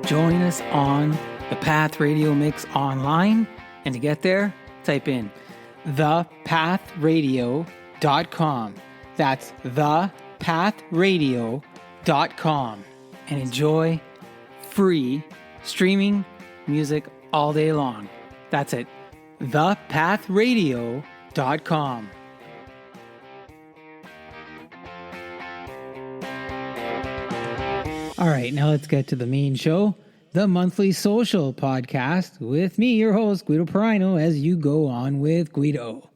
Join us on the Path Radio Mix online. And to get there, type in thepathradio.com. That's thepathradio.com. And enjoy free streaming music all day long. That's it. thepathradio.com. All right, now let's get to the main show, the Monthly Social Podcast, with me, your host, Guido Perino, as you go on with Guido.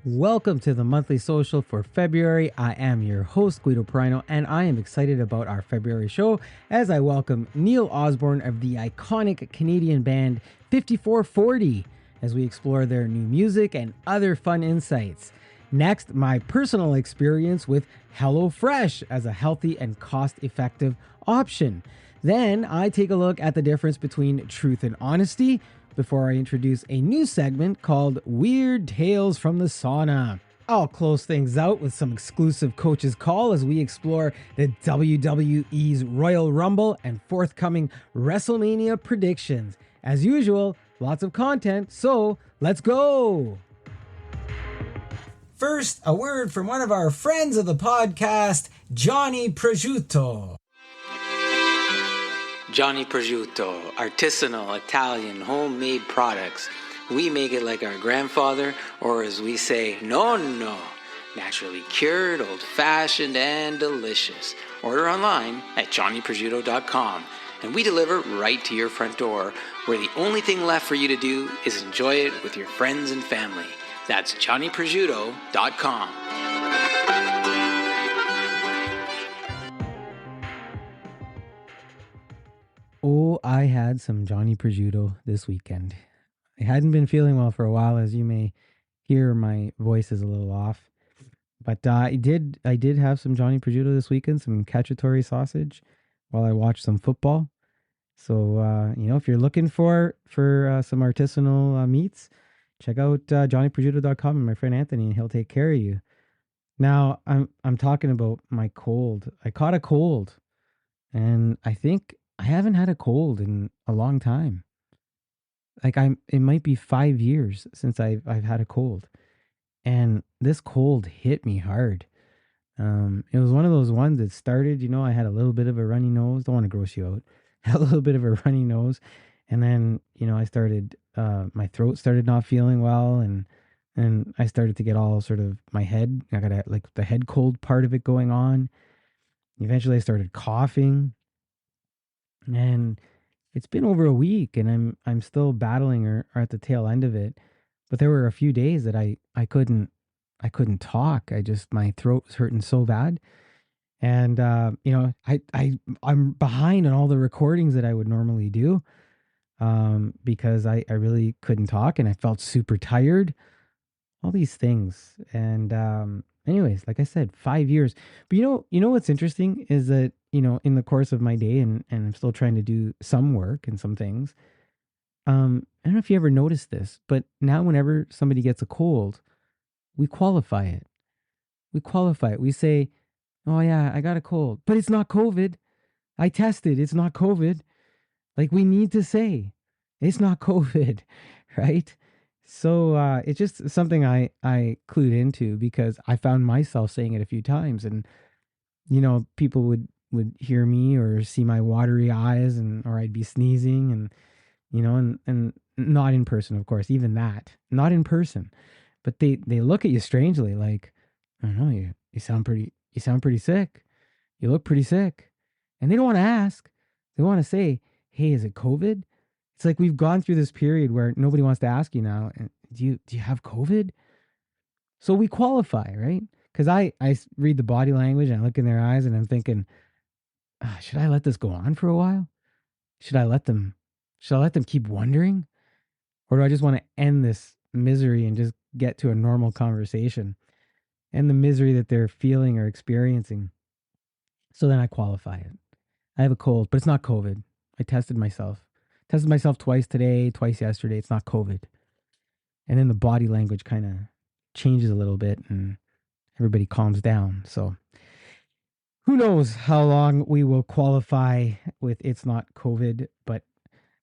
Welcome to the Monthly Social for February. I am your host, Guido Perino, and I am excited about our February show as I welcome Neil Osborne of the iconic Canadian band 5440 as we explore their new music and other fun insights. Next, my personal experience with HelloFresh as a healthy and cost-effective option. Then I take a look at the difference between truth and honesty before I introduce a new segment called Weird Tales from the Sauna. I'll close things out with some exclusive Coach's Call as we explore the WWE's Royal Rumble and forthcoming Wrestlemania predictions. As usual, lots of content, so let's go! First, a word from one of our friends of the podcast, Johnny Prosciutto. Johnny Prosciutto, artisanal Italian homemade products. We make it like our grandfather, or as we say, Nonno. Naturally cured, old-fashioned, and delicious. Order online at johnnyprosciutto.com, and we deliver right to your front door, where the only thing left for you to do is enjoy it with your friends and family. That's johnnyprosciutto.com. Oh, I had some Johnny Prosciutto this weekend. I hadn't been feeling well for a while, as you may hear my voice is a little off. But I did have some Johnny Prosciutto this weekend, some cacciatore sausage, while I watched some football. So, if you're looking for some artisanal meats, check out johnnyprosciutto.com and my friend Anthony, and he'll take care of you. Now, I'm talking about my cold. I caught a cold, and I think I haven't had a cold in a long time. It might be 5 years since I've had a cold, and this cold hit me hard. It was one of those ones that started, I had a little bit of a runny nose. Don't want to gross you out. Had a little bit of a runny nose, and then I started. My throat started not feeling well, and I started to get all sort of my head. I got the head cold part of it going on. Eventually, I started coughing, and it's been over a week, and I'm still battling or at the tail end of it. But there were a few days that I couldn't talk. My throat was hurting so bad, and I'm behind on all the recordings that I would normally do. Because I really couldn't talk, and I felt super tired, all these things. And, anyways, like I said, 5 years, but you know, what's interesting is that, in the course of my day, and I'm still trying to do some work and some things. I don't know if you ever noticed this, but now whenever somebody gets a cold, we qualify it. We say, oh yeah, I got a cold, but it's not COVID. I tested. It's not COVID. Like, we need to say, it's not COVID, right? So it's just something I clued into because I found myself saying it a few times. And, people would hear me or see my watery eyes, or I'd be sneezing and, and not in person, of course, even that, not in person. But they look at you strangely, like, I don't know, you sound pretty sick. You look pretty sick. And they don't want to ask. They want to say, hey, is it COVID? It's like we've gone through this period where nobody wants to ask you now, do you have COVID? So we qualify, right? Because I read the body language and I look in their eyes and I'm thinking, should I let this go on for a while? Should I let them keep wondering? Or do I just want to end this misery and just get to a normal conversation and the misery that they're feeling or experiencing? So then I qualify it. I have a cold, but it's not COVID. I tested myself twice today, twice yesterday. It's not COVID. And then the body language kind of changes a little bit, and everybody calms down. So who knows how long we will qualify with it's not COVID, but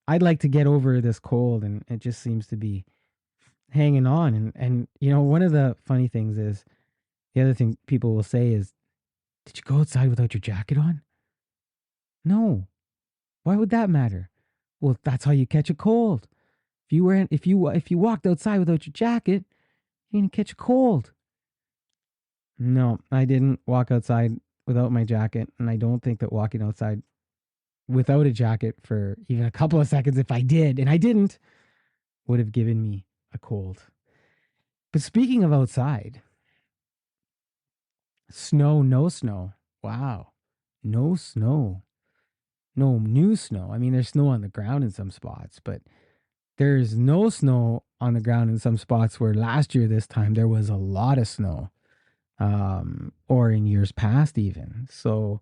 I'd like to get over this cold, and it just seems to be hanging on. And one of the funny things is the other thing people will say is, "Did you go outside without your jacket on?" No. Why would that matter? Well, that's how you catch a cold. If you walked outside without your jacket, you're gonna catch a cold. No, I didn't walk outside without my jacket, and I don't think that walking outside without a jacket for even a couple of seconds, if I did, and I didn't, would have given me a cold. But speaking of outside, snow, no snow. Wow. No snow. No new snow. I mean, there's snow on the ground in some spots, but there's no snow on the ground in some spots where last year, this time, there was a lot of snow, or in years past, even. So,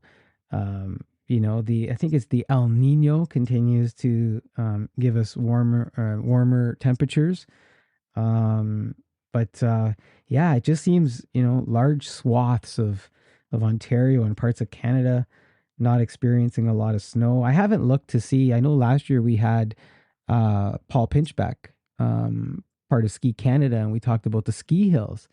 I think it's the El Nino continues to give us warmer temperatures. Um, but yeah, it just seems large swaths of Ontario and parts of Canada not experiencing a lot of snow. I haven't looked to see. I know last year we had Paul Pinchbeck, part of Ski Canada, and we talked about the ski hills.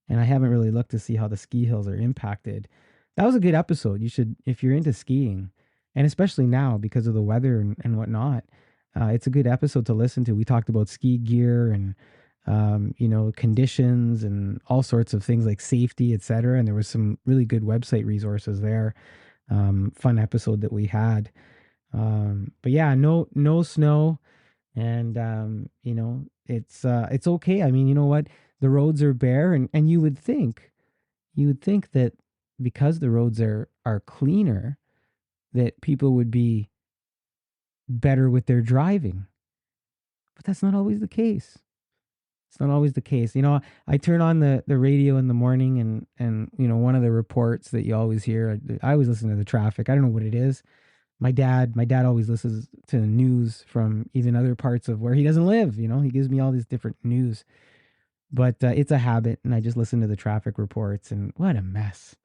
And I haven't really looked to see how the ski hills are impacted. That was a good episode. You should, if you're into skiing, and especially now because of the weather and whatnot, it's a good episode to listen to. We talked about ski gear and conditions and all sorts of things like safety, etc. And there was some really good website resources there. Fun episode that we had. But yeah, no snow, and it's okay. I mean, you know what? The roads are bare, and you would think that because the roads are cleaner, that people would be better with their driving. But that's not always the case. It's not always the case. I turn on the radio in the morning, and one of the reports that you always hear, I always listen to the traffic. I don't know what it is. My dad always listens to the news from even other parts of where he doesn't live. He gives me all these different news, but it's a habit, and I just listen to the traffic reports, and what a mess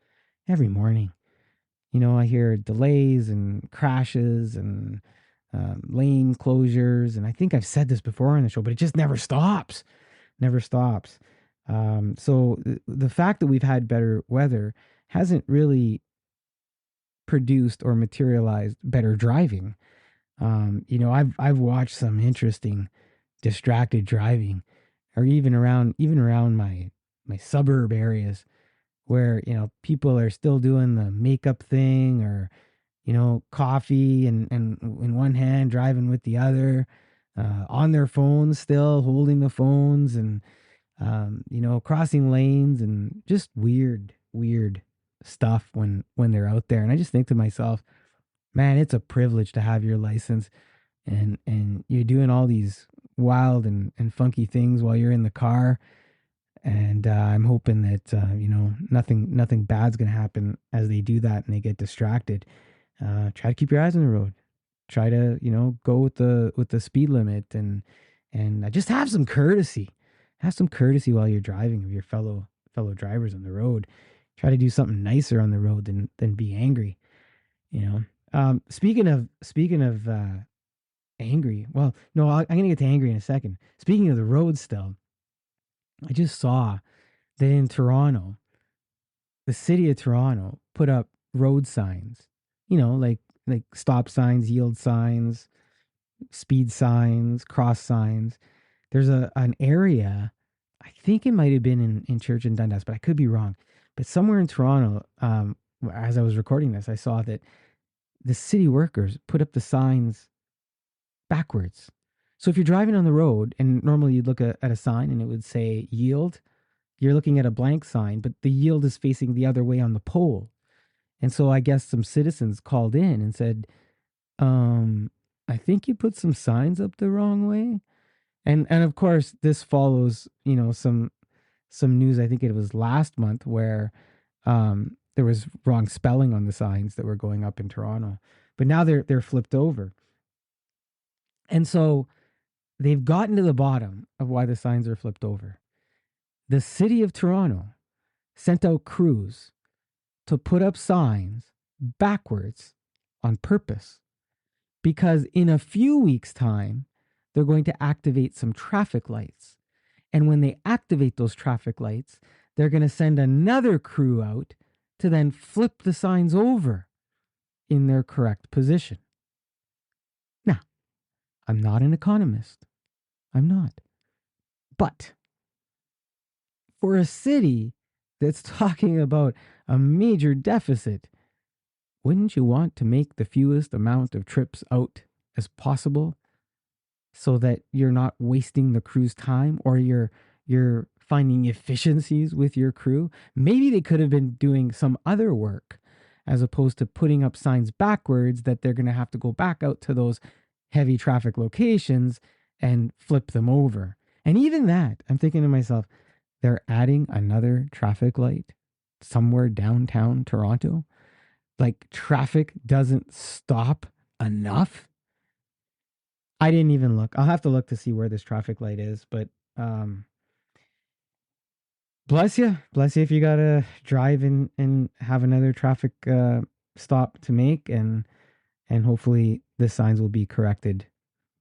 every morning. I hear delays and crashes and lane closures, and I think I've said this before on the show, but it just never stops, never stops. So the fact that we've had better weather hasn't really produced or materialized better driving. I've watched some interesting distracted driving, or even around my suburb areas where people are still doing the makeup thing, or coffee and in one hand, driving with the other, on their phones, still holding the phones, and crossing lanes, and just weird stuff when they're out there. And I just think to myself, man, it's a privilege to have your license, and you're doing all these wild and funky things while you're in the car. And I'm hoping that nothing bad's gonna happen as they do that and they get distracted. Try to keep your eyes on the road. Try to go with the speed limit, and just have some courtesy. Have some courtesy while you're driving of your fellow drivers on the road. Try to do something nicer on the road than be angry. You know. Speaking of angry. Well, no, I'm gonna get to angry in a second. Speaking of the road, still, I just saw that in Toronto, the city of Toronto put up road signs. Like stop signs, yield signs, speed signs, cross signs. There's an area, I think it might have been in Church and Dundas, but I could be wrong. But somewhere in Toronto, as I was recording this, I saw that the city workers put up the signs backwards. So if you're driving on the road, and normally you'd look at a sign and it would say yield, you're looking at a blank sign, but the yield is facing the other way on the pole. And so I guess some citizens called in and said, I think you put some signs up the wrong way. And of course this follows, some news, I think it was last month, where there was wrong spelling on the signs that were going up in Toronto. But now they're flipped over. And so they've gotten to the bottom of why the signs are flipped over. The city of Toronto sent out crews to put up signs backwards on purpose, because in a few weeks' time, they're going to activate some traffic lights. And when they activate those traffic lights, they're going to send another crew out to then flip the signs over in their correct position. Now, I'm not an economist. I'm not. But for a city that's talking about a major deficit, wouldn't you want to make the fewest amount of trips out as possible so that you're not wasting the crew's time, or you're finding efficiencies with your crew? Maybe they could have been doing some other work as opposed to putting up signs backwards that they're going to have to go back out to those heavy traffic locations and flip them over. And even that, I'm thinking to myself, they're adding another traffic light somewhere downtown Toronto. Like, traffic doesn't stop enough. I didn't even look. I'll have to look to see where this traffic light is, but bless you. Bless you if you got to drive and have another traffic stop to make, and hopefully the signs will be corrected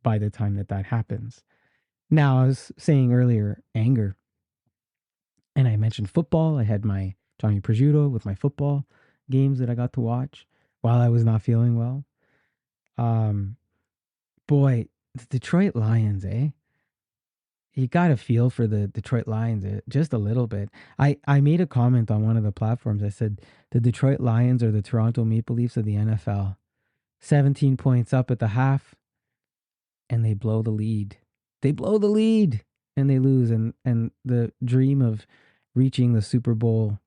by the time that happens. Now, I was saying earlier, anger, and I mentioned football. I had my Johnny Prosciutto with my football games that I got to watch while I was not feeling well. Um, Boy, the Detroit Lions, eh? You got to feel for the Detroit Lions just a little bit. I made a comment on one of the platforms. I said the Detroit Lions are the Toronto Maple Leafs of the NFL. 17 points up at the half, and they blow the lead. They blow the lead, and they lose. And the dream of reaching the Super Bowl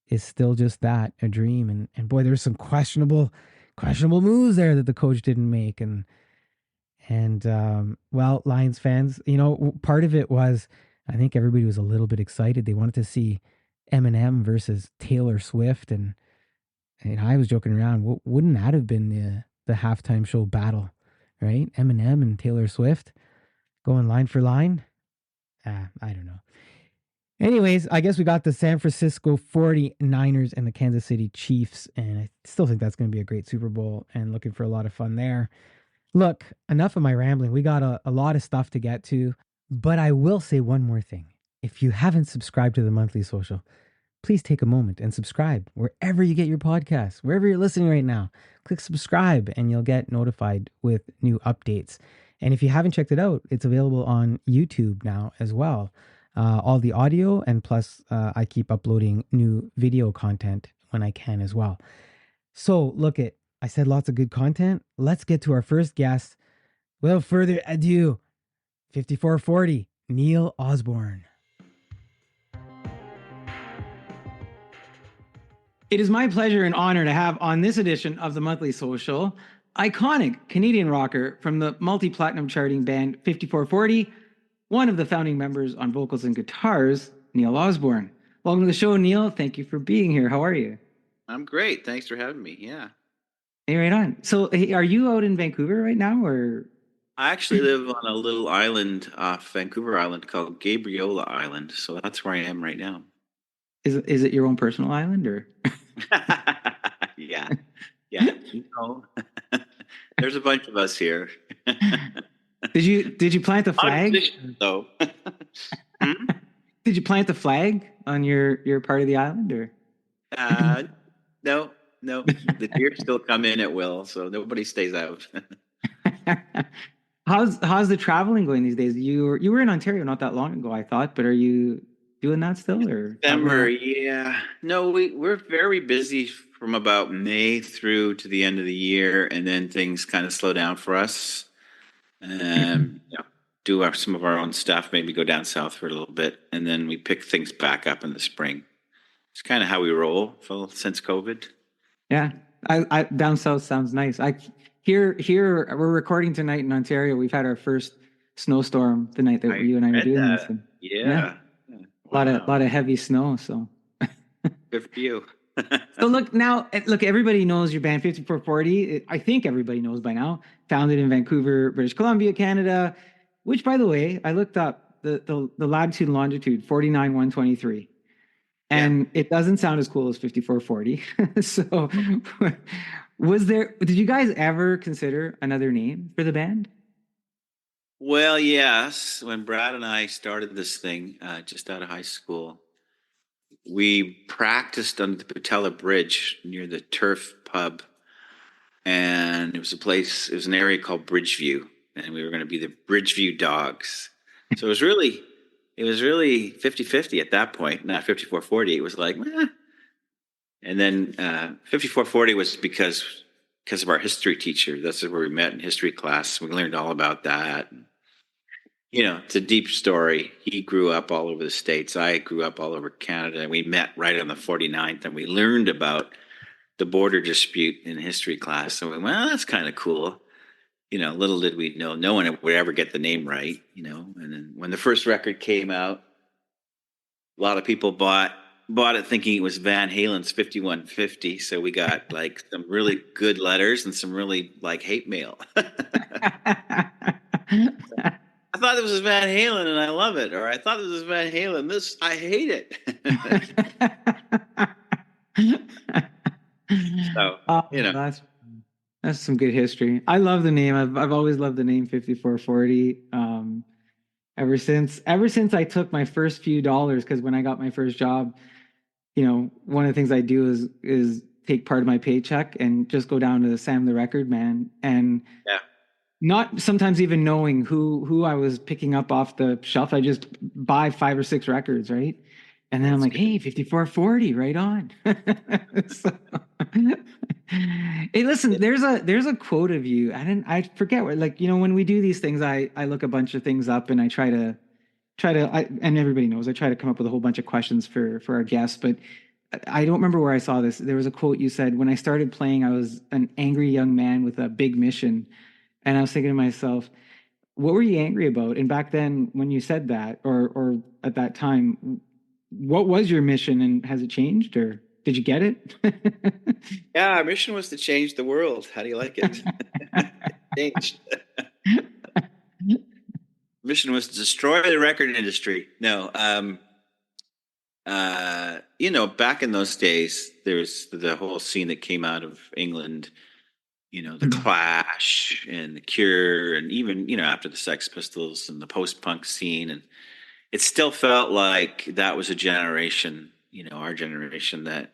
is still just that, a dream. And boy, there's some questionable moves there that the coach didn't make. And well, Lions fans, part of it was, I think everybody was a little bit excited. They wanted to see Eminem versus Taylor Swift, and I was joking around. Wouldn't that have been the halftime show battle, right? Eminem and Taylor Swift going line for line. I don't know. Anyways, I guess we got the San Francisco 49ers and the Kansas City Chiefs, and I still think that's going to be a great Super Bowl, and looking for a lot of fun there. Look, enough of my rambling. We got a lot of stuff to get to, but I will say one more thing. If you haven't subscribed to the Monthly Social, please take a moment and subscribe wherever you get your podcasts, wherever you're listening right now. Click subscribe and you'll get notified with new updates. And if you haven't checked it out, it's available on YouTube now as well. All the audio, and plus I keep uploading new video content when I can as well. So I said lots of good content. Let's get to our first guest. Without further ado, 5440, Neil Osborne. It is my pleasure and honor to have on this edition of the Monthly Social, iconic Canadian rocker from the multi-platinum charting band 5440, one of the founding members on vocals and guitars, Neil Osborne. Welcome to the show, Neil. Thank you for being here. How are you? I'm great. Thanks for having me. Yeah. Hey, right on. So, are you out in Vancouver right now, or? I actually live on a little island off Vancouver Island called Gabriola Island. So that's where I am right now. Is it your own personal island, or? Yeah. Yeah. There's a bunch of us here. Did you plant the flag? Though. Did you plant the flag on your part of the island, or? No. The deer still come in at will, so nobody stays out. How's the traveling going these days? You were in Ontario not that long ago, I thought, but are you doing that still, or? December, yeah. No, we're very busy from about May through to the end of the year, and then things kind of slow down for us. Do some of our own stuff, maybe go down south for a little bit, and then we pick things back up in the spring. It's kind of how we roll since COVID. Yeah, I down south sounds nice. Here we're recording tonight in Ontario. We've had our first snowstorm the night that you and I were doing this. And, yeah. Wow. A lot of heavy snow. So good for you. So look, everybody knows your band 5440. I think everybody knows by now. Founded in Vancouver, British Columbia, Canada. Which, by the way, I looked up the latitude and longitude 49,123. Yeah. and it doesn't sound as cool as 5440. So, did you guys ever consider another name for the band? Well, yes. When Brad and I started this thing just out of high school, we practiced on the Patella Bridge near the Turf Pub, and it was an area called Bridgeview, and we were going to be the Bridgeview Dogs. So it was really 50-50 at that point, not 54-40. It was like, eh. And then 54-40 was because of our history teacher. That's where we met in history class. We learned all about that. You know, it's a deep story. He grew up all over the States. I grew up all over Canada. And we met right on the 49th, and we learned about the border dispute in history class. So we went, well, that's kind of cool. You know, little did we know, no one would ever get the name right, you know. And then when the first record came out, a lot of people bought it thinking it was Van Halen's 5150. So we got like some really good letters and some really like hate mail. I thought this was Van Halen and I love it, or I thought this was Van Halen. This I hate it. So Oh, you know, that's some good history. I love the name. I've always loved the name 5440. Ever since I took my first few dollars, because when I got my first job, one of the things I do is take part of my paycheck and just go down to Sam the Record Man, and yeah, not sometimes even knowing who I was picking up off the shelf. I just buy 5 or 6 records, right? And then I'm that's like, good. hey, 5440, right on. So, hey, listen, there's a quote of you. I forget what, like, when we do these things, I look a bunch of things up and I and everybody knows I try to come up with a whole bunch of questions for our guests, but I don't remember where I saw this. There was a quote you said, when I started playing, I was an angry young man with a big mission. And I was thinking to myself, what were you angry about? And back then, when you said that, or at that time, what was your mission, and has it changed, or did you get it? Yeah, our mission was to change the world. How do you like it? Changed. Mission was to destroy the record industry. No, back in those days, there's the whole scene that came out of England. You know, the Clash and the Cure, and even after the Sex Pistols and the post-punk scene, and it still felt like that was a generation. Our generation that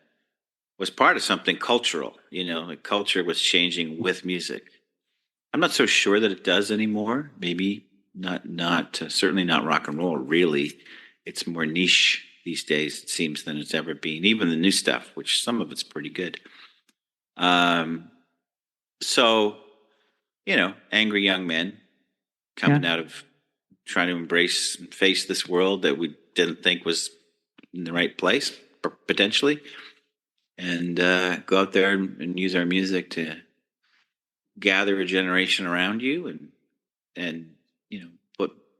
was part of something cultural. The culture was changing with music. I'm not so sure that it does anymore. Maybe not certainly not rock and roll. Really, it's more niche these days. It seems than it's ever been. Even the new stuff, which some of it's pretty good. So angry young men Yeah. coming out of trying to embrace and face this world that we didn't think was in the right place potentially, and go out there and use our music to gather a generation around you, and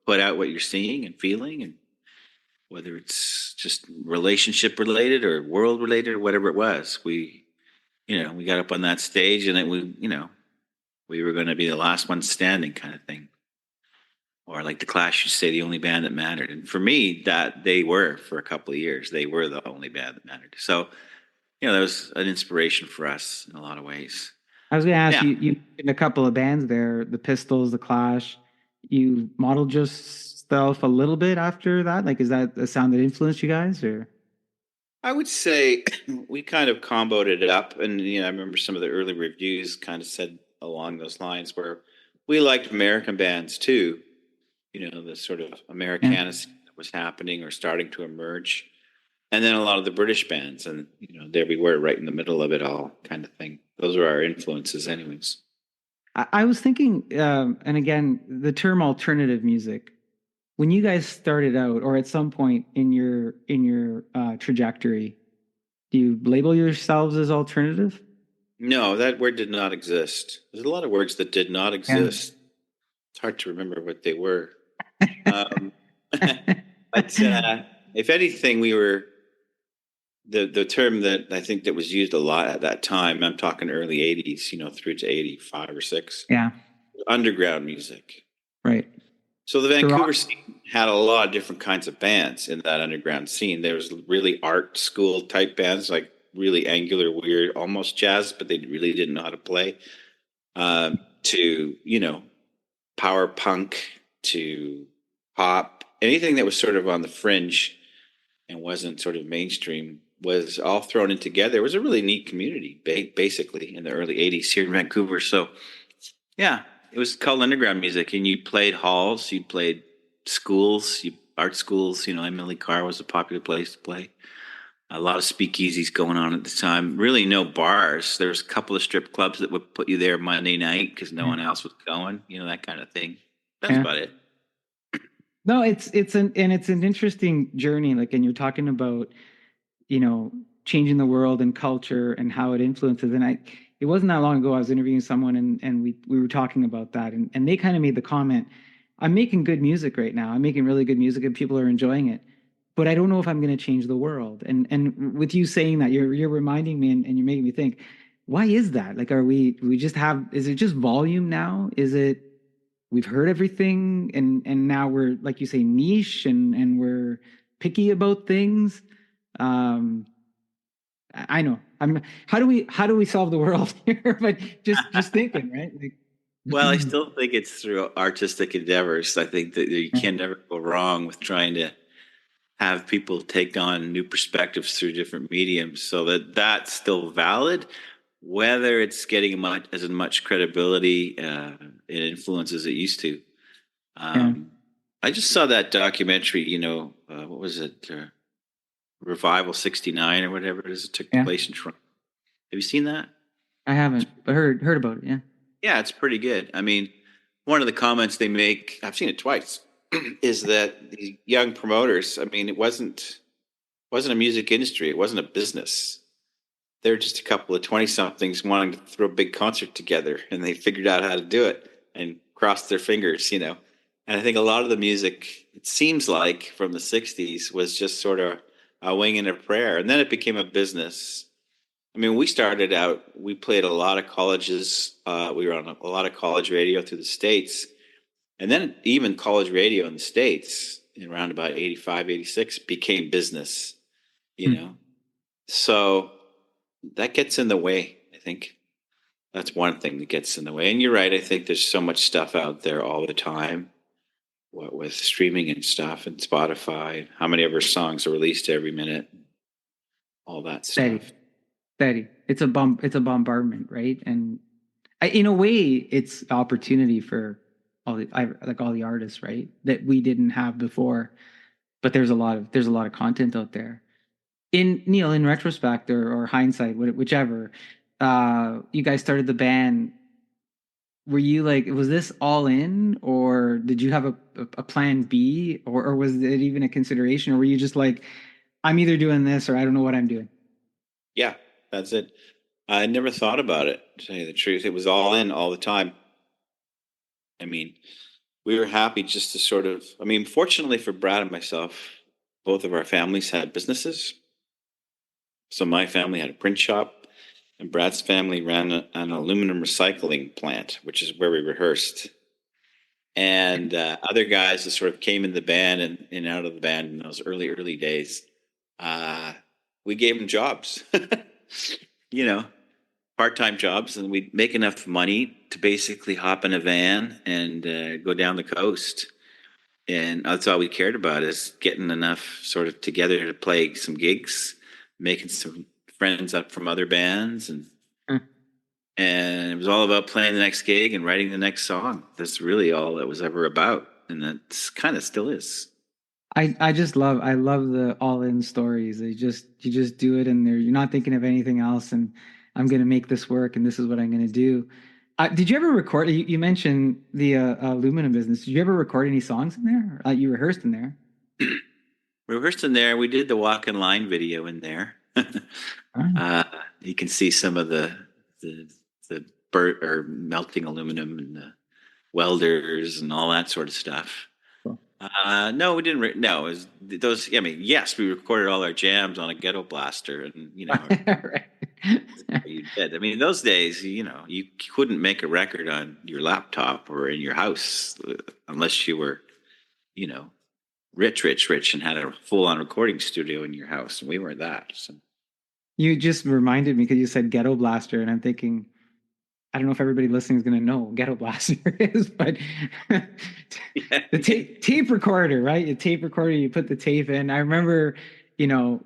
put out what you're seeing and feeling, and whether it's just relationship related or world related or whatever it was, we got up on that stage, and then we were going to be the last one standing, kind of thing. Or like the Clash used to say, the only band that mattered. And for me, that they were, for a couple of years, they were the only band that mattered. So that was an inspiration for us in a lot of ways. I was going to ask Yeah. you. You mentioned a couple of bands there, the Pistols, the Clash. You modeled yourself a little bit after that. Like, is that a sound that influenced you guys, or? I would say we kind of comboed it up. And, I remember some of the early reviews kind of said along those lines, where we liked American bands too, the sort of Yeah. Americana scene that was happening or starting to emerge. And then a lot of the British bands, and there we were, right in the middle of it all, kind of thing. Those were our influences, anyways. I was thinking, and again, the term alternative music. When you guys started out, or at some point in your trajectory, do you label yourselves as alternative? No, that word did not exist. There's a lot of words that did not Yeah. exist. It's hard to remember what they were. Um, but if anything, we were the term that I think that was used a lot at that time. I'm talking early '80s, through to '85 or '86. Yeah. Underground music. Right. So the The Vancouver rock. scene had a lot of different kinds of bands in that underground scene. There was really art school type bands, like really angular, weird, almost jazz, but they really didn't know how to play. To power punk, to pop, anything that was sort of on the fringe and wasn't sort of mainstream was all thrown in together. It was a really neat community, basically, in the early '80s here in Vancouver. So yeah, it was called underground music, and you played halls, you played schools, art schools. Emily Carr was a popular place to play. A lot of speakeasies going on at the time. Really, no bars. There was a couple of strip clubs that would put you there Monday night because no Yeah. one else was going. That kind of thing. That's Yeah. about it. No, it's an interesting journey. Like, and you're talking about, you know, changing the world and culture and how it influences. And it wasn't that long ago I was interviewing someone, and we were talking about that, and they kind of made the comment, I'm making good music right now. I'm making really good music and people are enjoying it. But I don't know if I'm going to change the world. And with you saying that, you're reminding me, and you're making me think, why is that? Like, we just have, is it just volume now? Is it we've heard everything, and now we're, like you say, niche, and we're picky about things? Um, I know. How do we solve the world here? But just thinking, right? Well, I Like, still think it's through artistic endeavors. I think that you yeah, can never go wrong with trying to have people take on new perspectives through different mediums, so that's still valid. Whether it's getting much credibility and influence as it used to. yeah, I just saw that documentary. What was it? Revival '69 or whatever it is. It took yeah. place in Toronto. Have you seen that? I haven't, but heard about it. Yeah, Yeah, it's pretty good. I mean, one of the comments they make, I've seen it twice, is that these young promoters, I mean, it wasn't a music industry, it wasn't a business. They're just a couple of 20 somethings wanting to throw a big concert together, and they figured out how to do it and crossed their fingers. And I think a lot of the music, it seems like from the '60s, was just sort of a wing and a prayer. And then it became a business. I mean, we started out, we played a lot of colleges. We were on a lot of college radio through the States. And then even college radio in the States in around about '85, '86 became business, you hmm. know. So that gets in the way, I think. That's one thing that gets in the way. And you're right. I think there's so much stuff out there all the time, what with streaming and stuff and Spotify, how many of our songs are released every minute, all that Steady, stuff. steady. It's a bombardment, right? And in a way, it's opportunity for all the artists, right? That we didn't have before. But there's a lot of content out there. In Neil, in retrospect, or hindsight, whichever, you guys started the band. Were you like, was this all in, or did you have a plan B, or was it even a consideration, or were you just like, I'm either doing this or I don't know what I'm doing? Yeah, that's it. I never thought about it, to tell you the truth. It was all in all the time. I mean, we were happy just to sort of, I mean, fortunately for Brad and myself, both of our families had businesses. So my family had a print shop, and Brad's family ran an aluminum recycling plant, which is where we rehearsed. And other guys that sort of came in the band and out of the band in those early days, uh, we gave them jobs, you know, part-time jobs, and we'd make enough money to basically hop in a van and go down the coast. And that's all we cared about, is getting enough sort of together to play some gigs, making some friends up from other bands, Huh. and it was all about playing the next gig and writing the next song. That's really all it was ever about, and that's kind of still is. I love the all in stories. You just do it, and you're not thinking of anything else, and I'm gonna make this work, and this is what I'm gonna do. Did you ever record? You mentioned the aluminum business. Did you ever record any songs in there? You rehearsed in there? We rehearsed in there. We did the walk in line video in there. Oh, uh, you can see some of the the burnt or melting aluminum and the welders and all that sort of stuff. cool. No, we didn't. No, it was those. I mean, yes, we recorded all our jams on a ghetto blaster, and Right. you did. I mean, in those days, you couldn't make a record on your laptop or in your house unless you were rich and had a full-on recording studio in your house, and we weren't that. So You just reminded me because you said Ghetto Blaster, and I'm thinking, I don't know if everybody listening is going to know what Ghetto Blaster is, but yeah, the tape recorder, right? The tape recorder, you put the tape in. I remember, when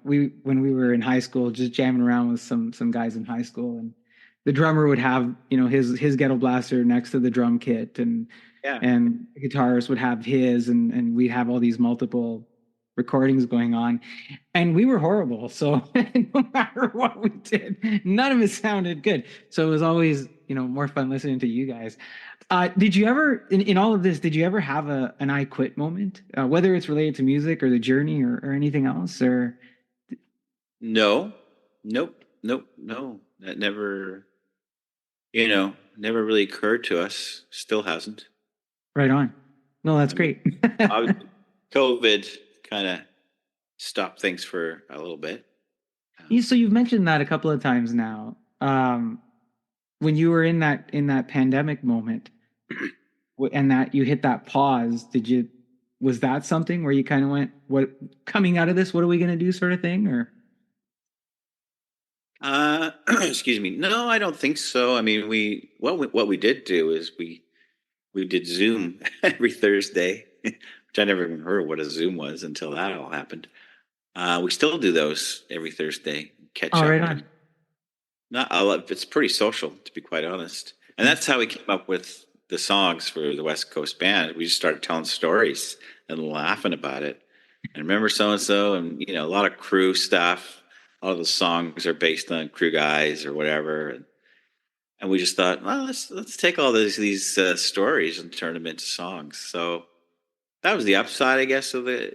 we were in high school, just jamming around with some guys in high school, and the drummer would have, his Ghetto Blaster next to the drum kit, and yeah. the guitarist would have his, and we'd have all these multiple recordings going on, and we were horrible. So no matter what we did, none of it sounded good. So it was always, more fun listening to you guys. Did you ever, in all of this, did you ever have an I quit moment, whether it's related to music or the journey or anything else? Or No, nope, no. That never really occurred to us. Still hasn't. right on. No, that's I mean, great. obviously, COVID kind of stopped things for a little bit. So you've mentioned that a couple of times now. When you were in that pandemic moment, and that you hit that pause, was that something where you kind of went, what, coming out of this, what are we going to do, sort of thing? Or Excuse me. No, I don't think so. I mean, what we did do is we did Zoom every Thursday, which I never even heard what a Zoom was until that all happened. We still do those every Thursday, catch oh, right up, on. and not I love. It's pretty social, to be quite honest. And that's how we came up with the songs for the West Coast band. We just started telling stories and laughing about it. And remember so and so, and a lot of crew stuff. All of the songs are based on crew guys or whatever, and we just thought, well, let's take all these stories and turn them into songs. So that was the upside, I guess. Of the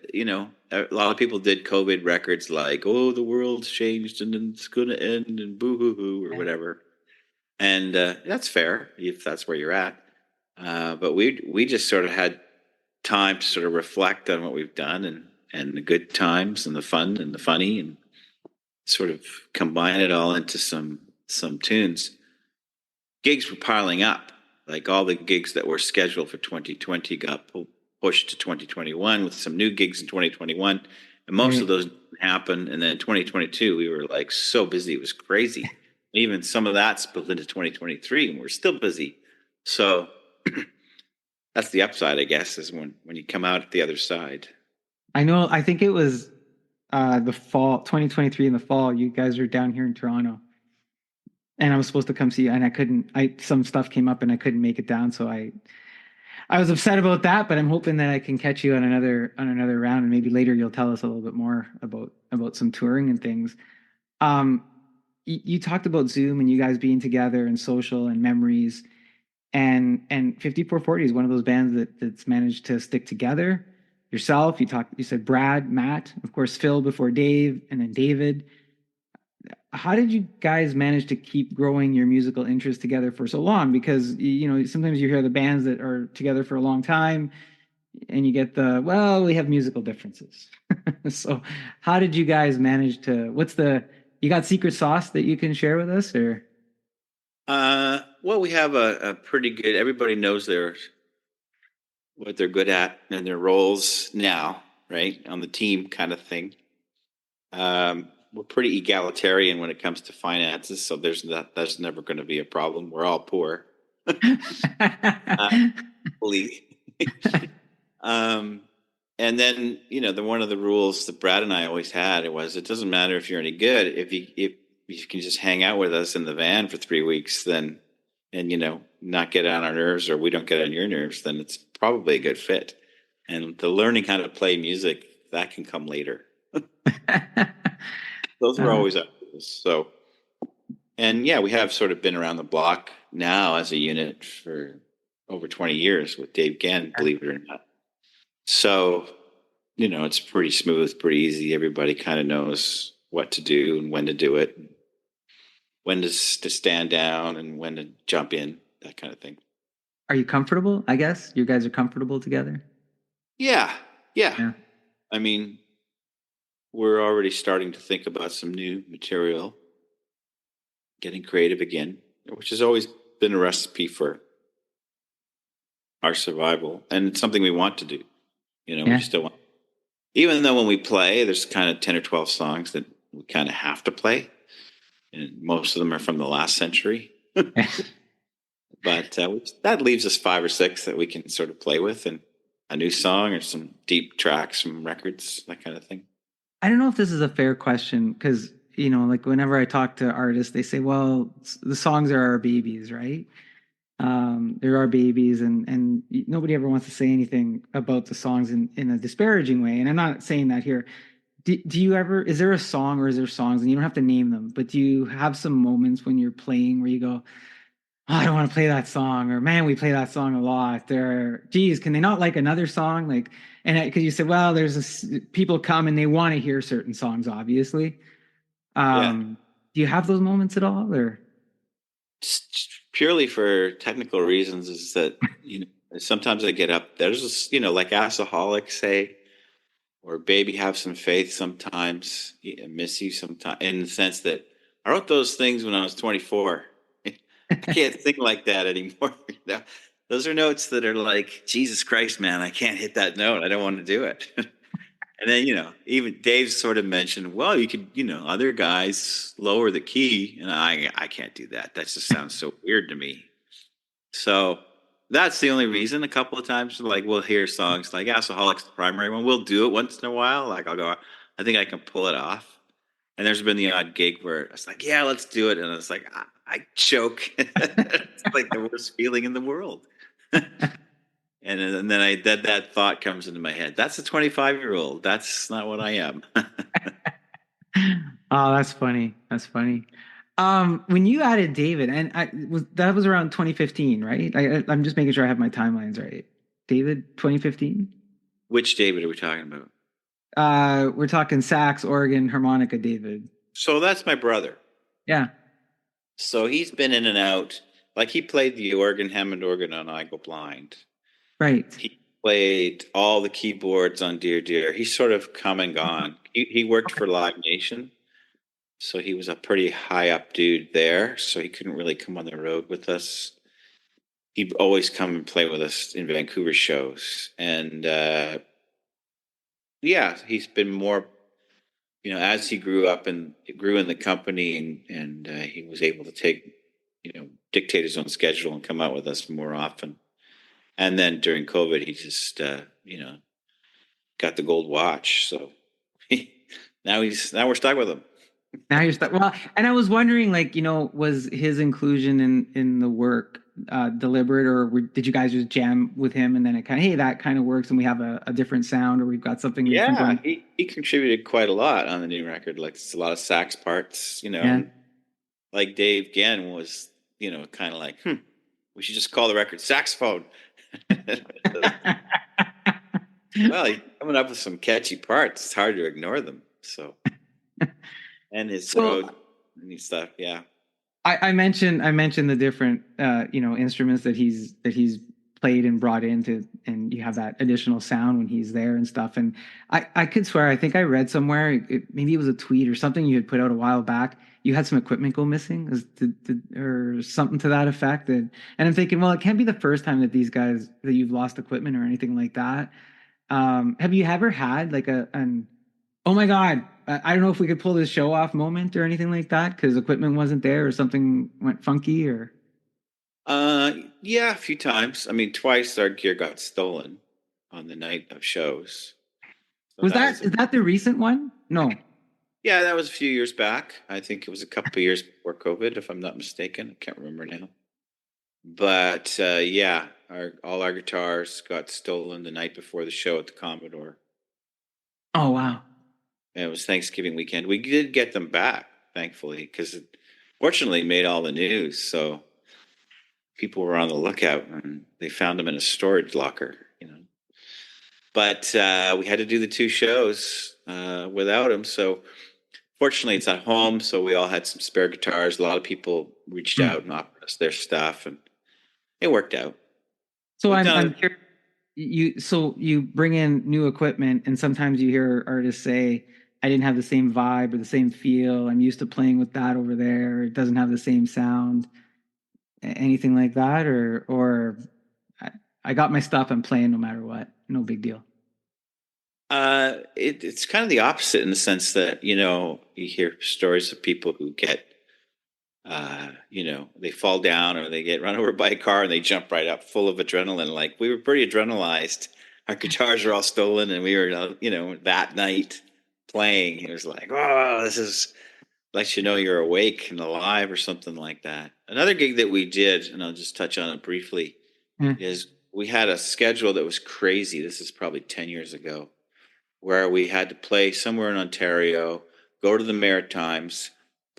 a lot of people did COVID records like, oh, the world's changed and it's going to end and boo hoo hoo or Yeah. whatever, and that's fair if that's where you're at. But we just sort of had time to sort of reflect on what we've done and the good times and the fun and the funny and sort of combine it all into some tunes. Gigs were piling up. Like all the gigs that were scheduled for 2020 got pushed to 2021 with some new gigs in 2021. And most of Right. those didn't happen. And then 2022, we were like so busy. It was crazy. Even some of that spilled into 2023 and we're still busy. So that's the upside, I guess, is when you come out at the other side. I know. I think it was the fall, 2023 in the fall. You guys were down here in Toronto, and I was supposed to come see you, and I couldn't. Some stuff came up, and I couldn't make it down. So I was upset about that. But I'm hoping that I can catch you on another round, and maybe later you'll tell us a little bit more about some touring and things. Um, you talked about Zoom and you guys being together and social and memories, and 5440 is one of those bands that's managed to stick together. Yourself, you said Brad, Matt, of course Phil before Dave, and then David. How did you guys manage to keep growing your musical interest together for so long? Because sometimes you hear the bands that are together for a long time and you get we have musical differences. So how did you guys manage to, you got secret sauce that you can share with us, or? Well, we have a pretty good. Everybody knows what they're good at and their roles now, right? On the team, kind of thing. We're pretty egalitarian when it comes to finances, so that's never going to be a problem. We're all poor, believe. um, and then one of the rules that Brad and I always had it doesn't matter if you're any good if you can just hang out with us in the van for 3 weeks, then and not get on our nerves or we don't get on your nerves, then it's probably a good fit. And the learning how to play music that can come later. Those were always up. So, and yeah, we have sort of been around the block now as a unit for over 20 years with Dave Gann, believe it or not. So, it's pretty smooth, pretty easy. Everybody kind of knows what to do and when to do it, when to stand down and when to jump in, that kind of thing. Are you comfortable? I guess you guys are comfortable together. Yeah. Yeah. I mean, we're already starting to think about some new material, getting creative again, which has always been a recipe for our survival. And it's something we want to do. We still want, even though when we play, there's kind of 10 or 12 songs that we kind of have to play. And most of them are from the last century. But that leaves us 5 or 6 that we can sort of play with, and a new song or some deep tracks from records, that kind of thing. I don't know if this is a fair question because, like whenever I talk to artists, they say, well, the songs are our babies, right? They're our babies, and nobody ever wants to say anything about the songs in a disparaging way. And I'm not saying that here. Do you ever, is there a song or is there songs, and you don't have to name them, but do you have some moments when you're playing where you go, oh, I don't want to play that song, or man, we play that song a lot. Geez, can they not like another song? Like, and because you said, well, people come and they want to hear certain songs, obviously. Yeah. Do you have those moments at all, or? Just purely for technical reasons, is that, sometimes I get up, there's this, like Asaholic, say, or Baby Have Some Faith sometimes, Miss You sometimes, in the sense that I wrote those things when I was 24. I can't sing like that anymore. Those are notes that are like, Jesus Christ, man, I can't hit that note. I don't want to do it. And then, even Dave sort of mentioned, well, you could, other guys lower the key, and I can't do that. That just sounds so weird to me. So that's the only reason. A couple of times, like, we'll hear songs like Alcoholic's the primary one. We'll do it once in a while. Like, I'll go, I think I can pull it off. And there's been the odd gig where it's like, yeah, let's do it. And it's like, I choke. It's like the worst feeling in the world. And then that thought comes into my head. That's a 25-year-old. That's not what I am. Oh, that's funny. That's funny. When you added David, and that was around 2015, right? I'm just making sure I have my timelines right. David, 2015. Which David are we talking about? We're talking sax, organ, harmonica, David. So that's my brother. Yeah. So he's been in and out. Like, he played the organ, Hammond organ on I Go Blind. Right. He played all the keyboards on Dear Dear. He's sort of come and gone. He worked for Live Nation, so he was a pretty high up dude there. So he couldn't really come on the road with us. He'd always come and play with us in Vancouver shows, and he's been more. As he grew up and grew in the company, and he was able to dictate his own schedule and come out with us more often. And then during COVID, he just, got the gold watch. So now we're stuck with him. Now you're stuck. Well, and I was wondering, like, was his inclusion in the work deliberate, or did you guys just jam with him and then it hey, that kind of works and we have a different sound, or we've got something different Yeah, going? he contributed quite a lot on the new record. Like, it's a lot of sax parts, Yeah. and like Dave Gann was, kind of like, we should just call the record Saxophone. Well, he's coming up with some catchy parts. It's hard to ignore them. So, and his throat and his stuff. Yeah. I mentioned the different instruments that he's played and brought into, and you have that additional sound when he's there and stuff. And I could swear, I think I read somewhere, maybe it was a tweet or something you had put out a while back, you had some equipment go missing, or something to that effect. And I'm thinking, well, it can't be the first time that you've lost equipment or anything like that. Have you ever had like an oh my God, I don't know if we could pull this show off moment or anything like that because equipment wasn't there or something went funky, or? Yeah, a few times. I mean, twice our gear got stolen on the night of shows. So Is that the recent one? No. Yeah, that was a few years back. I think it was a couple of years before COVID, if I'm not mistaken. I can't remember now. But all our guitars got stolen the night before the show at the Commodore. Oh, wow. And it was Thanksgiving weekend. We did get them back, thankfully, because it fortunately made all the news. So people were on the lookout, and they found them in a storage locker, But we had to do the 2 shows without them. So fortunately, it's at home. So we all had some spare guitars. A lot of people reached out and offered us their stuff, and it worked out. So I'm curious. You bring in new equipment, and sometimes you hear artists say, I didn't have the same vibe or the same feel. I'm used to playing with that over there. It doesn't have the same sound. Anything like that, or I got my stuff. I'm playing no matter what. No big deal. It's kind of the opposite in the sense that, you hear stories of people who get, they fall down or they get run over by a car and they jump right up full of adrenaline. Like we were pretty adrenalized. Our guitars were all stolen and we were, that night playing. It was like, oh, this is lets you know you're awake and alive or something like that. Another gig that we did, and I'll just touch on it briefly, Mm. is we had a schedule that was crazy. This is probably 10 years ago, where we had to play somewhere in Ontario, go to the Maritimes,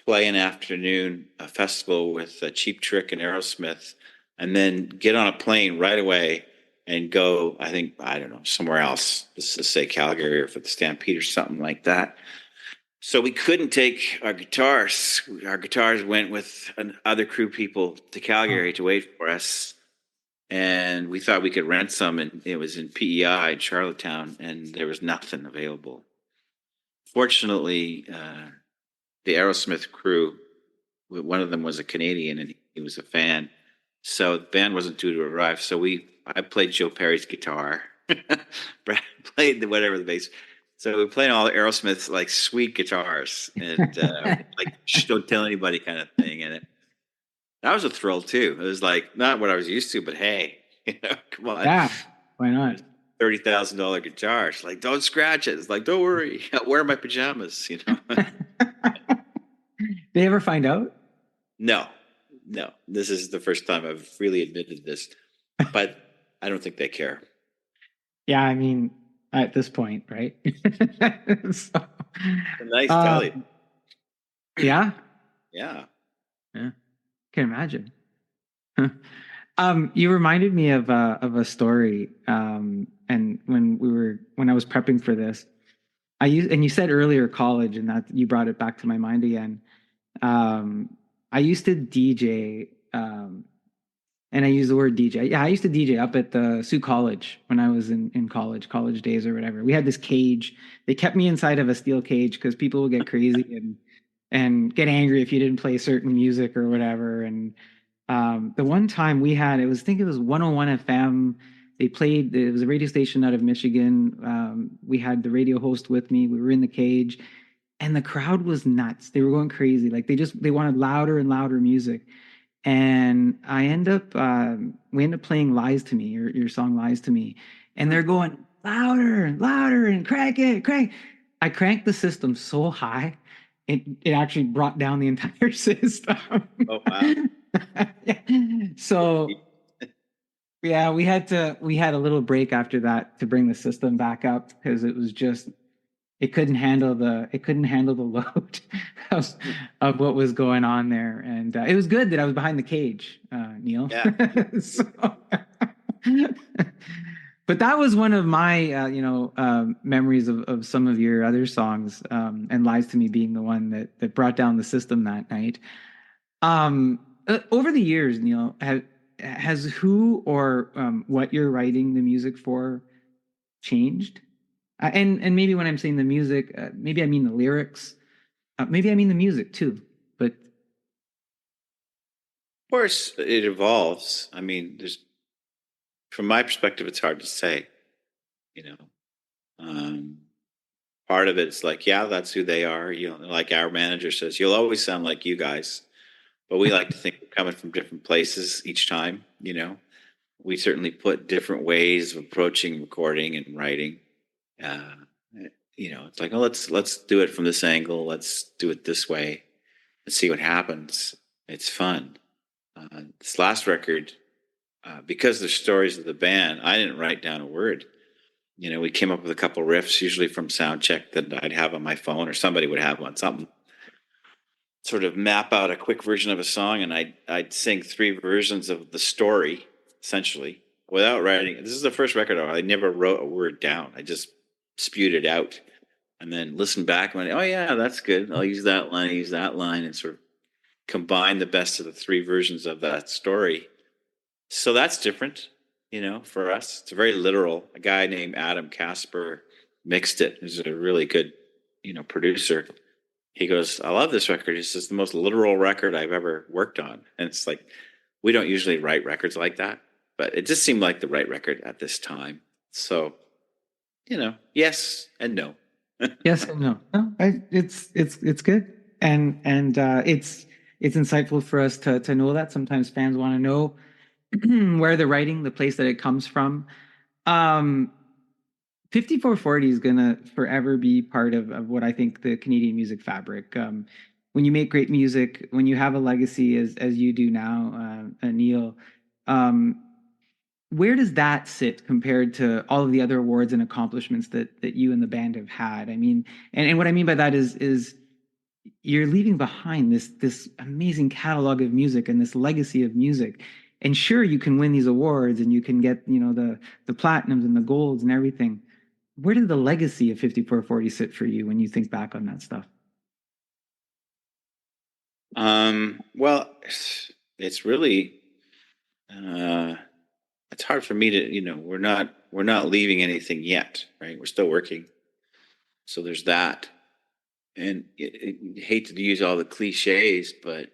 play an afternoon a festival with Cheap Trick and Aerosmith, and then get on a plane right away and go, I don't know, somewhere else. Let's just say Calgary or for the Stampede or something like that. So we couldn't take our guitars. Our guitars went with other crew people to Calgary to wait for us. And we thought we could rent some, and it was in PEI in Charlottetown, and there was nothing available. Fortunately, the Aerosmith crew, one of them was a Canadian, and he was a fan. So the band wasn't due to arrive. So I played Joe Perry's guitar. Brad played whatever the bass. So we played all Aerosmith's like sweet guitars and like don't tell anybody kind of thing. And that was a thrill too. It was like not what I was used to, but hey, come on. Yeah, why not? $30,000 guitar. It's like, don't scratch it. It's like, don't worry. I'll wear my pajamas, They ever find out? No. This is the first time I've really admitted this, but I don't think they care. Yeah, I mean, at this point, right? So, Nice telly. yeah. Yeah. Can imagine. You reminded me of a story. And when I was prepping for this, and you said earlier college, and that you brought it back to my mind again. I used to DJ, and I use the word DJ. Yeah, I used to DJ up at the Sioux College when I was in college days or whatever. We had this cage. They kept me inside of a steel cage because people would get crazy and get angry if you didn't play certain music or whatever. And the one time we had, I think it was 101 FM. It was a radio station out of Michigan. We had the radio host with me. We were in the cage and the crowd was nuts. They were going crazy. Like they wanted louder and louder music. And we end up playing Lies to Me, your song Lies to Me. And they're going louder and louder and crank it, crank. I cranked the system so high, it actually brought down the entire system. Oh, wow. Yeah. So yeah, we had a little break after that to bring the system back up because it couldn't handle the load of what was going on there. And it was good that I was behind the cage, Neil. Yeah. So, but that was one of my memories of some of your other songs, and Lies to Me being the one that brought down the system that night. Over the years, Neil, has who or what you're writing the music for changed? And maybe when I'm saying the music, maybe I mean the lyrics, maybe I mean the music too. But of course, it evolves. I mean, from my perspective, it's hard to say. Part of it's like, yeah, that's who they are. Like our manager says, you'll always sound like you guys. But we like to think we're coming from different places each time. We certainly put different ways of approaching recording and writing. It's like, oh, let's do it from this angle. Let's do it this way. Let's see what happens. It's fun. This last record, because the stories of the band, I didn't write down a word. We came up with a couple riffs, usually from sound check that I'd have on my phone or somebody would have on something. Sort of map out a quick version of a song, and I'd sing 3 versions of the story, essentially, without writing. This is the first record I never wrote a word down. I just spewed it out and then listened back and went, oh yeah, that's good. I'll use that line, and sort of combine the best of the 3 versions of that story. So that's different, for us. It's very literal. A guy named Adam Casper mixed it. He's a really good, producer. He goes, I love this record. It's just the most literal record I've ever worked on. And it's like, we don't usually write records like that, but it just seemed like the right record at this time. So yes and no. Yes and no. No, it's good, and it's insightful for us to know that. Sometimes fans want to know where the writing, the place that it comes from. Um, 5440 is gonna forever be part of what I think the Canadian music fabric. When you make great music, when you have a legacy as you do now, Neil, um, where does that sit compared to all of the other awards and accomplishments that you and the band have had? I mean, and what I mean by that is you're leaving behind this amazing catalog of music and this legacy of music. And sure, you can win these awards and you can get, the platinums and the golds and everything. Where did the legacy of 5440 sit for you when you think back on that stuff? Well, it's really it's hard for me to, we're not leaving anything yet, right? We're still working. So there's that. And hate to use all the cliches, but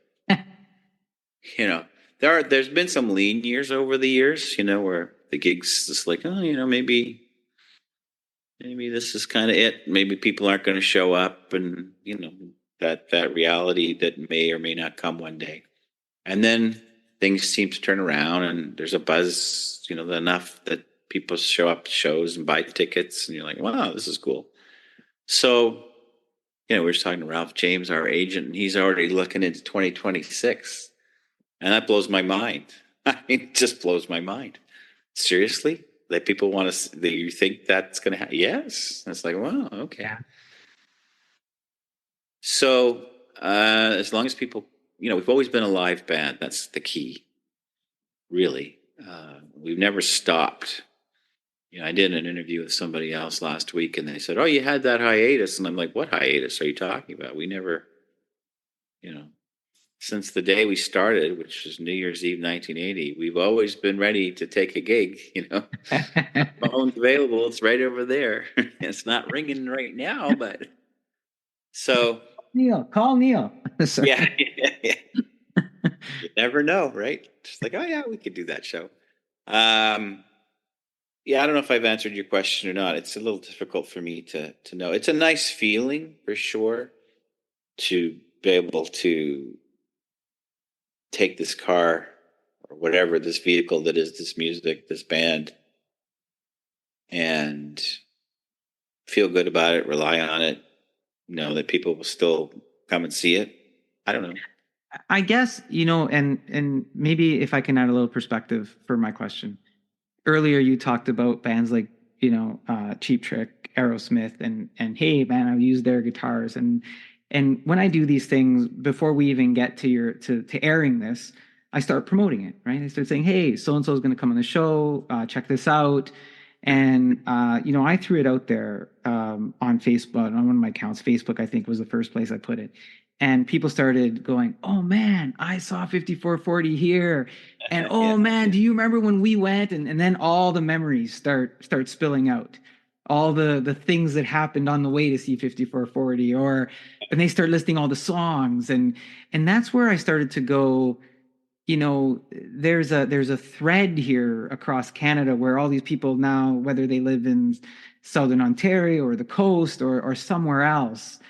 there's been some lean years over the years, where the gigs just like, oh, maybe this is kind of it. Maybe people aren't going to show up, and that reality that may or may not come one day. And then things seem to turn around, and there's a buzz, enough that people show up to shows and buy tickets, and you're like, wow, this is cool. So, we were just talking to Ralph James, our agent, and he's already looking into 2026. And that blows my mind. I mean, it just blows my mind. Seriously? That people want to, that you think that's going to happen? Yes. It's like, wow, okay. Yeah. So, as long as people, we've always been a live band. That's the key, really. We've never stopped. I did an interview with somebody else last week, and they said, "Oh, you had that hiatus," and I'm like, "What hiatus are you talking about? We never, since the day we started, which was New Year's Eve, 1980, we've always been ready to take a gig. Phone's available; it's right over there. It's not ringing right now, but so Call Neil. yeah, yeah. You never know, right? Just like, oh yeah, we could do that show. Yeah, I don't know if I've answered your question or not. It's a little difficult for me to know. It's a nice feeling for sure to be able to take this car or whatever, this vehicle that is this music, this band, and feel good about it, rely on it, know that people will still come and see it. I don't know. I guess, and maybe if I can add a little perspective for my question. Earlier you talked about bands like, Cheap Trick, Aerosmith, and hey man, I've used their guitars. And when I do these things, before we even get to airing this, I start promoting it, right? I start saying, hey, so and so is going to come on the show, check this out. And I threw it out there on Facebook, on one of my accounts. Facebook, I think, was the first place I put it. And people started going, oh man, I saw 5440 here. And oh Yeah. man, do you remember when we went? And then all the memories start spilling out. All the things that happened on the way to see 5440, and they start listing all the songs. And that's where I started to go, there's a thread here across Canada where all these people now, whether they live in Southern Ontario or the coast or somewhere else,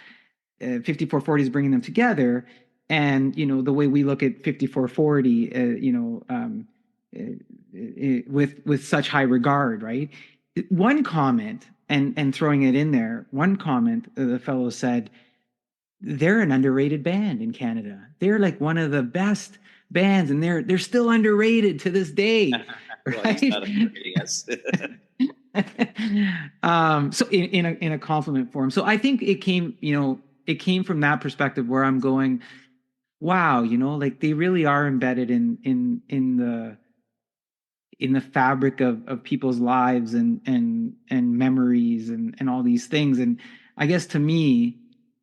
5440 is bringing them together. And the way we look at 5440, with such high regard, right? One comment, and throwing it in there, one comment, the fellow said, they're an underrated band in Canada. They're like one of the best bands, and they're still underrated to this day. Well, Right? he's not underrating us. So in a compliment form. So I think it came from that perspective where I'm going, wow, like they really are embedded in the fabric of people's lives and memories and all these things. And I guess to me,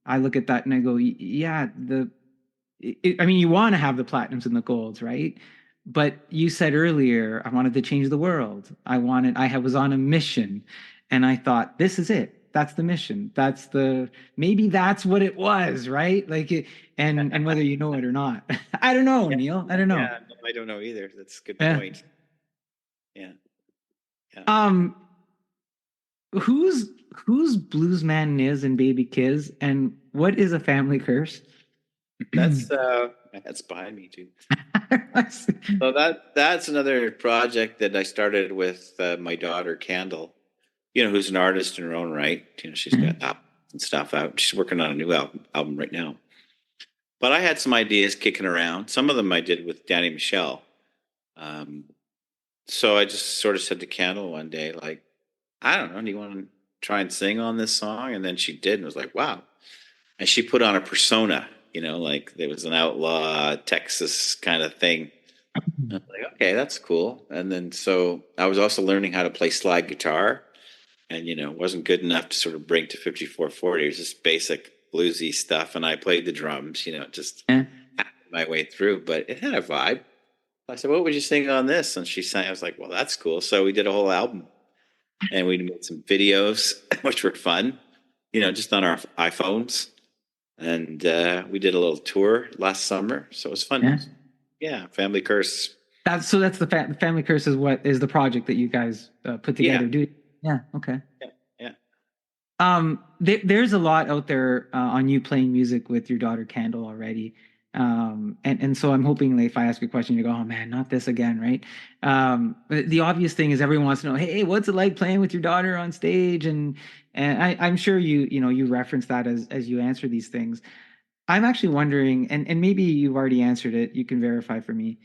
I look at that and I go, yeah, I mean, you want to have the platinums and the golds, right? But you said earlier, I wanted to change the world. I was on a mission, and I thought, this is it. That's the mission. Maybe that's what it was, right? Like and whether you know it or not. I don't know, Yeah. Neil. I don't know. Yeah, no, I don't know either. That's a good Yeah. point. Yeah. Yeah. Um, who's Bluesman Niz and Baby Kiz, and what is a family curse? That's behind me too. So that's another project that I started with my daughter Candle, who's an artist in her own right. She's got albums and stuff out. She's working on a new album right now. But I had some ideas kicking around. Some of them I did with Danny Michelle. Um, so I just sort of said to Candle one day, like, I don't know, do you want to try and sing on this song? And then she did, and was like, wow. And she put on a persona, like there was an outlaw Texas kind of thing. I was like, okay, that's cool. And then so I was also learning how to play slide guitar, and wasn't good enough to sort of bring to 5440. It was just basic bluesy stuff, and I played the drums, just Yeah. my way through. But it had a vibe. I said, "What would you sing on this?" And she sang. I was like, "Well, that's cool." So we did a whole album, and we made some videos, which were fun, just on our iPhones. And we did a little tour last summer, so it was fun. Yeah. Yeah, Family Curse. That's the family curse is what is the project that you guys put together. Yeah. Okay. Yeah. There's a lot out there on you playing music with your daughter Candle already. And so I'm hoping that if I ask a question, you go, oh man, not this again, right? The obvious thing is everyone wants to know, hey, what's it like playing with your daughter on stage? And I'm sure you reference that as you answer these things. I'm actually wondering, and maybe you've already answered it. You can verify for me.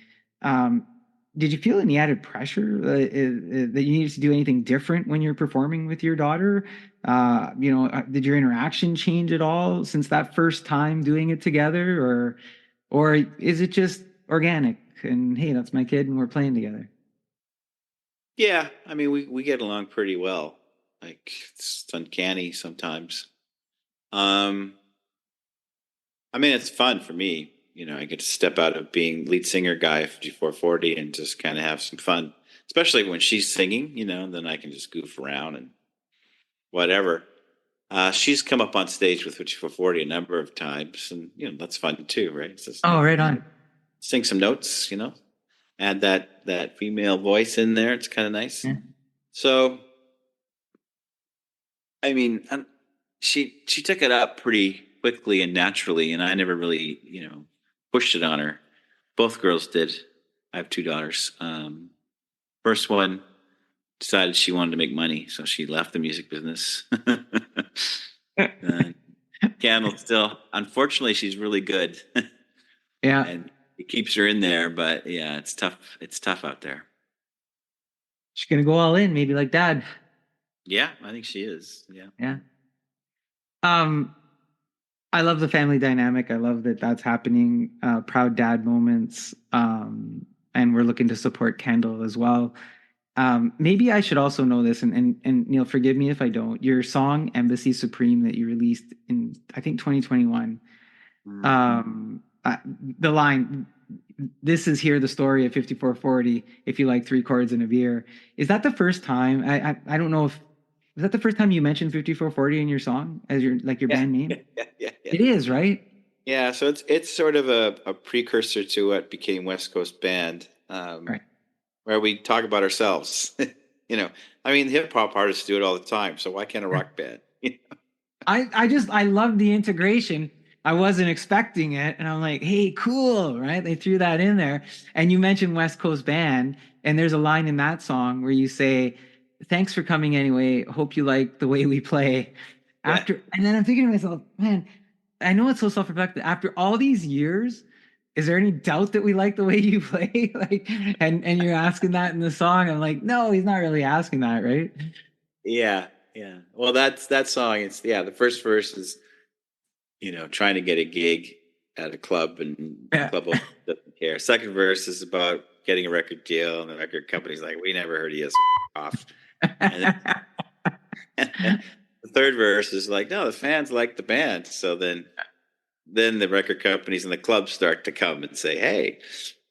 Um, did you feel any added pressure that you needed to do anything different when you're performing with your daughter? Did your interaction change at all since that first time doing it together, or is it just organic? And hey, that's my kid, and we're playing together. Yeah, I mean, we get along pretty well. Like it's uncanny sometimes. Um, I mean, it's fun for me. I get to step out of being lead singer guy of 5440 and just kind of have some fun, especially when she's singing. Then I can just goof around and whatever. She's come up on stage with 5440 a number of times, and that's fun too, right? It's just Oh, like right on. sing some notes, add that female voice in there. It's kind of nice. Yeah. So, I mean, she took it up pretty quickly and naturally, and I never really, pushed it on her. Both girls did. I have two daughters. First one decided she wanted to make money, so she left the music business. Candle still, unfortunately, she's really good. Yeah. And it keeps her in there, but yeah, it's tough. It's tough out there. She's gonna go all in, maybe like dad. Yeah, I think she is. Yeah. Yeah. Um, I love the family dynamic. I love that that's happening. Proud dad moments. And we're looking to support Kendall as well. Maybe I should also know this, and Neil, forgive me if I don't. Your song "Embassy Supreme" that you released in I think 2021. The line, "This is here the story of 5440. If you like three chords and a beer." Is that the first time? I don't know if is that the first time you mentioned 5440 in your song as your Yeah, band name? yeah. It is, right? Yeah, so it's sort of a precursor to what became West Coast Band, Right. where we talk about ourselves. I mean, hip hop artists do it all the time, so why can't a rock band? I love the integration. I wasn't expecting it, and I'm like, hey, cool, right? They threw that in there. And you mentioned West Coast Band, and there's a line in that song where you say, "Thanks for coming anyway. Hope you like the way we play." Yeah. And then I'm thinking to myself, man, I know it's so self-reflective. After all these years, is there any doubt that we like the way you play? Like, and you're asking that in the song. I'm like, no, he's not really asking that, right? Yeah, yeah. Well, that's that song. It's the first verse is trying to get a gig at a club and Yeah. club owner doesn't care. Second verse is about getting a record deal, and the record company's like, "We never heard of you, off." And then the third verse is like, "No, the fans like the band." So then the record companies and the clubs start to come and say, "Hey."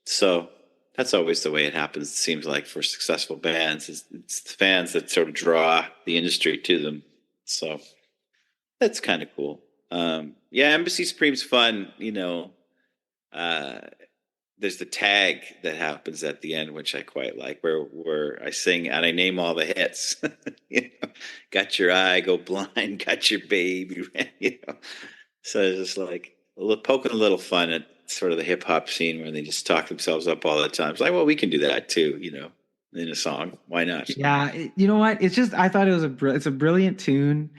So that's always the way it happens. It seems like for successful bands, it's the fans that sort of draw the industry to them. So that's kind of cool. Yeah, Embassy Supreme's fun. Uh, there's the tag that happens at the end, which I quite like, where I sing and I name all the hits. You know, got your eye, go blind, got your baby, you know. So it's just like poking a little fun at sort of the hip hop scene where they just talk themselves up all the time. It's like, well, we can do that too, you know, in a song. Why not? Yeah, you know what? It's just I thought it was it's a brilliant tune,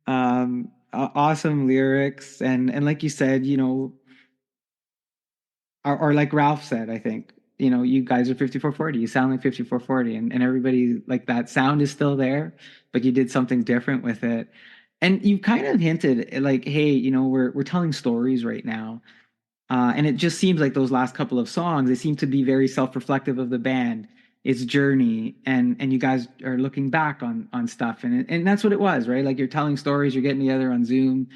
awesome lyrics, and like you said, you know, or like Ralph said, I think, you know, you guys are 5440. You sound like 5440, and everybody like that sound is still there, but you did something different with it. And you kind of hinted like, hey, you know, we're telling stories right now. And it just seems like those last couple of songs, they seem to be very self-reflective of the band, its journey, and you guys are looking back on stuff, and that's what it was, right? Like you're telling stories, you're getting together on Zoom,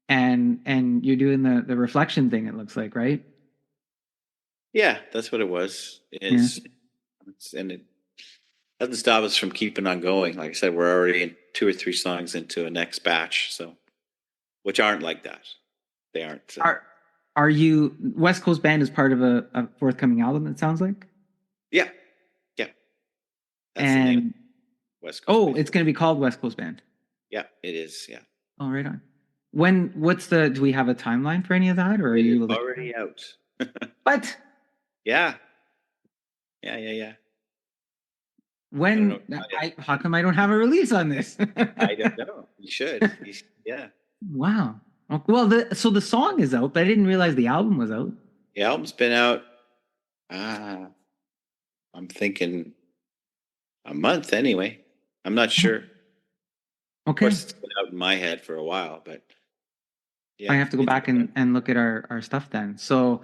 and you're doing the reflection thing. It looks like, right? Yeah, that's what it was. Yeah. And it doesn't stop us from keeping on going. Like I said, we're already in 2 or 3 songs into a next batch, so which aren't like that. They aren't. Are you West Coast Band is part of a forthcoming album? It sounds like. Yeah, yeah. That's the name. And West Coast Band. it's going to be called West Coast Band. Yeah, it is. Yeah. Oh, right on. Do we have a timeline for any of that, or are It you is able to? already out? What? Yeah. Yeah. When how come I don't have a release on this? I don't know. You should. Yeah. Wow. Well, so the song is out, but I didn't realize the album was out. The album's been out. I'm thinking a month anyway. I'm not sure. Of Okay. course, it's been out in my head for a while, but yeah. I have to go back and look at our stuff then. So,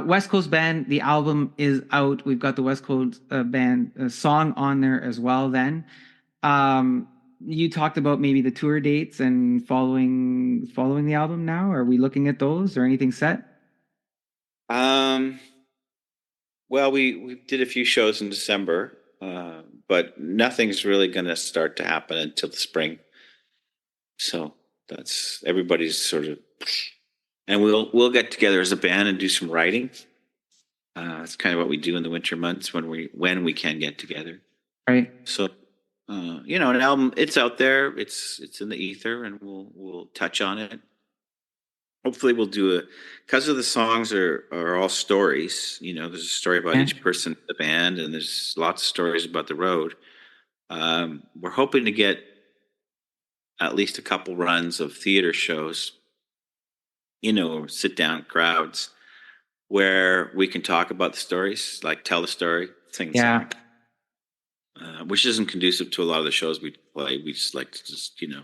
West Coast Band, the album is out. We've got the West Coast Band song on there as well. Then, you talked about maybe the tour dates and following the album. Now, are we looking at those or anything set? Well, we did a few shows in December, but nothing's really going to start to happen until the spring. So that's everybody's sort of, and we'll get together as a band and do some writing. It's kind of what we do in the winter months when we can get together. Right. So, you know, an album, it's out there, it's in the ether, and we'll touch on it. Hopefully we'll do because of the songs are all stories. You know, there's a story about each person in the band, and there's lots of stories about the road. We're hoping to get at least a couple runs of theater shows, you know, sit down crowds where we can talk about the stories, like tell the story, sing the song. Which isn't conducive to a lot of the shows we play. We just like to you know,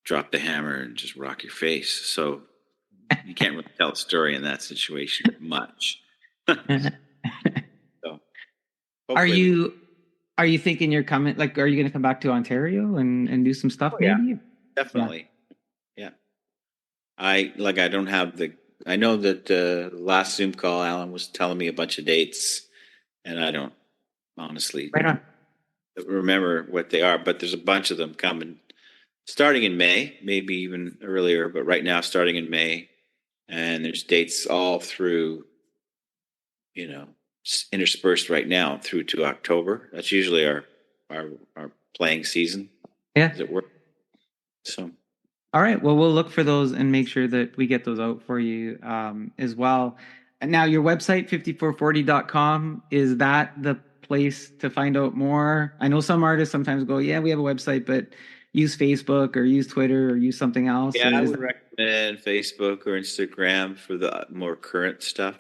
drop the hammer and just rock your face. So you can't really tell a story in that situation much. So are you thinking you're coming? Like, are you going to come back to Ontario and do some stuff? Maybe. Definitely. Yeah. I don't have I know that last Zoom call, Alan was telling me a bunch of dates, and I don't honestly remember what they are, but there's a bunch of them coming starting in May, maybe even earlier, but right now starting in May. And there's dates all through, you know, interspersed right now through to October. That's usually our playing season. Yeah. As it were. So. All right. Well, we'll look for those and make sure that we get those out for you as well. And now your website, 5440.com, is that the place to find out more? I know some artists sometimes go, yeah, we have a website, but use Facebook or use Twitter or use something else. Yeah, I would recommend Facebook or Instagram for the more current stuff.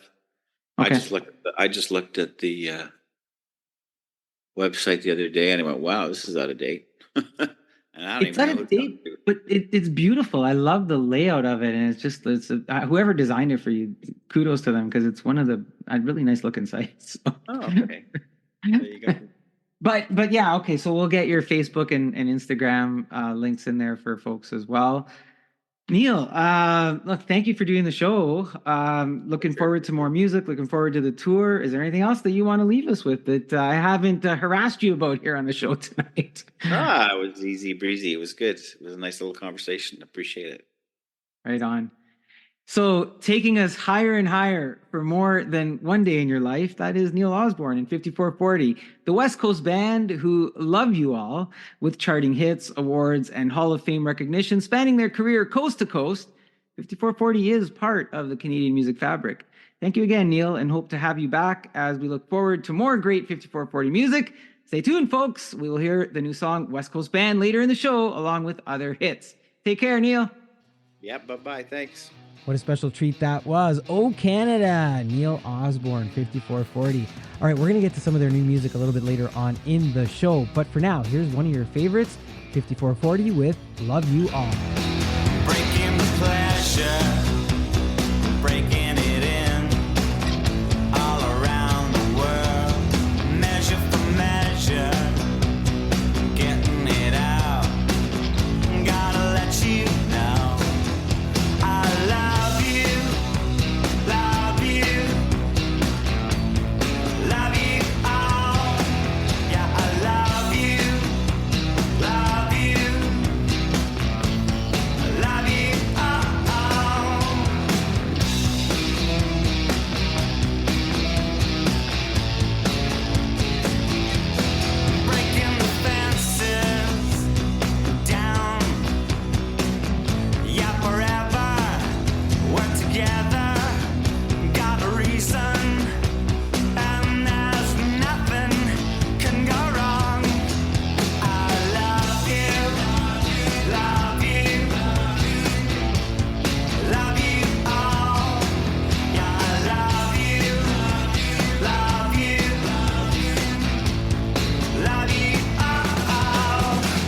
Okay. I just looked at the website the other day and I went, wow, this is out of date. It's out of date, but it's beautiful. I love the layout of it, and whoever designed it for you, kudos to them, because it's one of the really nice looking sites. So. Oh, okay. There you go. But yeah, okay. So we'll get your Facebook and Instagram links in there for folks as well. Neil, look, thank you for doing the show. Looking forward to more music. Looking forward to the tour. Is there anything else that you want to leave us with that I haven't harassed you about here on the show tonight? It was easy breezy. It was good. It was a nice little conversation. Appreciate it. Right on. So taking us higher and higher for more than one day in your life, that is Neil Osborne in 5440, the West Coast band who love you all with charting hits, awards, and Hall of Fame recognition spanning their career coast to coast. 5440 is part of the Canadian music fabric. Thank you again, Neil, and hope to have you back as we look forward to more great 5440 music. Stay tuned, folks. We will hear the new song West Coast Band later in the show, along with other hits. Take care, Neil. Yep, bye-bye. Thanks. What a special treat that was. Oh, Canada, Neil Osborne, 5440. All right, we're going to get to some of their new music a little bit later on in the show. But for now, here's one of your favorites, 5440 with Love You All. Breaking the pleasure, breaking it in, all around the world, measure for measure, getting it out, gotta let you know, I love you, love you, love you all, yeah, I love you, love you. Love you, oh, breaking the fences down, yeah, forever, we're together, got a reason, and there's nothing can go wrong, I love you, love you. Love you all, yeah, I love you, love you, love you all.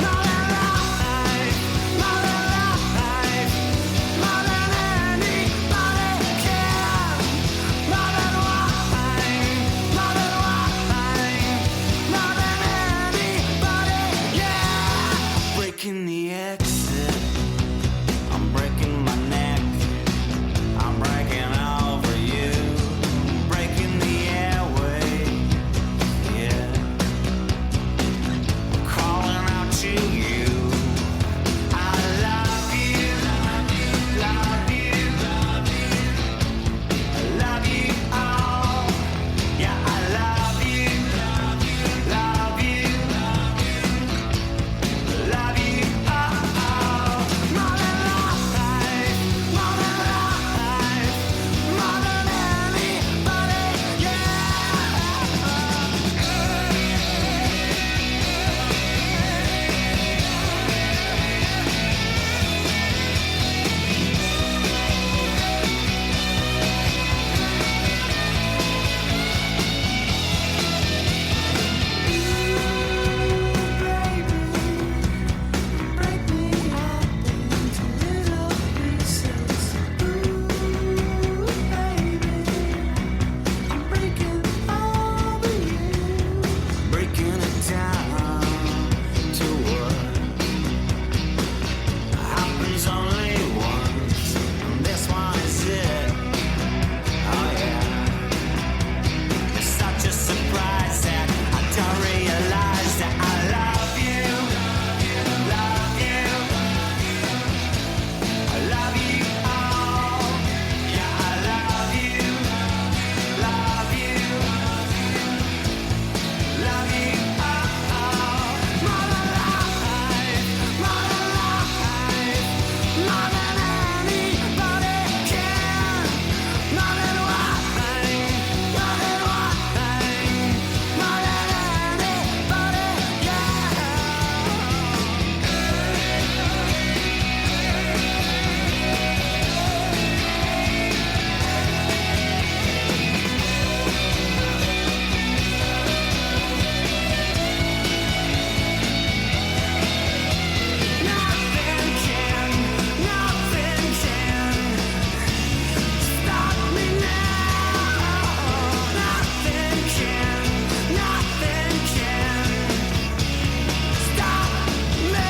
More than life, more than life, more than anybody can. More than wine, more than anybody, yeah. Breaking the exit, I'm breaking my neck. I'm breaking over you, breaking the airway, yeah. Calling out to you. I love you, love you, love you, love you all. Yeah, I love you, love you, love you, love you all. More than life, more than life, more than anybody, break me up into little pieces. Ooh, baby, I'm breaking over you, breaking it down to what happens only once, and this one is it. Oh yeah, it's such a surprise that I don't realize that I love you, love you, I love you all, yeah, I love you, love you, love you all. More than life, more than life, more than anybody can. More than wine, more than anybody, yeah. Nothing can stop me now. Nothing can stop me.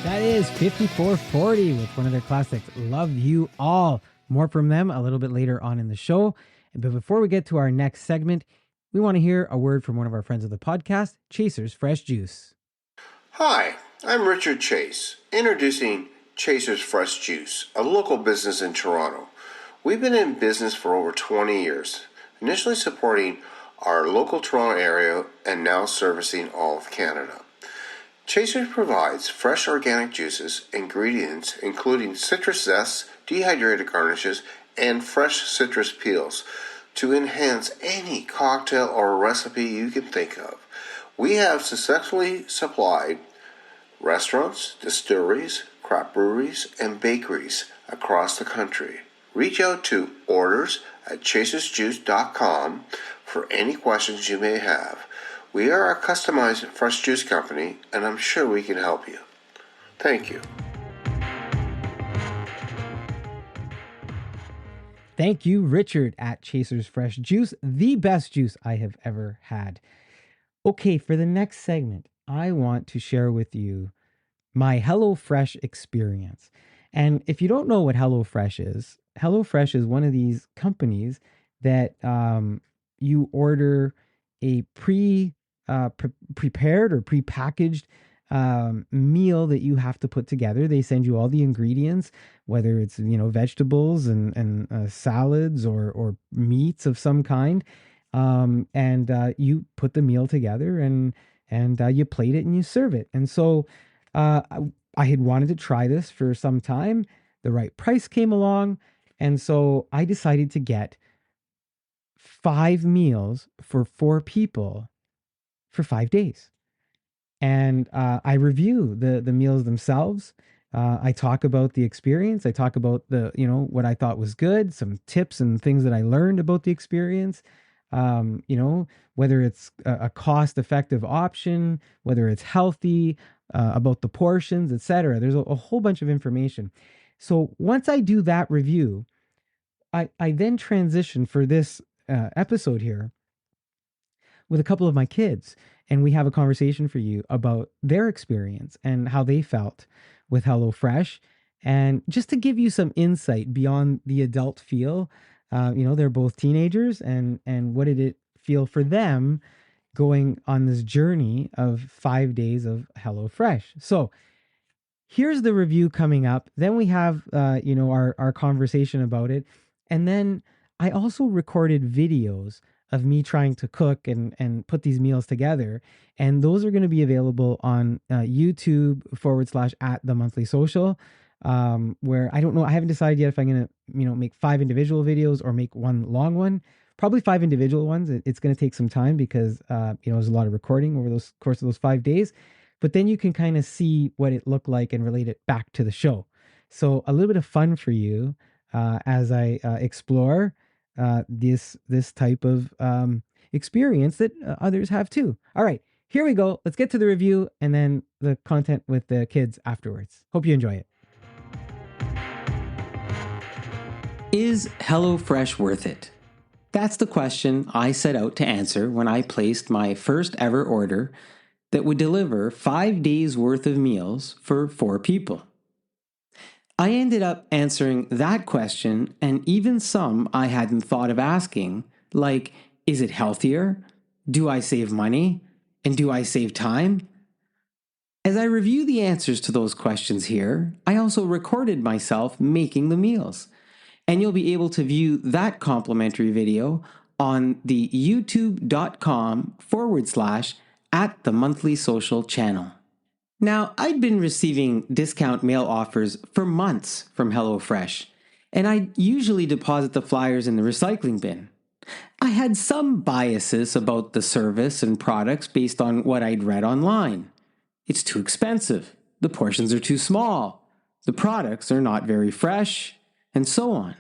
That is 5440 with one of their classics, Love You All. More from them a little bit later on in the show. But before we get to our next segment, we want to hear a word from one of our friends of the podcast, Chasers Fresh Juice. Hi, I'm Richard Chase, introducing Chaser's Fresh Juice, a local business in Toronto. We've been in business for over 20 years, initially supporting our local Toronto area and now servicing all of Canada. Chaser provides fresh organic juices, ingredients including citrus zest, dehydrated garnishes, and fresh citrus peels to enhance any cocktail or recipe you can think of. We have successfully supplied restaurants, distilleries, craft breweries, and bakeries across the country. Reach out to orders@chasersjuice.com for any questions you may have. We are a customized fresh juice company, and I'm sure we can help you. Thank you. Thank you, Richard at Chaser's Fresh Juice, the best juice I have ever had. Okay, for the next segment, I want to share with you my HelloFresh experience. And if you don't know what HelloFresh is one of these companies that you order a prepared or prepackaged meal that you have to put together. They send you all the ingredients, whether it's vegetables and salads or meats of some kind, and you put the meal together and you plate it and you serve it. And so I had wanted to try this for some time. The right price came along, and so I decided to get 5 meals for 4 people for 5 days. And I review the meals themselves. I talk about the experience. I talk about what I thought was good, some tips and things that I learned about the experience. Whether it's a cost-effective option, whether it's healthy, about the portions, etc. There's a whole bunch of information. So once I do that review, I then transition for this episode here with a couple of my kids, and we have a conversation for you about their experience and how they felt with HelloFresh, and just to give you some insight beyond the adult feel. They're both teenagers, and what did it feel for them going on this journey of 5 days of HelloFresh? So here's the review coming up. Then we have, our conversation about it. And then I also recorded videos of me trying to cook and put these meals together. And those are going to be available on YouTube /@themonthlysocial, where I don't know, I haven't decided yet if I'm going to, make 5 individual videos or make one long one. Probably 5 individual ones. It's going to take some time because, there's a lot of recording over those course of those 5 days. But then you can kind of see what it looked like and relate it back to the show. So a little bit of fun for you as I explore this type of experience that others have too. All right, here we go. Let's get to the review and then the content with the kids afterwards. Hope you enjoy it. Is HelloFresh worth it? That's the question I set out to answer when I placed my first ever order that would deliver 5 days worth of meals for 4 people. I ended up answering that question and even some I hadn't thought of asking, like, is it healthier? Do I save money? And do I save time? As I review the answers to those questions here, I also recorded myself making the meals. And you'll be able to view that complimentary video on the youtube.com/@themonthlysocial channel. Now, I'd been receiving discount mail offers for months from HelloFresh, and I usually deposit the flyers in the recycling bin. I had some biases about the service and products based on what I'd read online. It's too expensive, the portions are too small, the products are not very fresh, and so on.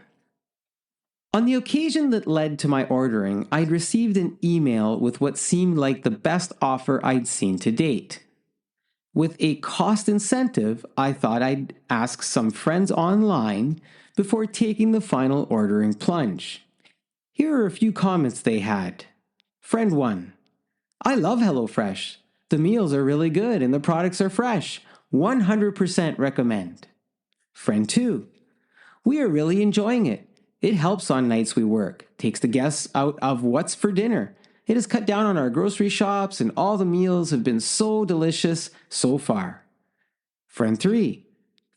On the occasion that led to my ordering, I'd received an email with what seemed like the best offer I'd seen to date. With a cost incentive, I thought I'd ask some friends online before taking the final ordering plunge. Here are a few comments they had. Friend 1: I love HelloFresh. The meals are really good and the products are fresh. 100% recommend. Friend 2: we are really enjoying it. It helps on nights we work, takes the guests out of what's for dinner. It has cut down on our grocery shops and all the meals have been so delicious so far. Friend 3,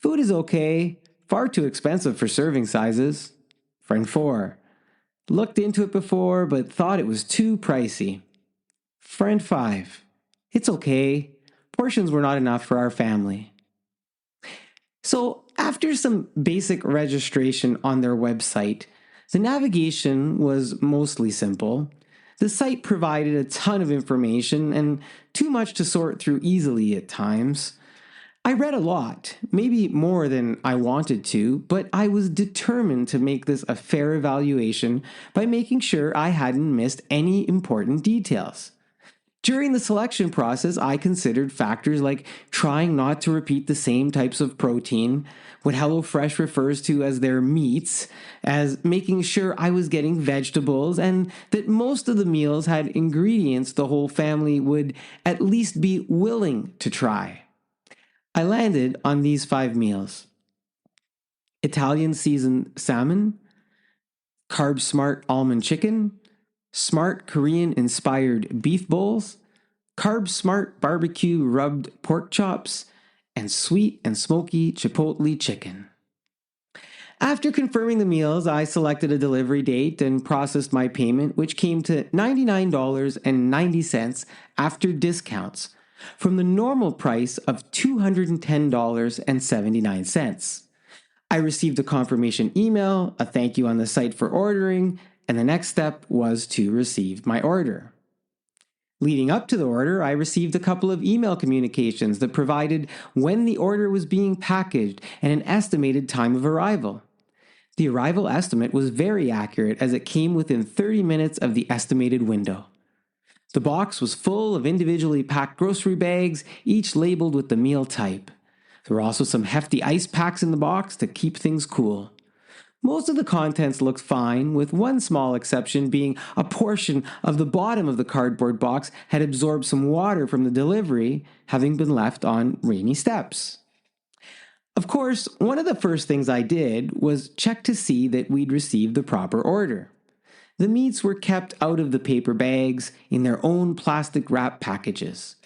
food is okay, far too expensive for serving sizes. Friend 4, looked into it before but thought it was too pricey. Friend 5, it's okay, portions were not enough for our family. So, after some basic registration on their website, the navigation was mostly simple. The site provided a ton of information and too much to sort through easily at times. I read a lot, maybe more than I wanted to, but I was determined to make this a fair evaluation by making sure I hadn't missed any important details. During the selection process, I considered factors like trying not to repeat the same types of protein, what HelloFresh refers to as their meats, as making sure I was getting vegetables, and that most of the meals had ingredients the whole family would at least be willing to try. I landed on these 5 meals: Italian seasoned salmon, Carb Smart almond chicken, Smart Korean inspired beef bowls, Carb Smart barbecue rubbed pork chops, and sweet and smoky chipotle chicken. After confirming the meals, I selected a delivery date and processed my payment, which came to $99.90 after discounts, from the normal price of $210.79. I received a confirmation email, a thank you on the site for ordering, and the next step was to receive my order. Leading up to the order, I received a couple of email communications that provided when the order was being packaged and an estimated time of arrival. The arrival estimate was very accurate as it came within 30 minutes of the estimated window. The box was full of individually packed grocery bags, each labeled with the meal type. There were also some hefty ice packs in the box to keep things cool. Most of the contents looked fine, with one small exception being a portion of the bottom of the cardboard box had absorbed some water from the delivery, having been left on rainy steps. Of course, one of the first things I did was check to see that we'd received the proper order. The meats were kept out of the paper bags in their own plastic wrap packages.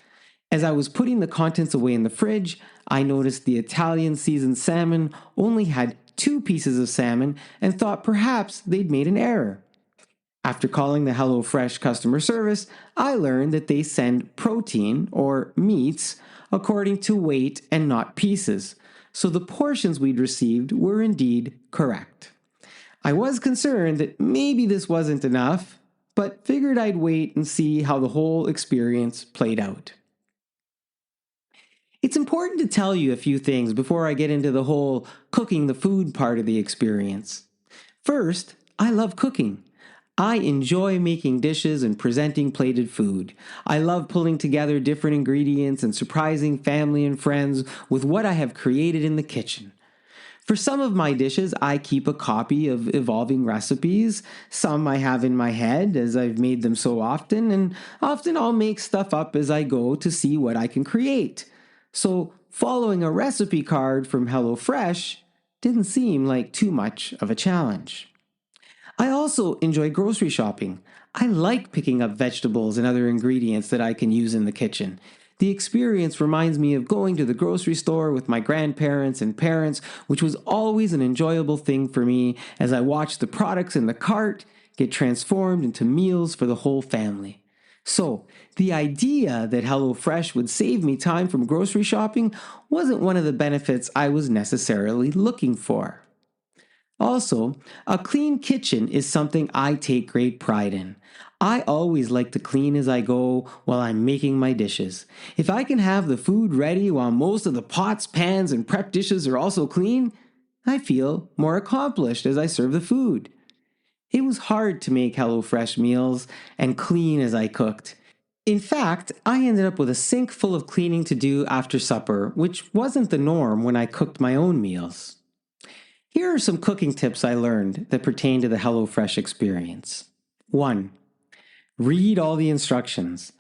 As I was putting the contents away in the fridge, I noticed the Italian seasoned salmon only had 2 pieces of salmon and thought perhaps they'd made an error. After calling the HelloFresh customer service, I learned that they send protein, or meats, according to weight and not pieces, so the portions we'd received were indeed correct. I was concerned that maybe this wasn't enough, but figured I'd wait and see how the whole experience played out. It's important to tell you a few things before I get into the whole cooking the food part of the experience. First, I love cooking. I enjoy making dishes and presenting plated food. I love pulling together different ingredients and surprising family and friends with what I have created in the kitchen. For some of my dishes, I keep a copy of evolving recipes. Some I have in my head, as I've made them so often, and often I'll make stuff up as I go to see what I can create. So following a recipe card from HelloFresh didn't seem like too much of a challenge. I also enjoy grocery shopping. I like picking up vegetables and other ingredients that I can use in the kitchen. The experience reminds me of going to the grocery store with my grandparents and parents, which was always an enjoyable thing for me as I watched the products in the cart get transformed into meals for the whole family. So, the idea that HelloFresh would save me time from grocery shopping wasn't one of the benefits I was necessarily looking for. Also, a clean kitchen is something I take great pride in. I always like to clean as I go while I'm making my dishes. If I can have the food ready while most of the pots, pans, and prep dishes are also clean, I feel more accomplished as I serve the food. It was hard to make HelloFresh meals and clean as I cooked. In fact, I ended up with a sink full of cleaning to do after supper, which wasn't the norm when I cooked my own meals. Here are some cooking tips I learned that pertain to the HelloFresh experience. 1. Read all the instructions.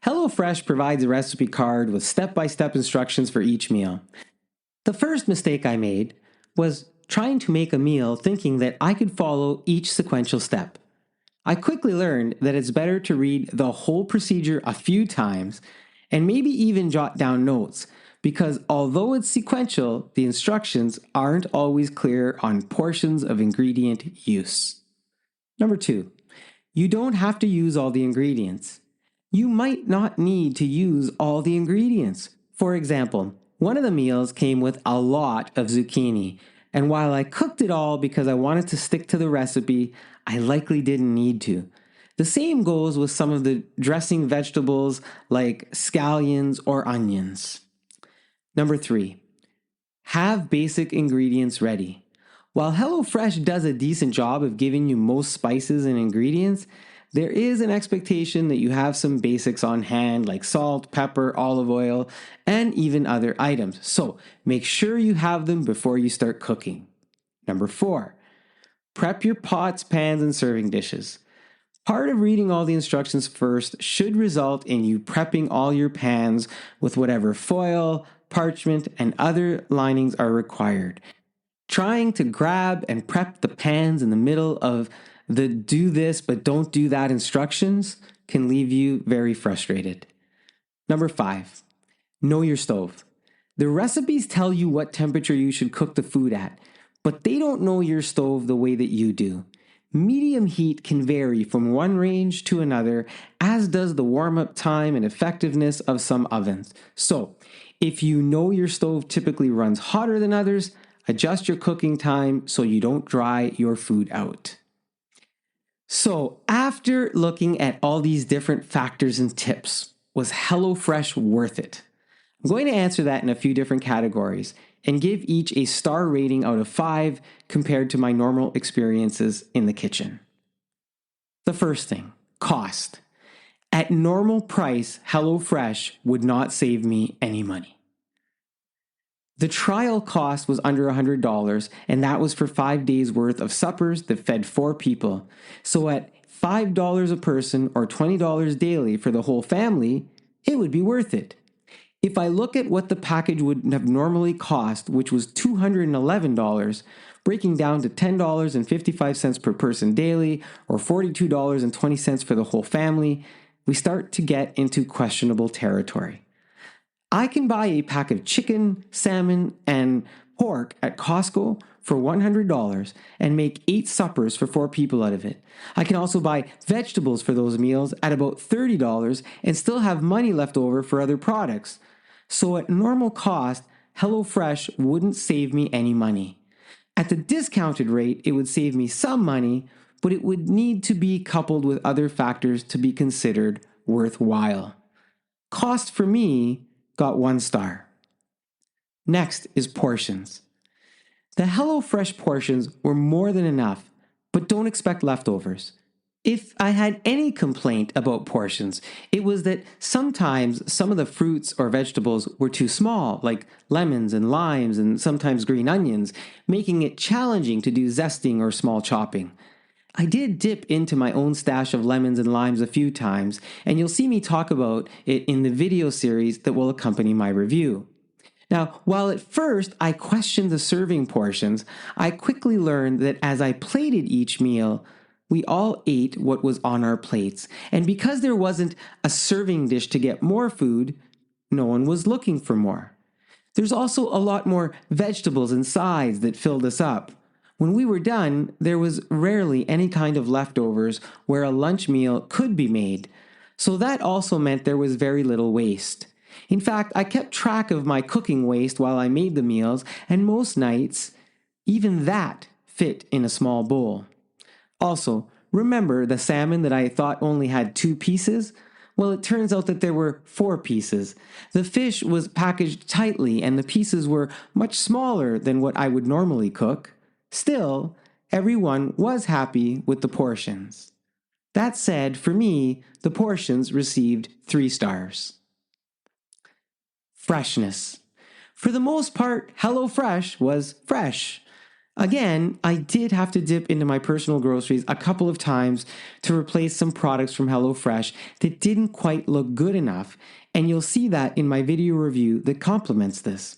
HelloFresh provides a recipe card with step-by-step instructions for each meal. The first mistake I made was trying to make a meal thinking that I could follow each sequential step. I quickly learned that it's better to read the whole procedure a few times and maybe even jot down notes, because although it's sequential, the instructions aren't always clear on portions of ingredient use. Number 2, you don't have to use all the ingredients. You might not need to use all the ingredients. For example, one of the meals came with a lot of zucchini, and while I cooked it all because I wanted to stick to the recipe, I likely didn't need to. The same goes with some of the dressing vegetables like scallions or onions. Number 3, have basic ingredients ready. While HelloFresh does a decent job of giving you most spices and ingredients, there is an expectation that you have some basics on hand like salt, pepper, olive oil, and even other items. So make sure you have them before you start cooking. Number 4, prep your pots, pans, and serving dishes. Part of reading all the instructions first should result in you prepping all your pans with whatever foil, parchment, and other linings are required. Trying to grab and prep the pans in the middle of the do this but don't do that instructions can leave you very frustrated. Number 5, know your stove. The recipes tell you what temperature you should cook the food at, but they don't know your stove the way that you do. Medium heat can vary from one range to another, as does the warm-up time and effectiveness of some ovens. So, if you know your stove typically runs hotter than others, adjust your cooking time so you don't dry your food out. So, after looking at all these different factors and tips, was HelloFresh worth it? I'm going to answer that in a few different categories and give each a star rating out of 5 compared to my normal experiences in the kitchen. The first thing, cost. At normal price, HelloFresh would not save me any money. The trial cost was under $100, and that was for 5 days worth of suppers that fed 4 people. So at $5 a person or $20 daily for the whole family, it would be worth it. If I look at what the package would have normally cost, which was $211, breaking down to $10.55 per person daily or $42.20 for the whole family, we start to get into questionable territory. I can buy a pack of chicken, salmon, and pork at Costco for $100 and make 8 suppers for 4 people out of it. I can also buy vegetables for those meals at about $30 and still have money left over for other products. So at normal cost, HelloFresh wouldn't save me any money. At the discounted rate, it would save me some money, but it would need to be coupled with other factors to be considered worthwhile. Cost for me got 1 star. Next is portions. The HelloFresh portions were more than enough, but don't expect leftovers. If I had any complaint about portions, it was that sometimes some of the fruits or vegetables were too small, like lemons and limes and sometimes green onions, making it challenging to do zesting or small chopping. I did dip into my own stash of lemons and limes a few times, and you'll see me talk about it in the video series that will accompany my review. Now, while at first I questioned the serving portions, I quickly learned that as I plated each meal, we all ate what was on our plates, and because there wasn't a serving dish to get more food, no one was looking for more. There's also a lot more vegetables and sides that filled us up. When we were done, there was rarely any kind of leftovers where a lunch meal could be made, so that also meant there was very little waste. In fact, I kept track of my cooking waste while I made the meals, and most nights, even that fit in a small bowl. Also, remember the salmon that I thought only had 2 pieces? Well, it turns out that there were 4 pieces. The fish was packaged tightly and the pieces were much smaller than what I would normally cook. Still, everyone was happy with the portions. That said, for me, the portions received 3 stars. Freshness. For the most part, HelloFresh was fresh. Again, I did have to dip into my personal groceries a couple of times to replace some products from HelloFresh that didn't quite look good enough, and you'll see that in my video review that complements this.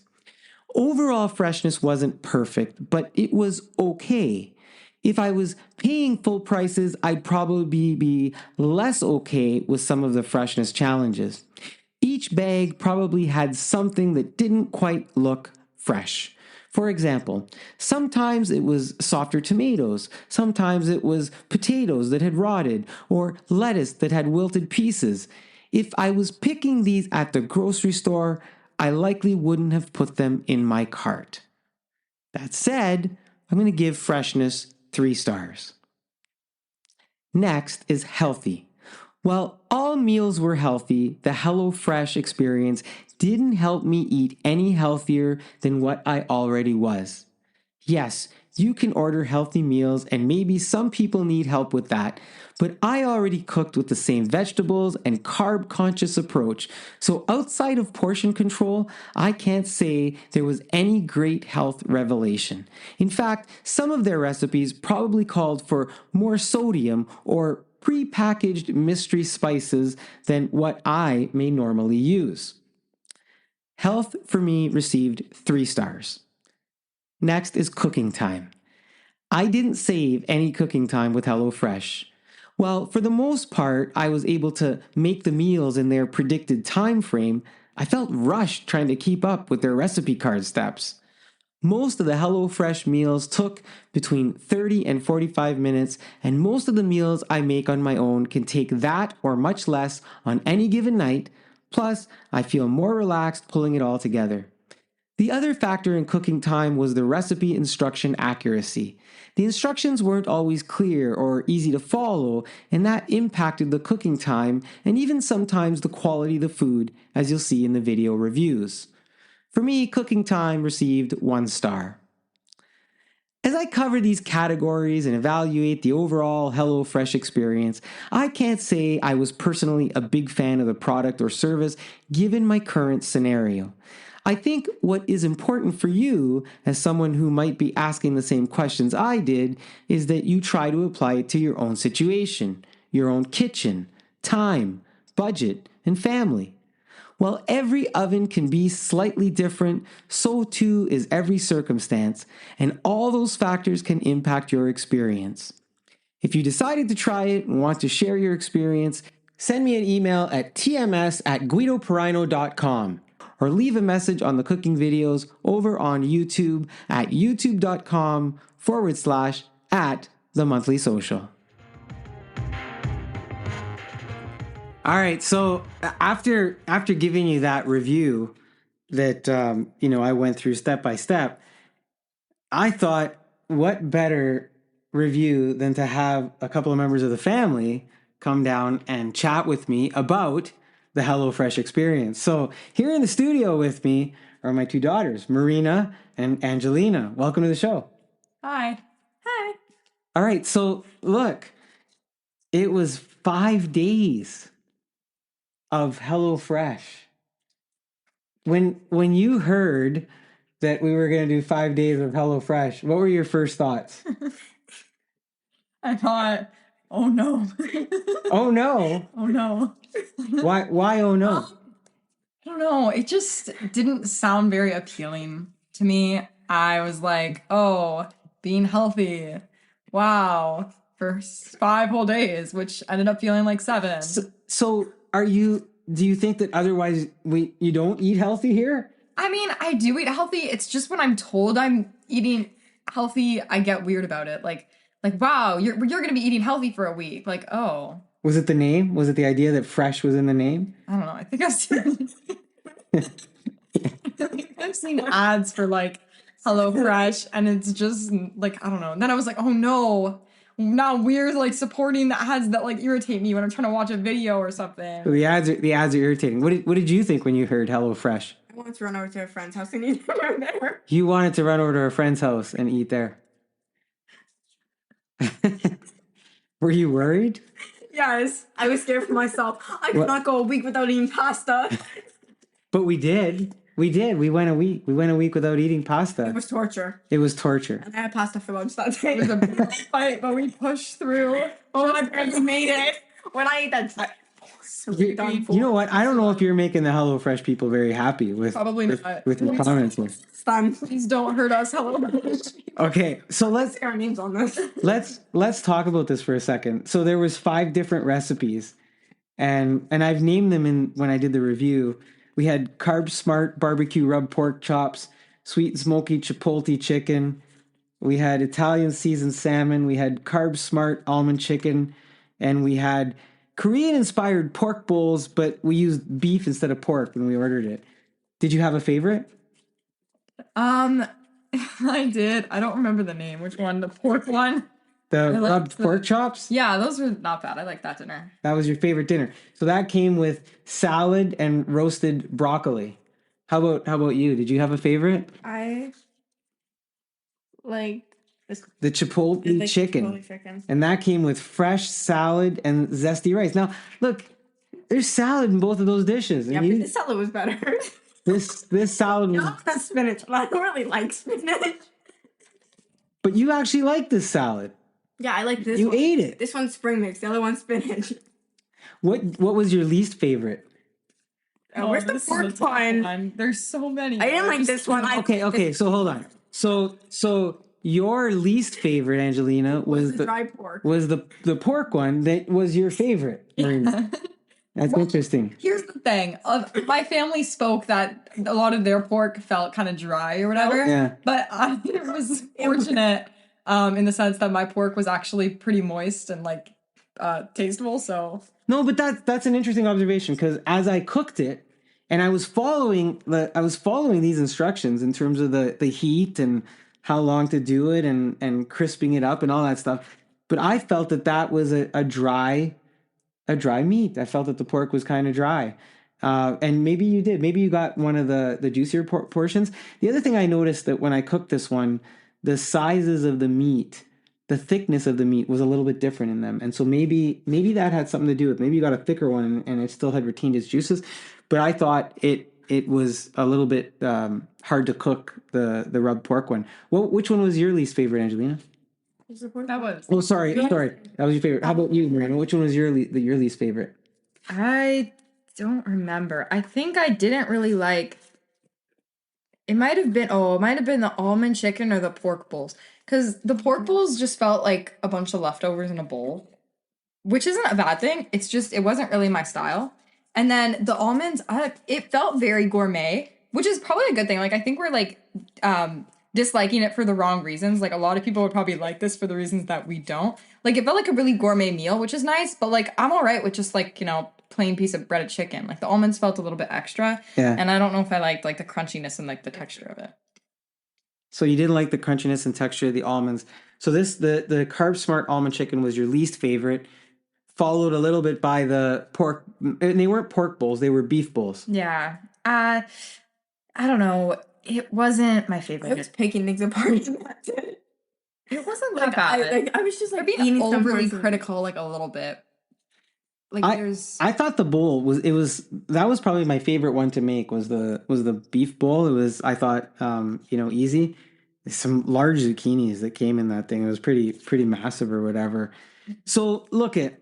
Overall freshness wasn't perfect, but it was okay. If I was paying full prices, I'd probably be less okay with some of the freshness challenges. Each each bag probably had something that didn't quite look fresh. For example, sometimes it was softer tomatoes, sometimes it was potatoes that had rotted, or lettuce that had wilted pieces. If I was picking these at the grocery store, I likely wouldn't have put them in my cart. That said, I'm going to give freshness 3 stars. Next is healthy. While all meals were healthy, the HelloFresh experience didn't help me eat any healthier than what I already was. Yes, you can order healthy meals and maybe some people need help with that, but I already cooked with the same vegetables and carb-conscious approach, so outside of portion control, I can't say there was any great health revelation. In fact, some of their recipes probably called for more sodium or pre-packaged mystery spices than what I may normally use. Health for me received 3 stars. Next is cooking time. I didn't save any cooking time with HelloFresh. Well, for the most part, I was able to make the meals in their predicted time frame. I felt rushed trying to keep up with their recipe card steps. Most of the HelloFresh meals took between 30 and 45 minutes, and most of the meals I make on my own can take that or much less on any given night. Plus, I feel more relaxed pulling it all together. The other factor in cooking time was the recipe instruction accuracy. The instructions weren't always clear or easy to follow, and that impacted the cooking time and even sometimes the quality of the food, as you'll see in the video reviews. For me, cooking time received 1 star. As I cover these categories and evaluate the overall HelloFresh experience, I can't say I was personally a big fan of the product or service given my current scenario. I think what is important for you, as someone who might be asking the same questions I did, is that you try to apply it to your own situation, your own kitchen, time, budget, and family. While every oven can be slightly different, so too is every circumstance, and all those factors can impact your experience. If you decided to try it and want to share your experience, send me an email at tms@guidoperino.com or leave a message on the cooking videos over on YouTube at youtube.com/@themonthlysocial. All right, so after giving you that review that I went through step by step, I thought, what better review than to have a couple of members of the family come down and chat with me about the HelloFresh experience. So here in the studio with me are my 2 daughters, Marina and Angelina. Welcome to the show. Hi. Hi. All right, so look, it was 5 days of HelloFresh. When you heard that we were going to do 5 days of HelloFresh, what were your first thoughts? I thought, oh no. Oh no. Oh no. Why oh no? I don't know. It just didn't sound very appealing to me. I was like, oh, being healthy. Wow. For 5 whole days, which ended up feeling like 7. So do you think that otherwise you don't eat healthy here? I mean, I do eat healthy. It's just when I'm told I'm eating healthy, I get weird about it. Like, wow, you're going to be eating healthy for a week. Like, oh. Was it the name? Was it the idea that fresh was in the name? I don't know. I think I've seen ads for like HelloFresh, and it's just like, I don't know. And then I was like, oh no. Now we're like supporting the ads that like irritate me when I'm trying to watch a video or something. The ads are irritating. What did you think when you heard HelloFresh? I wanted to run over to a friend's house and eat there. You wanted to run over to a friend's house and eat there. Were you worried? Yes, I was scared for myself. I could not go a week without eating pasta. But we did. We went a week. We went a week without eating pasta. It was torture. It was torture. And I had pasta for lunch that day. It was a big fight, but we pushed through. Oh, I barely made it. When I ate that, so done for. You know what? I don't know if you're making the HelloFresh people very happy with Probably not. with your comments here. Stunned. Please don't hurt us, HelloFresh. Okay, so let's Our names on this. let's talk about this for a second. So there was 5 different recipes, and I've named them in when I did the review. We had Carb Smart barbecue rub pork chops, sweet and smoky chipotle chicken. We had Italian seasoned salmon. We had Carb Smart almond chicken, and we had Korean inspired pork bowls, but we used beef instead of pork when we ordered it. Did you have a favorite? I did. I don't remember the name. Which one? The pork one? The liked rubbed the- pork chops? Yeah, those were not bad. I like that dinner. That was your favorite dinner. So that came with salad and roasted broccoli. How about you? Did you have a favorite? I like this. The chipotle chicken. Chipotle chicken. And that came with fresh salad and zesty rice. Now, look, there's salad in both of those dishes. Yeah, And but this salad was better. this salad was... I love spinach, but I don't really like spinach. But you actually like this salad. Yeah, I like this You one. ate it. This one's spring mix. The other one's spinach. What was your least favorite? Where's the this is pork a tough one? There's so many. I didn't like this one. Okay, so hold on. So your least favorite, Angelina, was the dry pork. Was the pork one that was your favorite, Marina. That's interesting. Here's the thing. My family spoke that a lot of their pork felt kind of dry or whatever. Yeah. But I was fortunate in the sense that my pork was actually pretty moist and like tasteful. So No, but that's an interesting observation because as I cooked it and I was following these instructions in terms of the heat and how long to do it and crisping it up and all that stuff. But I felt that was a dry meat. I felt that the pork was kind of dry. And maybe you did. Maybe you got one of the juicier portions. The other thing I noticed that when I cooked this one, the sizes of the meat, the thickness of the meat was a little bit different in them. And so maybe that had something to do with, maybe you got a thicker one and it still had retained its juices. But I thought it was a little bit hard to cook, the rubbed pork one. Which one was your least favorite, Angelina? that was. Oh, sorry. That was your favorite. How about you, Marina? Which one was your least favorite? I don't remember. I think I didn't really like. It might have been the almond chicken or the pork bowls. Because the pork bowls just felt like a bunch of leftovers in a bowl, which isn't a bad thing. It's just, it wasn't really my style. And then the almonds, it felt very gourmet, which is probably a good thing. Like, I think we're like disliking it for the wrong reasons. Like, a lot of people would probably like this for the reasons that we don't. Like, it felt like a really gourmet meal, which is nice. But like, I'm all right with just like, plain piece of breaded chicken. Like, the almonds felt a little bit extra. Yeah. And I don't know if I liked like the crunchiness and like the texture of it. So you didn't like the crunchiness and texture of the almonds. So the Carb Smart almond chicken was your least favorite, followed a little bit by the pork. And they weren't pork bowls; they were beef bowls. Yeah. I don't know. It wasn't my I favorite. was picking things apart and that's it. It wasn't that bad. I was just like They're being eating some overly parts of it. critical, like a little bit. Like I thought the bowl that was probably my favorite one to make was the beef bowl. It was, I thought, easy. Some large zucchinis that came in that thing. It was pretty massive or whatever. So look at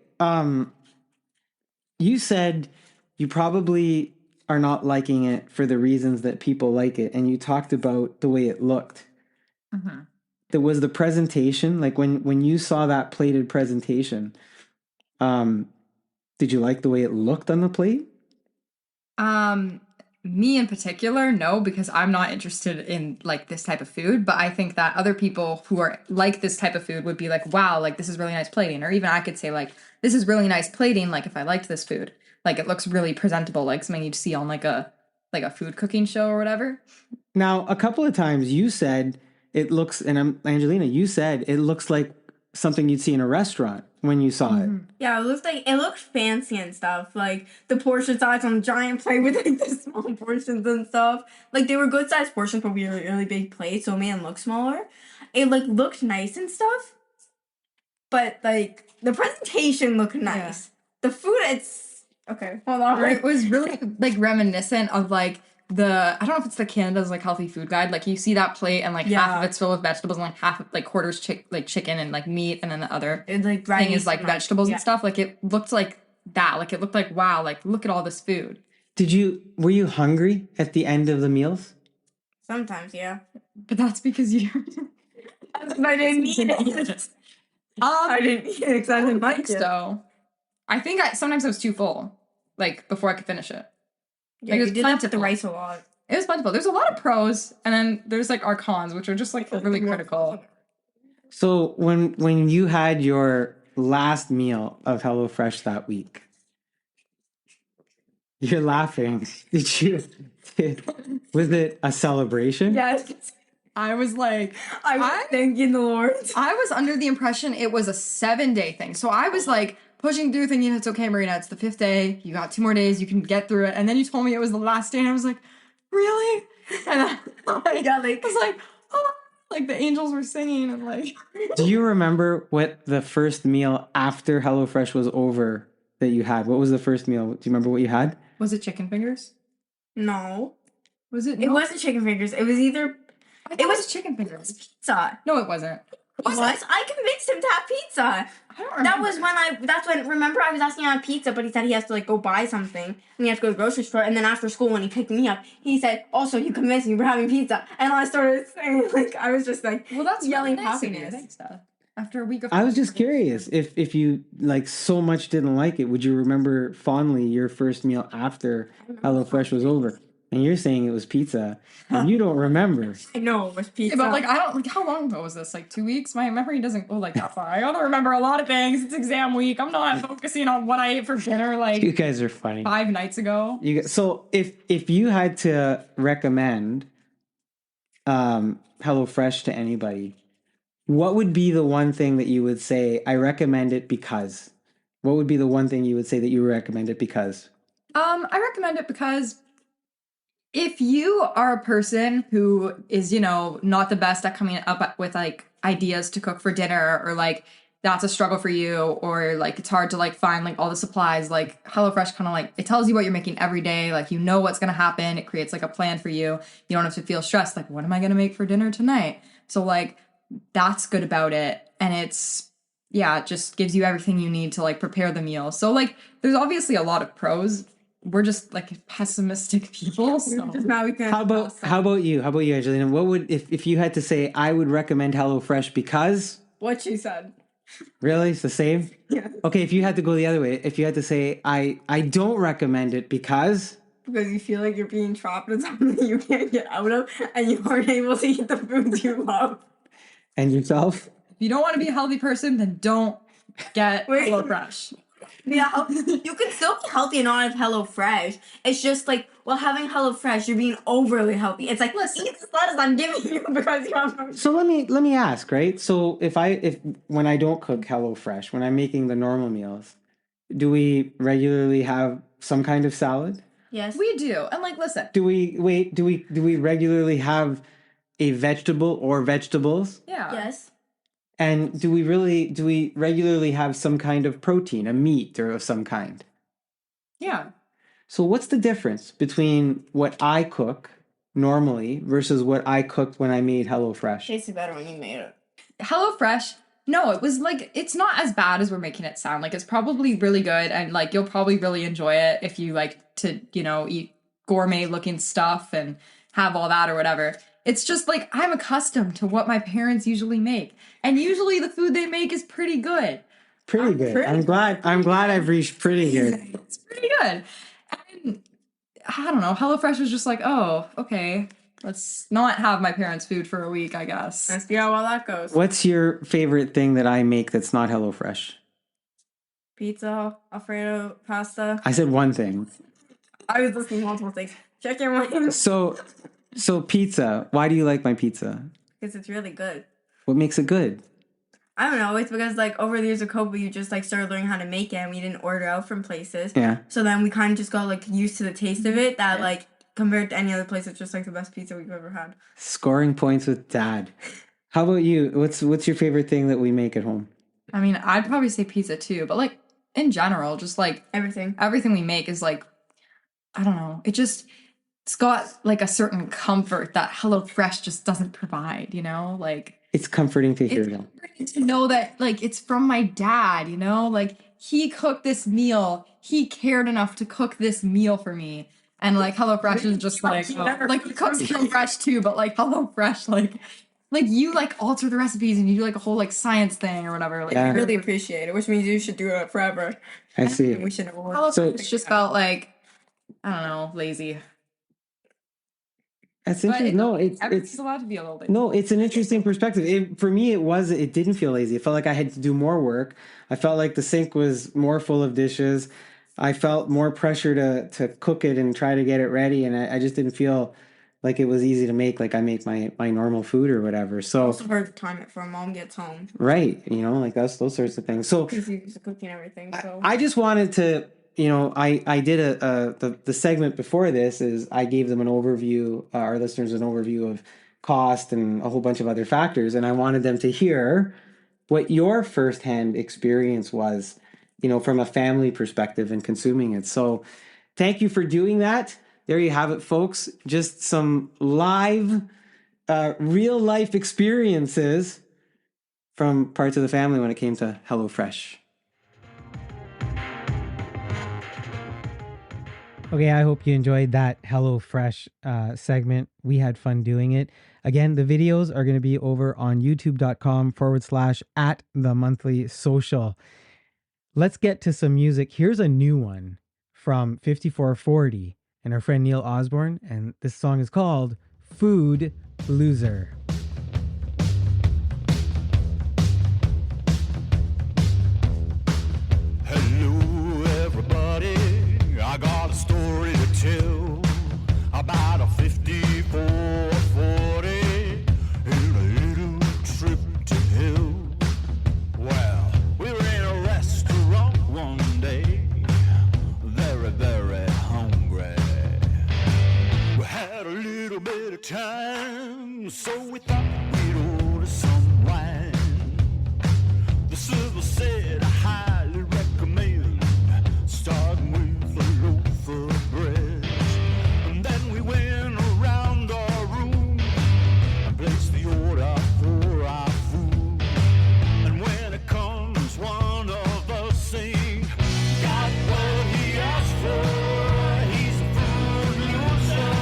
you said you probably are not liking it for the reasons that people like it, and you talked about the way it looked. Mm-hmm. There was the presentation, like when you saw that plated presentation. Did you like the way it looked on the plate? Me in particular, no, because I'm not interested in like this type of food, but I think that other people who are like this type of food would be like, wow, like this is really nice plating. Or even I could say like, this is really nice plating, like if I liked this food. Like it looks really presentable, like something you'd see on like a food cooking show or whatever. Now, a couple of times you said it looks, and Angelina, you said it looks like something you'd see in a restaurant when you saw it. Yeah, it looked fancy and stuff. Like the portion size on the giant plate with like the small portions and stuff. Like they were good sized portions, but we were really big plates, so it made them look smaller. It like looked nice and stuff, but like the presentation looked nice. The food, it's okay. Hold on, It was really like reminiscent of like I don't know if it's the Canada's like healthy food guide. Like you see that plate and like half of it's filled with vegetables and like half like quarters chicken and like meat, and then the other thing is like vegetables and stuff. Like it looked like that. Like it looked like, wow, like look at all this food. Were you hungry at the end of the meals? Sometimes, yeah. But that's because you I didn't eat it. I didn't eat it because I didn't like it. So I think sometimes I was too full, like, before I could finish it. Yeah, Like, you it's did that with the plentiful. rice a lot. It was plentiful. There's a lot of pros, and then there's, like, our cons, which are just, like, overly critical. So when you had your last meal of HelloFresh that week, you're laughing. Was it a celebration? Yes. I was like, I was thanking the Lord. I was under the impression it was a 7-day thing. So I was like pushing through thinking, it's okay, Marina, it's the 5th day. You got 2 more days. You can get through it. And then you told me it was the last day. And I was like, really? And I was like, oh, like the angels were singing. And like, Do you remember what the first meal after HelloFresh was over that you had? What was the first meal? Do you remember what you had? was it chicken fingers? No. Was it? It not? wasn't chicken fingers. It was either I thought it was chicken fingers. pizza. No, it wasn't. What? I convinced him to have pizza. I don't remember. That was when remember I was asking him on pizza, but he said he has to like go buy something and he has to go to the grocery store, and then after school when he picked me up, he said, also you convinced me we're having pizza. And I started saying, like, I was just like, well, that's yelling really nice of you. happiness. Thanks, Dad. After a week of I was just curious if you like so much didn't like it, would you remember fondly your first meal after HelloFresh was over? And you're saying it was pizza, and you don't remember. I know it was pizza. Yeah, but like I don't like how long ago was this? Like 2 weeks? My memory doesn't go like that far. I don't remember a lot of things. It's exam week. I'm not focusing on what I ate for dinner like You guys are funny. 5 nights ago. So if you had to recommend HelloFresh to anybody, what would be the one thing that you would say, I recommend it because? What would be the one thing you would say that you recommend it because? I recommend it because if you are a person who is, not the best at coming up with like ideas to cook for dinner, or like that's a struggle for you, or like it's hard to like find like all the supplies, like HelloFresh kind of like it tells you what you're making every day, like what's gonna happen. It creates like a plan for you. You don't have to feel stressed, like what am I gonna make for dinner tonight? So like that's good about it, and it's it just gives you everything you need to like prepare the meal. So like there's obviously a lot of pros. We're just like pessimistic people. So now we can. How about you, Angelina? What would if you had to say I would recommend HelloFresh because? What she said. Really? It's the same? Yeah. Okay, if you had to go the other way, if you had to say I don't recommend it because? Because you feel like you're being trapped in something that you can't get out of, and you aren't able to eat the foods you love. And yourself? if you don't want to be a healthy person, then don't get HelloFresh. Yeah, you can still be healthy and not have HelloFresh. It's just like, having HelloFresh, you're being overly healthy. It's like, listen, eat this lettuce I'm giving you because you have. So let me ask, right? So if when I don't cook HelloFresh, when I'm making the normal meals, do we regularly have some kind of salad? Yes, We do. And like, listen. Do we regularly have a vegetable or vegetables? Yeah. Yes. And do we regularly have some kind of protein, a meat or of some kind? Yeah. So what's the difference between what I cook normally versus what I cooked when I made HelloFresh? Tasted better when you made it. HelloFresh, no, it was like, it's not as bad as we're making it sound. Like, it's probably really good, and like, you'll probably really enjoy it if you like to, eat gourmet looking stuff and have all that or whatever. It's just like, I'm accustomed to what my parents usually make. And usually the food they make is pretty good. Pretty good. I'm glad I've reached pretty good. It's pretty good. And I don't know, HelloFresh was just like, oh, okay, let's not have my parents' food for a week, I guess. Let's see how well that goes. What's your favorite thing that I make that's not HelloFresh? Pizza, Alfredo, pasta. I said one thing. I was listening to multiple things. Chicken wings. So pizza. Why do you like my pizza? Because it's really good. What makes it good? I don't know. It's because like over the years of COVID, you just like started learning how to make it, and we didn't order out from places. Yeah. So then we kind of just got like used to the taste of it. That like compared to any other place, it's just like the best pizza we've ever had. Scoring points with Dad. How about you? What's your favorite thing that we make at home? I mean, I'd probably say pizza too, but like in general, just like Everything we make is like, I don't know. It's got like a certain comfort that HelloFresh just doesn't provide, like. It's comforting to hear It's that. comforting to know that like it's from my dad, like he cooked this meal. He cared enough to cook this meal for me. And like HelloFresh is just like, like he cooks HelloFresh too, but like HelloFresh, like like you like alter the recipes and you do like a whole like science thing or whatever. Like Yeah. I really appreciate it, which means you should do it forever. I see. And we should know. Hello So- Fresh just felt like, I don't know, lazy. That's But interesting. No, everybody's it's allowed to be a little lazy. no, it's an interesting perspective. For me, it didn't feel lazy. It felt like I had to do more work. I felt like the sink was more full of dishes. I felt more pressure to cook it and try to get it ready, and I just didn't feel like it was easy to make, like I make my normal food or whatever. So Also hard to time it before mom gets home. right, like those sorts of things. So Because he's cooking everything. So I just wanted to, I did the segment before this is I gave them an overview, our listeners an overview of cost and a whole bunch of other factors, and I wanted them to hear what your firsthand experience was, from a family perspective and consuming it. So thank you for doing that. There you have it, folks. Just some live, real life experiences from parts of the family when it came to HelloFresh. Okay, I hope you enjoyed that HelloFresh segment. We had fun doing it. Again, the videos are going to be over on youtube.com/@themonthly social. Let's get to some music. Here's a new one from 5440 and our friend Neil Osborne, and this song is called Food Loser. Hello, everybody. I got a story to tell about a 5440 and a little trip to hell. Well, we were in a restaurant one day, very, very hungry. We had a little bit of time, so we thought we'd order some wine. The server said, I highly recommend starting with a loaf of bread. And then we went around our room and placed the order for our food. And when it comes, one of us saying, got what he asked for, he's a food loser.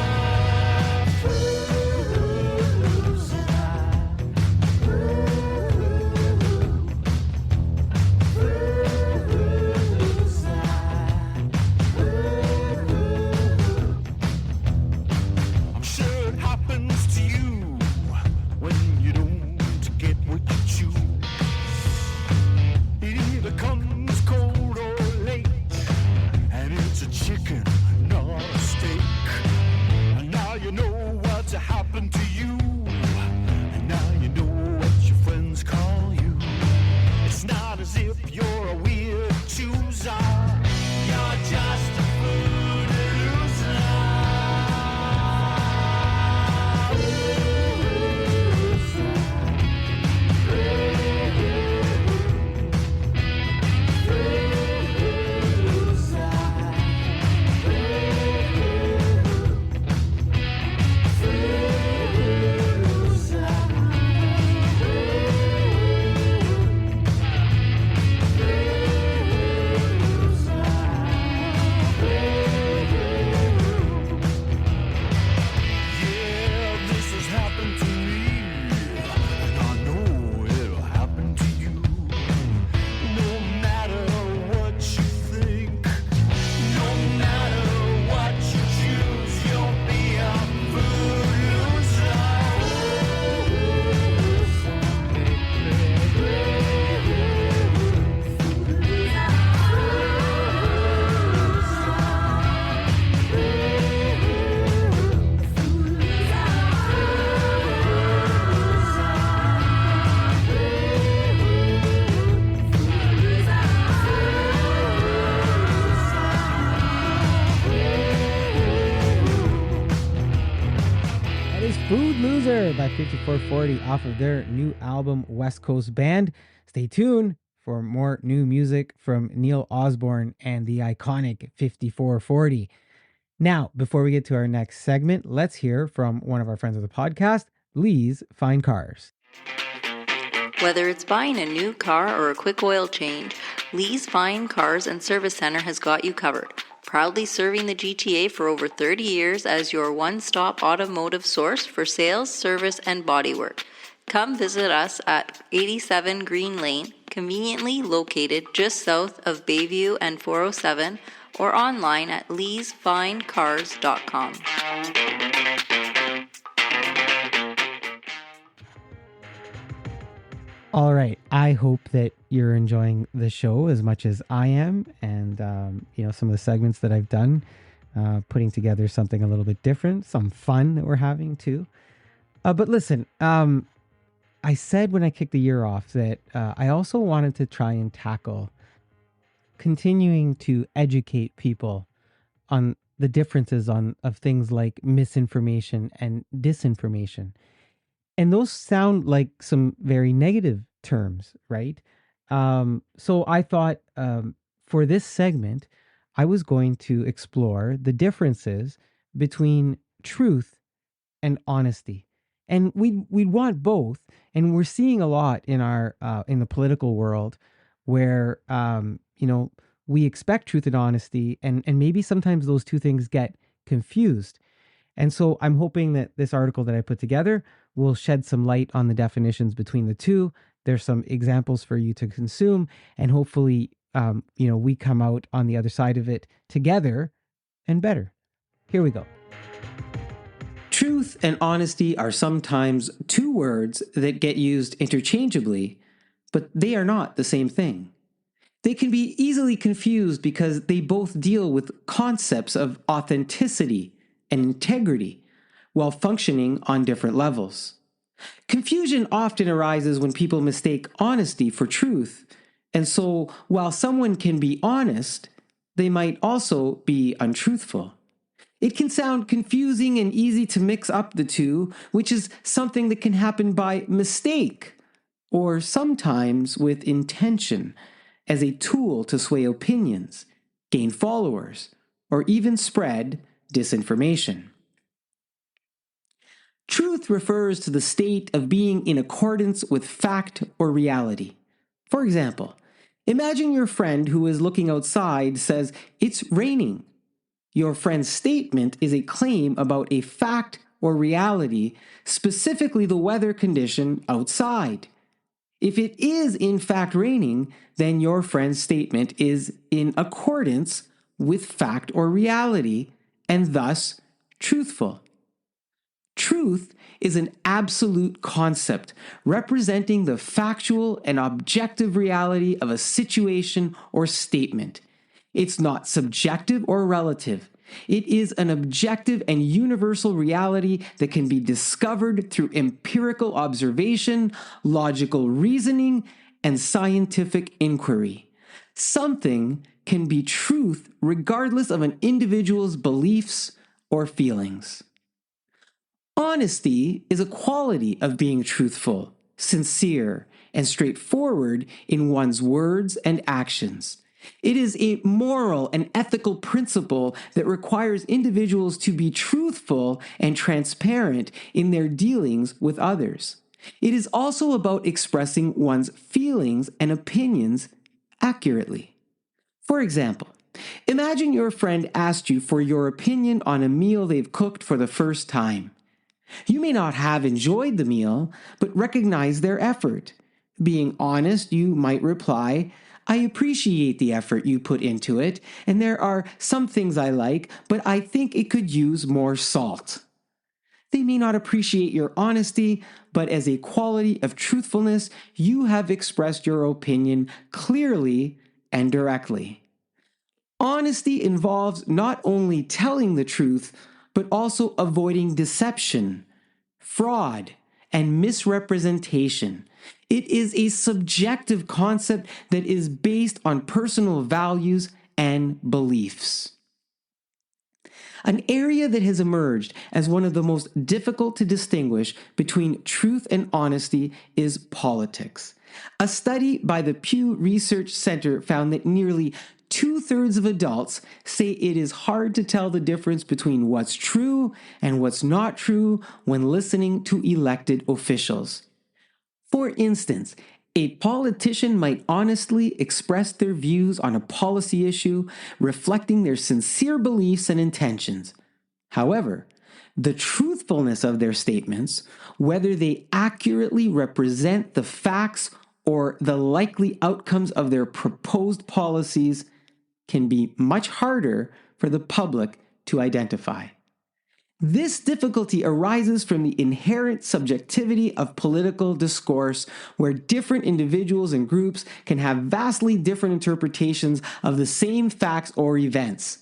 Food loser. I'm sure it happens to you when you don't get what you choose. It either comes cold or late, and it's a chicken, not a steak. And now you know what's happened to you, and now you know what your friends call you. It's not as if you're a weird chooser, you're just a food loser. Yeah, this has happened to me, and I know it'll happen to you. No matter what you think, no matter what you choose, you'll be a food That is Food Loser by 5440 off of their new album West Coast Band. Stay tuned for more new music from Neil Osborne and the iconic 5440. Now, before we get to our next segment, let's hear from one of our friends of the podcast, Lee's Fine Cars. Whether it's buying a new car or a quick oil change, Lee's Fine Cars and Service Center has got you covered. Proudly serving the GTA for over 30 years as your one-stop automotive source for sales, service, and bodywork. Come visit us at 87 Green Lane, conveniently located just south of Bayview and 407, or online at leesfinecars.com. All right. I hope that you're enjoying the show as much as I am, and some of the segments that I've done, putting together something a little bit different, some fun that we're having too. But listen, I said when I kicked the year off that I also wanted to try and tackle continuing to educate people on the differences of things like misinformation and disinformation. And those sound like some very negative terms, right? So I thought for this segment, I was going to explore the differences between truth and honesty. And we'd want both. And we're seeing a lot in our in the political world where we expect truth and honesty, and maybe sometimes those two things get confused. And so I'm hoping that this article that I put together will shed some light on the definitions between the two. There's some examples for you to consume, and hopefully, we come out on the other side of it together and better. Here we go. Truth and honesty are sometimes two words that get used interchangeably, but they are not the same thing. They can be easily confused because they both deal with concepts of authenticity and integrity while functioning on different levels. Confusion often arises when people mistake honesty for truth, and so while someone can be honest, they might also be untruthful. It can sound confusing and easy to mix up the two, which is something that can happen by mistake, or sometimes with intention, as a tool to sway opinions, gain followers, or even spread disinformation. Truth refers to the state of being in accordance with fact or reality. For example, imagine your friend who is looking outside says, "It's raining." Your friend's statement is a claim about a fact or reality, specifically the weather condition outside. If it is in fact raining, then your friend's statement is in accordance with fact or reality, and thus truthful. Truth is an absolute concept representing the factual and objective reality of a situation or statement. It's not subjective or relative. It is an objective and universal reality that can be discovered through empirical observation, logical reasoning, and scientific inquiry. Something can be truth regardless of an individual's beliefs or feelings. Honesty is a quality of being truthful, sincere, and straightforward in one's words and actions. It is a moral and ethical principle that requires individuals to be truthful and transparent in their dealings with others. It is also about expressing one's feelings and opinions accurately. For example, imagine your friend asked you for your opinion on a meal they've cooked for the first time. You may not have enjoyed the meal, but recognize their effort. Being honest, you might reply, "I appreciate the effort you put into it, and there are some things I like, but I think it could use more salt." They may not appreciate your honesty, but as a quality of truthfulness, you have expressed your opinion clearly and directly. Honesty involves not only telling the truth, but also avoiding deception, fraud, and misrepresentation. It is a subjective concept that is based on personal values and beliefs. An area that has emerged as one of the most difficult to distinguish between truth and honesty is politics. A study by the Pew Research Center found that nearly 2/3 of adults say it is hard to tell the difference between what's true and what's not true when listening to elected officials. For instance, a politician might honestly express their views on a policy issue, reflecting their sincere beliefs and intentions. However, the truthfulness of their statements, whether they accurately represent the facts or the likely outcomes of their proposed policies, can be much harder for the public to identify. This difficulty arises from the inherent subjectivity of political discourse, where different individuals and groups can have vastly different interpretations of the same facts or events.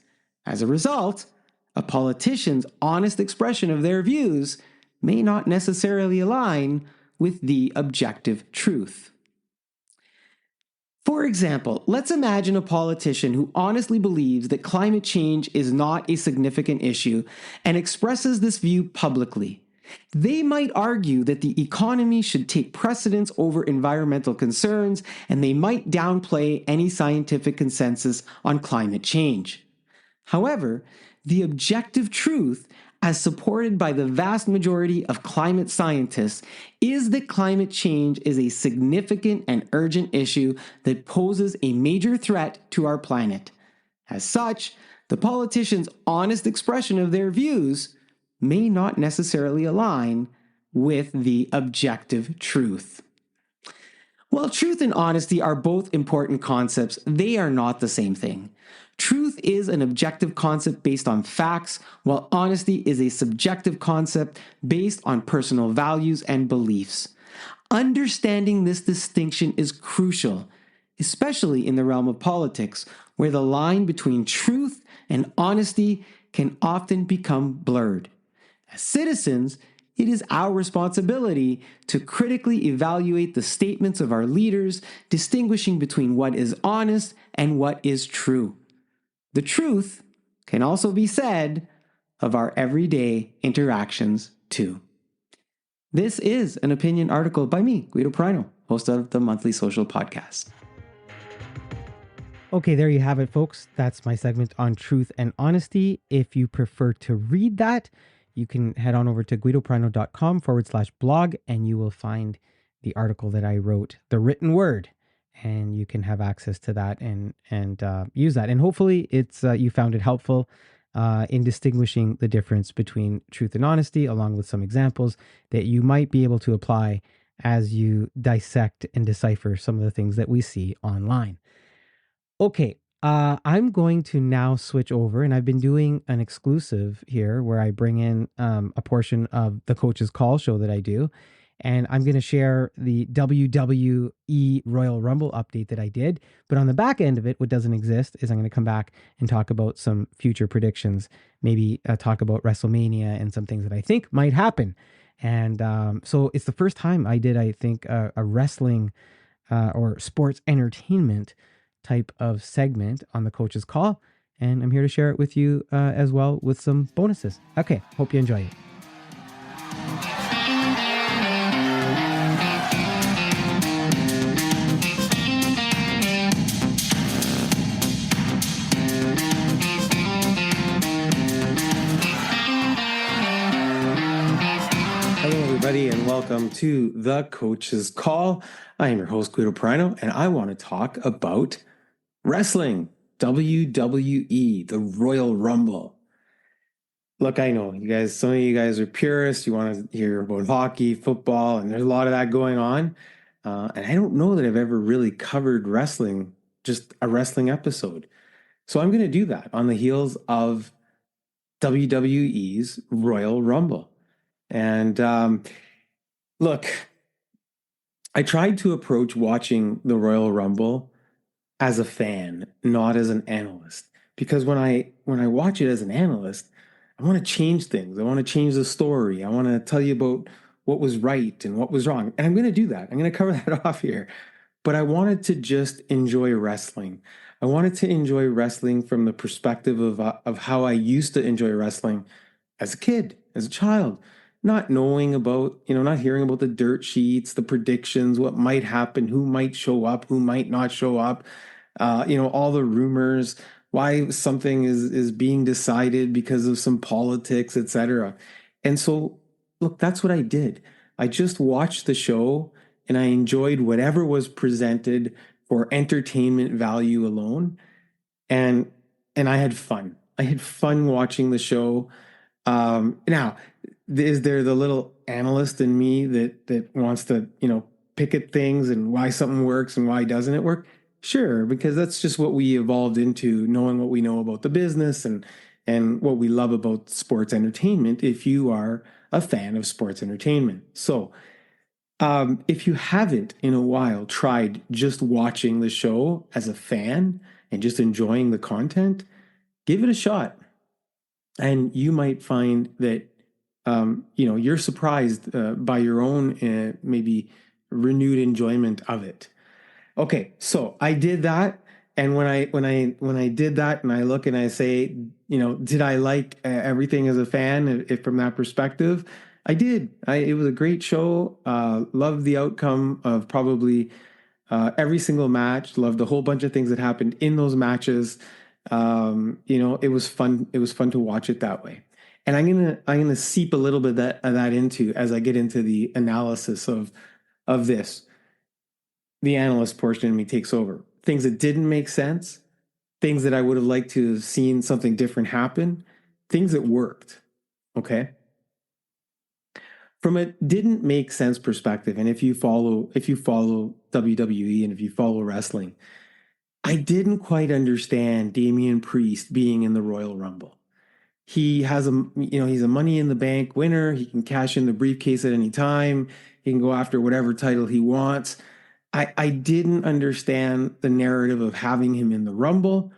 As a result, a politician's honest expression of their views may not necessarily align with the objective truth. For example, let's imagine a politician who honestly believes that climate change is not a significant issue and expresses this view publicly. They might argue that the economy should take precedence over environmental concerns, and they might downplay any scientific consensus on climate change. However, the objective truth, as supported by the vast majority of climate scientists, is that climate change is a significant and urgent issue that poses a major threat to our planet. As such, the politicians' honest expression of their views may not necessarily align with the objective truth. While truth and honesty are both important concepts, they are not the same thing. Truth is an objective concept based on facts, while honesty is a subjective concept based on personal values and beliefs. Understanding this distinction is crucial, especially in the realm of politics, where the line between truth and honesty can often become blurred. As citizens, it is our responsibility to critically evaluate the statements of our leaders, distinguishing between what is honest and what is true. The truth can also be said of our everyday interactions too. This is an opinion article by me, Guido Prino, host of the Monthly Social Podcast. Okay, there you have it, folks. That's my segment on truth and honesty. If you prefer to read that, you can head on over to guidoprino.com/blog, and you will find the article that I wrote, the written word, and you can have access to that and use that. And hopefully it's you found it helpful in distinguishing the difference between truth and honesty, along with some examples that you might be able to apply as you dissect and decipher some of the things that we see online. Okay, I'm going to now switch over, and I've been doing an exclusive here where I bring in a portion of the Coach's Call show that I do, and I'm going to share the WWE Royal Rumble update that I did. But on the back end of it, what doesn't exist is I'm going to come back and talk about some future predictions, maybe talk about WrestleMania and some things that I think might happen. And so it's the first time I did, I think, a wrestling or sports entertainment type of segment on the Coach's Call, and I'm here to share it with you as well with some bonuses. Okay, hope you enjoy it. Hello, everybody, and welcome to the Coach's Call. I am your host, Guido Prino, and I want to talk about wrestling, WWE, the Royal Rumble. Look, I know you guys, some of you guys are purists. You want to hear about hockey, football, and there's a lot of that going on. And I don't know that I've ever really covered wrestling, just a wrestling episode. So I'm going to do that on the heels of WWE's Royal Rumble. And look, I tried to approach watching the Royal Rumble as a fan, not as an analyst. Because when I watch it as an analyst, I want to change things. I want to change the story. I want to tell you about what was right and what was wrong. And I'm going to do that. I'm going to cover that off here. But I wanted to just enjoy wrestling. I wanted to enjoy wrestling from the perspective of how I used to enjoy wrestling as a kid, as a child. Not knowing about, not hearing about the dirt sheets, the predictions, what might happen, who might show up, who might not show up, all the rumors, why something is being decided because of some politics, etc. And so, look, that's what I did. I just watched the show and I enjoyed whatever was presented for entertainment value alone. And I had fun. I had fun watching the show. Now, is there the little analyst in me that wants to, pick at things and why something works and why doesn't it work? Sure, because that's just what we evolved into, knowing what we know about the business and what we love about sports entertainment. If you are a fan of sports entertainment, so if you haven't in a while tried just watching the show as a fan and just enjoying the content, give it a shot and you might find that you're surprised by your own maybe renewed enjoyment of it. Okay, so I did that, and when I did that, and I look and I say, did I like everything as a fan? If from that perspective, I did. It was a great show. Loved the outcome of probably every single match. Loved a whole bunch of things that happened in those matches. It was fun. It was fun to watch it that way. And I'm gonna seep a little bit of that into as I get into the analysis of this. The analyst portion of me takes over. Things that didn't make sense, things that I would have liked to have seen something different happen, things that worked. Okay. From a didn't make sense perspective, and if you follow WWE and if you follow wrestling, I didn't quite understand Damian Priest being in the Royal Rumble. He has he's a Money in the Bank winner. He can cash in the briefcase at any time. He can go after whatever title he wants. I didn't understand the narrative of having him in the Rumble.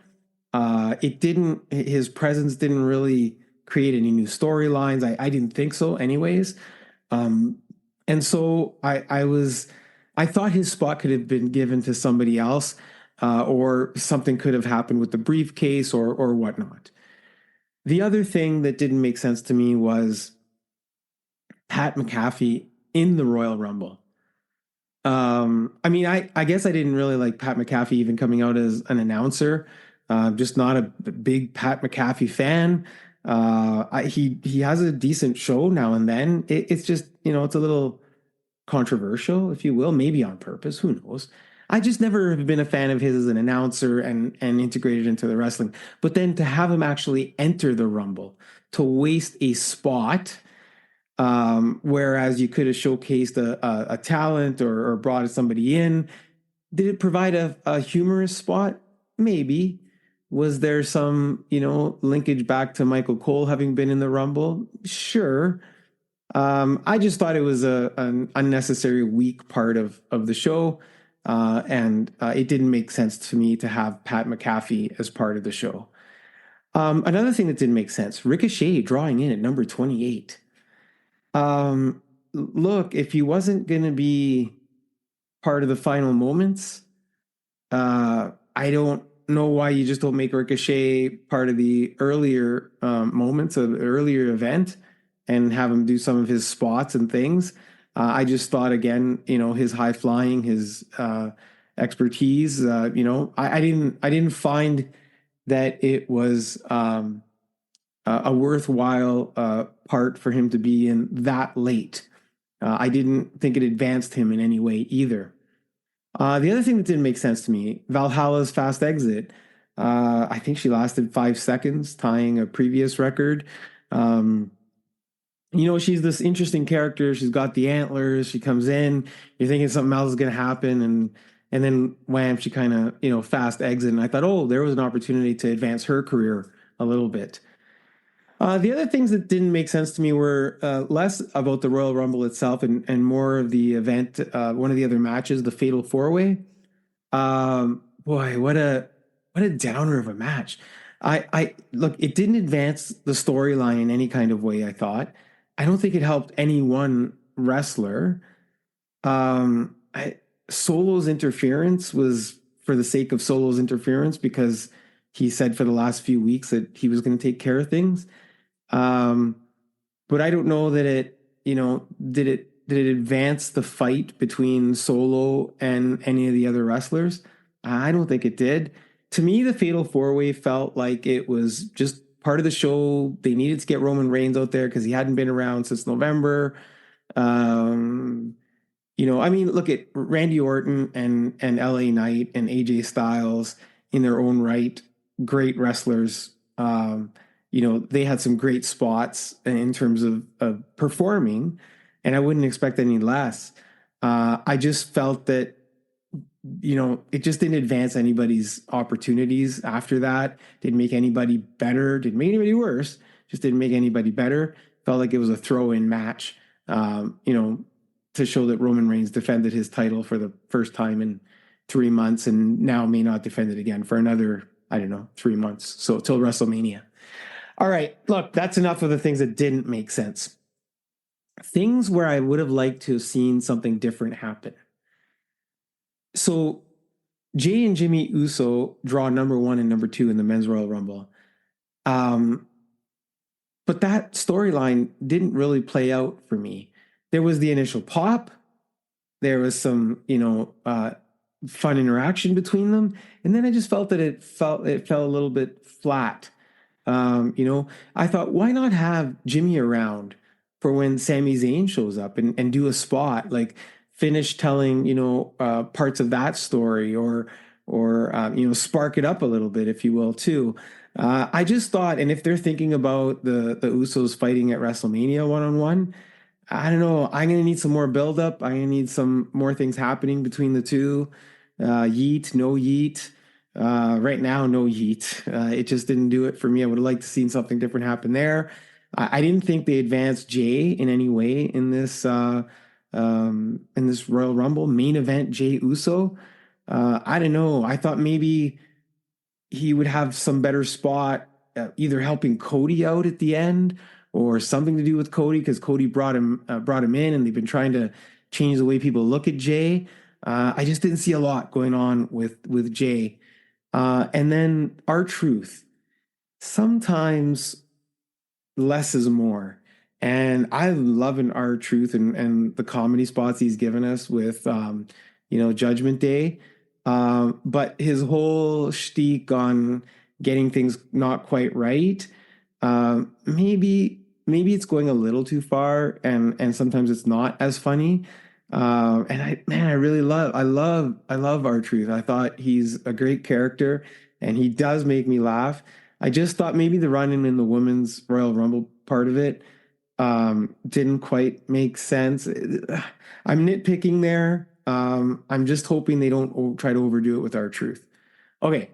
His presence didn't really create any new storylines. I didn't think so anyways. And so I thought his spot could have been given to somebody else, or something could have happened with the briefcase or whatnot. The other thing that didn't make sense to me was Pat McAfee in the Royal Rumble. I guess I didn't really like Pat McAfee even coming out as an announcer. Just not a big Pat McAfee fan. He has a decent show now and then. It's just, it's a little controversial, if you will, maybe on purpose. Who knows? I just never have been a fan of his as an announcer and integrated into the wrestling. But then to have him actually enter the Rumble, to waste a spot, whereas you could have showcased a talent or brought somebody in. Did it provide a humorous spot? Maybe. Was there some, linkage back to Michael Cole having been in the Rumble? Sure. I just thought it was an unnecessary weak part of the show. And it didn't make sense to me to have Pat McAfee as part of the show. Another thing that didn't make sense, Ricochet drawing in at number 28. Look, if he wasn't going to be part of the final moments, I don't know why you just don't make Ricochet part of the earlier moments of the earlier event and have him do some of his spots and things. I just thought, again, his high flying, his expertise, I didn't find that it was a worthwhile part for him to be in that late. I didn't think it advanced him in any way either. The other thing that didn't make sense to me, Valhalla's fast exit. I think she lasted 5 seconds, tying a previous record. She's this interesting character. She's got the antlers. She comes in. You're thinking something else is going to happen, and then wham, she kind of fast exit. And I thought, oh, there was an opportunity to advance her career a little bit. The other things that didn't make sense to me were less about the Royal Rumble itself and more of the event. One of the other matches, the Fatal 4-Way. Boy, what a downer of a match. I look, it didn't advance the storyline in any kind of way, I thought. I don't think it helped any one wrestler. Solo's interference was for the sake of Solo's interference because he said for the last few weeks that he was going to take care of things. But I don't know that it, did it advance the fight between Solo and any of the other wrestlers? I don't think it did. To me, the Fatal 4-Way felt like it was just part of the show. They needed to get Roman Reigns out there because he hadn't been around since November. Look at Randy Orton and LA Knight and AJ Styles in their own right, great wrestlers. they had some great spots in terms of performing, and I wouldn't expect any less. I just felt that, it just didn't advance anybody's opportunities after that. Didn't make anybody better, didn't make anybody worse, just didn't make anybody better. Felt like it was a throw-in match, to show that Roman Reigns defended his title for the first time in 3 months and now may not defend it again for another, I don't know, 3 months. So till WrestleMania. All right, look, that's enough of the things that didn't make sense. Things where I would have liked to have seen something different happen. So Jay and Jimmy Uso draw number 1 and number 2 in the Men's Royal Rumble. But that storyline didn't really play out for me. There was the initial pop. There was some, fun interaction between them. And then I just felt that it fell a little bit flat. I thought, why not have Jimmy around for when Sami Zayn shows up and do a spot, like finish telling, parts of that story or spark it up a little bit, if you will, too. I just thought, and if they're thinking about the Usos fighting at WrestleMania one-on-one, I don't know. I'm going to need some more buildup. I'm going to need some more things happening between the two. Yeet, no yeet. Right now, no yeet. It just didn't do it for me. I would have liked to seen something different happen there. I didn't think they advanced Jay in any way in this Royal Rumble main event. Jay Uso. I don't know. I thought maybe he would have some better spot, either helping Cody out at the end or something to do with Cody, because Cody brought him in, and they've been trying to change the way people look at Jay. I just didn't see a lot going on with Jay. And then R-Truth. Sometimes less is more. And I love an R-Truth and the comedy spots he's given us with, Judgment Day. But his whole shtick on getting things not quite right, maybe it's going a little too far, and sometimes it's not as funny. And I really love R-Truth. I thought he's a great character, and he does make me laugh. I just thought maybe the run-in the Women's Royal Rumble part of it didn't quite make sense. I'm nitpicking there. I'm just hoping they don't try to overdo it with R-Truth. Okay,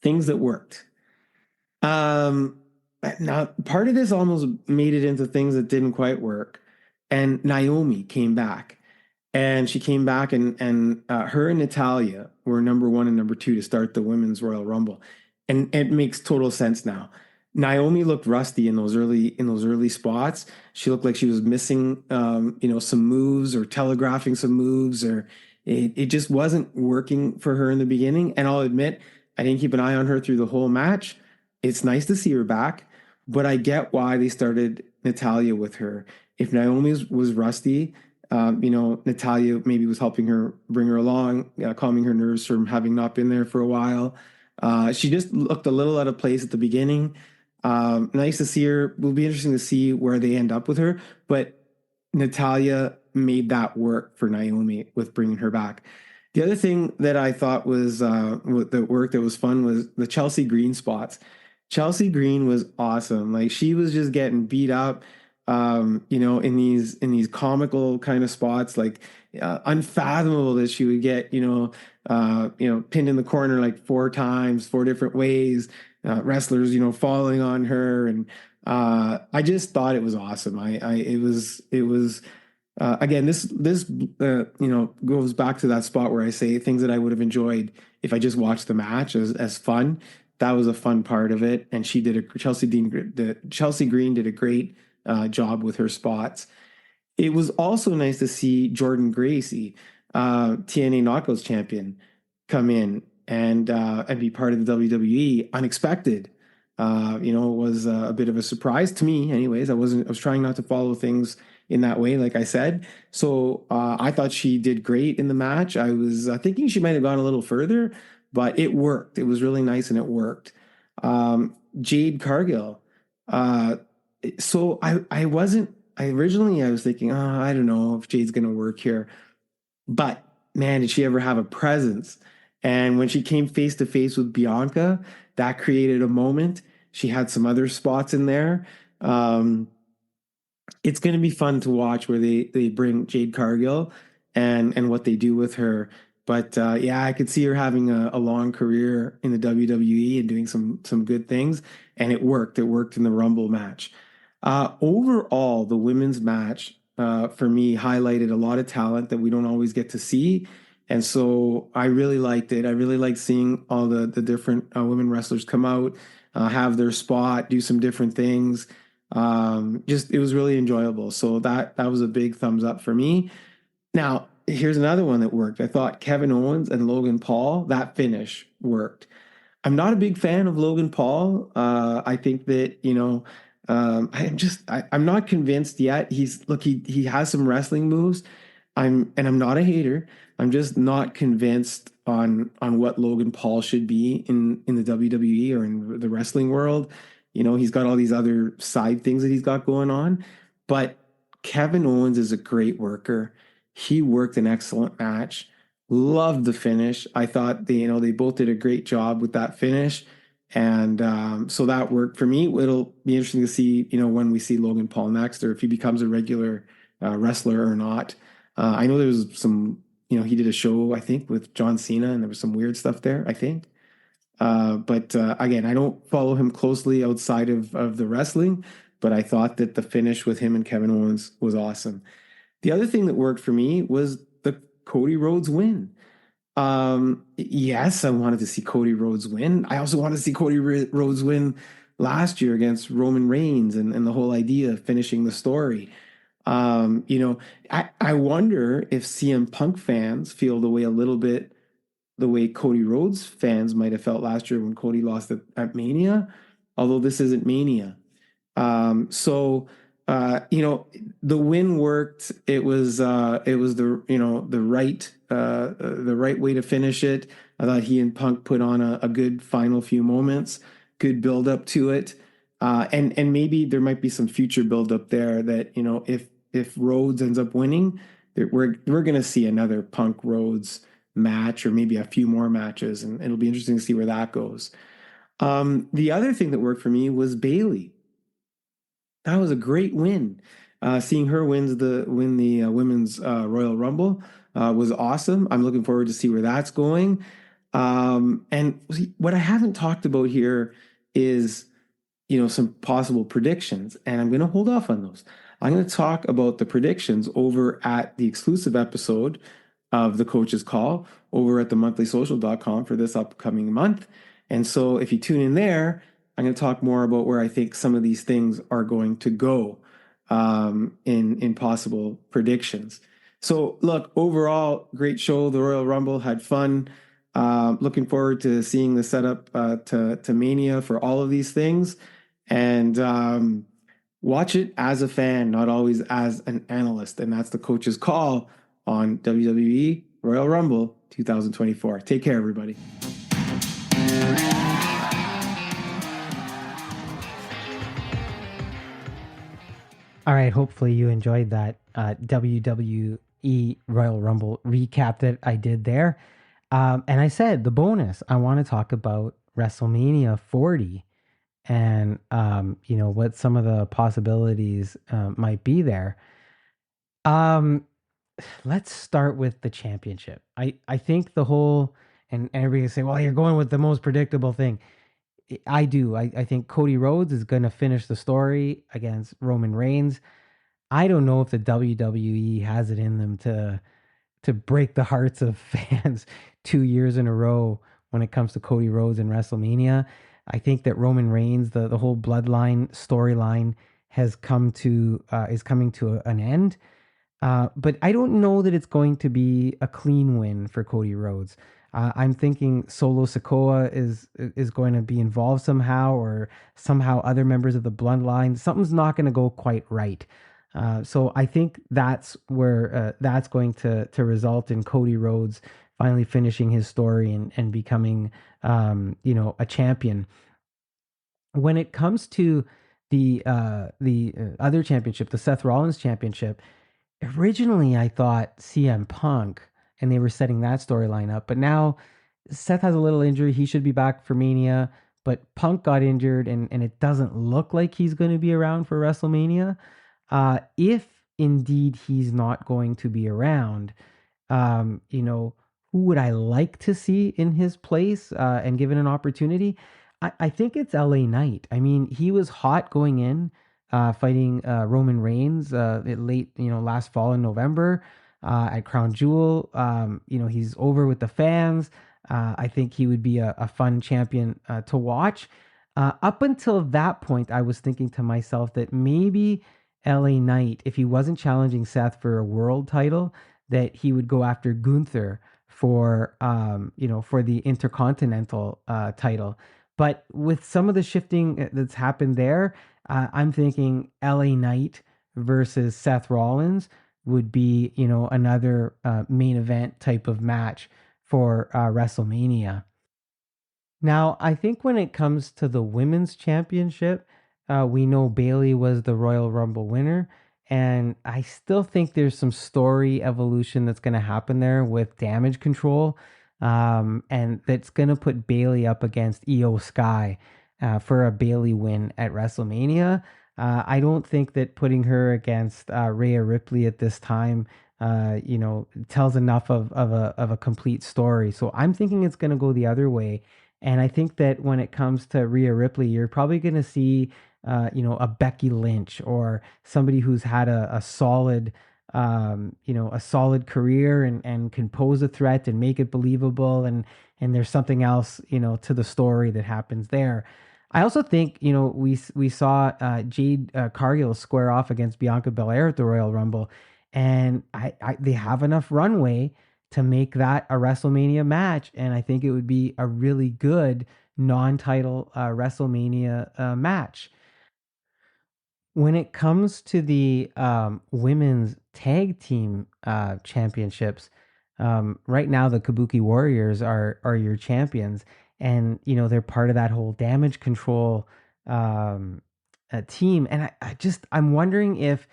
things that worked. Now, part of this almost made it into things that didn't quite work. And Naomi came back. And she came back, and her and Natalya were number 1 and number 2 to start the Women's Royal Rumble. And it makes total sense now. Naomi looked rusty in those early spots. She looked like she was missing, some moves or telegraphing some moves, or it just wasn't working for her in the beginning. And I'll admit, I didn't keep an eye on her through the whole match. It's nice to see her back, but I get why they started Natalya with her. If Naomi was rusty, Natalya maybe was helping her, bring her along, calming her nerves from having not been there for a while. She just looked a little out of place at the beginning. Nice to see her. Will be interesting to see where they end up with her. But Natalya made that work for Naomi with bringing her back. The other thing that I thought was that worked, that was fun, was the Chelsea Green spots. Chelsea Green was awesome. Like, she was just getting beat up, in these comical kind of spots, like unfathomable that she would get, pinned in the corner like 4 times, 4 different ways, wrestlers, falling on her. And I just thought it was awesome. It was again, this goes back to that spot where I say things that I would have enjoyed if I just watched the match as fun. That was a fun part of it, and Chelsea Green did a great job with her spots. It was also nice to see Jordan Gracie, TNA Knockouts champion, come in and be part of the WWE. Unexpected. It was a bit of a surprise to me. Anyways, I was trying not to follow things in that way, like I said. So I thought she did great in the match. I was thinking she might have gone a little further, but it worked. It was really nice, and it worked. Jade Cargill. So I was thinking, I don't know if Jade's going to work here. But man, did she ever have a presence. And when she came face to face with Bianca, that created a moment. She had some other spots in there. It's going to be fun to watch where they bring Jade Cargill and what they do with her. But yeah, I could see her having a long career in the WWE and doing some good things. And it worked. It worked in the Rumble match. Overall, the women's match for me highlighted a lot of talent that we don't always get to see. And so I really liked it. I really liked seeing all the different women wrestlers come out, have their spot, do some different things. Just it was really enjoyable. So that was a big thumbs up for me. Now, here's another one that worked. I thought Kevin Owens and Logan Paul, that finish worked. I'm not a big fan of Logan Paul. I think that, I'm not convinced yet. He has some wrestling moves. I'm not a hater. I'm just not convinced on what Logan Paul should be in the WWE or in the wrestling world. He's got all these other side things that he's got going on, but Kevin Owens is a great worker. He worked an excellent match. Loved the finish. I thought they both did a great job with that finish, and so that worked for me. It'll be interesting to see when we see Logan Paul next, or if he becomes a regular wrestler or not. I know there was some, he did a show I think with John Cena, and there was some weird stuff there, I think. But again, I don't follow him closely outside of the wrestling, but I thought that the finish with him and Kevin Owens was awesome. The other thing that worked for me was the Cody Rhodes win. Yes, I wanted to see Cody Rhodes win. I also wanted to see Cody Rhodes win last year against Roman Reigns and the whole idea of finishing the story. I wonder if CM Punk fans feel a little bit the way Cody Rhodes fans might have felt last year when Cody lost at Mania, although this isn't Mania. So the win worked. It was the right way to finish it. I thought he and Punk put on a good final few moments, good build up to it. And maybe there might be some future build up there that, if Rhodes ends up winning, we're going to see another Punk Rhodes match, or maybe a few more matches, and it'll be interesting to see where that goes. The other thing that worked for me was Bayley. That was a great win. Seeing her win the women's Royal Rumble was awesome. I'm looking forward to see where that's going. And what I haven't talked about here is, some possible predictions, and I'm going to hold off on those. I'm going to talk about the predictions over at the exclusive episode of the Coach's Call over at themonthlysocial.com for this upcoming month. And so if you tune in there, I'm going to talk more about where I think some of these things are going to go in possible predictions. So look, overall, great show. The Royal Rumble, had fun. Looking forward to seeing the setup to Mania for all of these things. And watch it as a fan, not always as an analyst. And that's the Coach's Call on WWE Royal Rumble 2024. Take care, everybody. All right, hopefully you enjoyed that WWE Royal Rumble recap that I did there. And I said the bonus, I want to talk about WrestleMania 40 and, what some of the possibilities might be there. Let's start with the championship. I think the whole, and everybody can say, well, you're going with the most predictable thing. I do. I think Cody Rhodes is going to finish the story against Roman Reigns. I don't know if the WWE has it in them to break the hearts of fans 2 years in a row when it comes to Cody Rhodes and WrestleMania. I think that Roman Reigns, the whole bloodline storyline is coming to an end. But I don't know that it's going to be a clean win for Cody Rhodes. I'm thinking Solo Sikoa is going to be involved somehow, or somehow other members of the bloodline. Something's not going to go quite right. So I think that's where that's going to result in Cody Rhodes finally finishing his story and becoming a champion. When it comes to the other championship, the Seth Rollins championship, originally I thought CM Punk, and they were setting that storyline up. But now Seth has a little injury. He should be back for Mania. but Punk got injured, and it doesn't look like he's going to be around for WrestleMania. If indeed he's not going to be around, you know, who would I like to see in his place and given an opportunity? I think it's LA Knight. I mean, he was hot going in, fighting Roman Reigns late, last fall in November at Crown Jewel. He's over with the fans. I think he would be a fun champion to watch. Up until that point, I was thinking to myself that maybe LA Knight, if he wasn't challenging Seth for a world title, that he would go after Gunther for the Intercontinental title. But with some of the shifting that's happened there, I'm thinking LA Knight versus Seth Rollins would be, another main event type of match for WrestleMania. Now, I think when it comes to the women's championship, we know Bailey was the Royal Rumble winner, and I still think there's some story evolution that's going to happen there with Damage Control, and that's going to put Bailey up against Io Sky for a Bailey win at WrestleMania. I don't think that putting her against Rhea Ripley at this time, tells enough of a complete story. So I'm thinking it's going to go the other way. And I think that when it comes to Rhea Ripley, you're probably going to see, a Becky Lynch or somebody who's had a solid, a solid career and can pose a threat and make it believable. And there's something else, to the story that happens there. I also think, we saw Jade Cargill square off against Bianca Belair at the Royal Rumble, and they have enough runway to make that a WrestleMania match. And I think it would be a really good non-title WrestleMania match. When it comes to the women's tag team championships, right now the Kabuki Warriors are your champions, and they're part of that whole Damage Control team. And I'm wondering if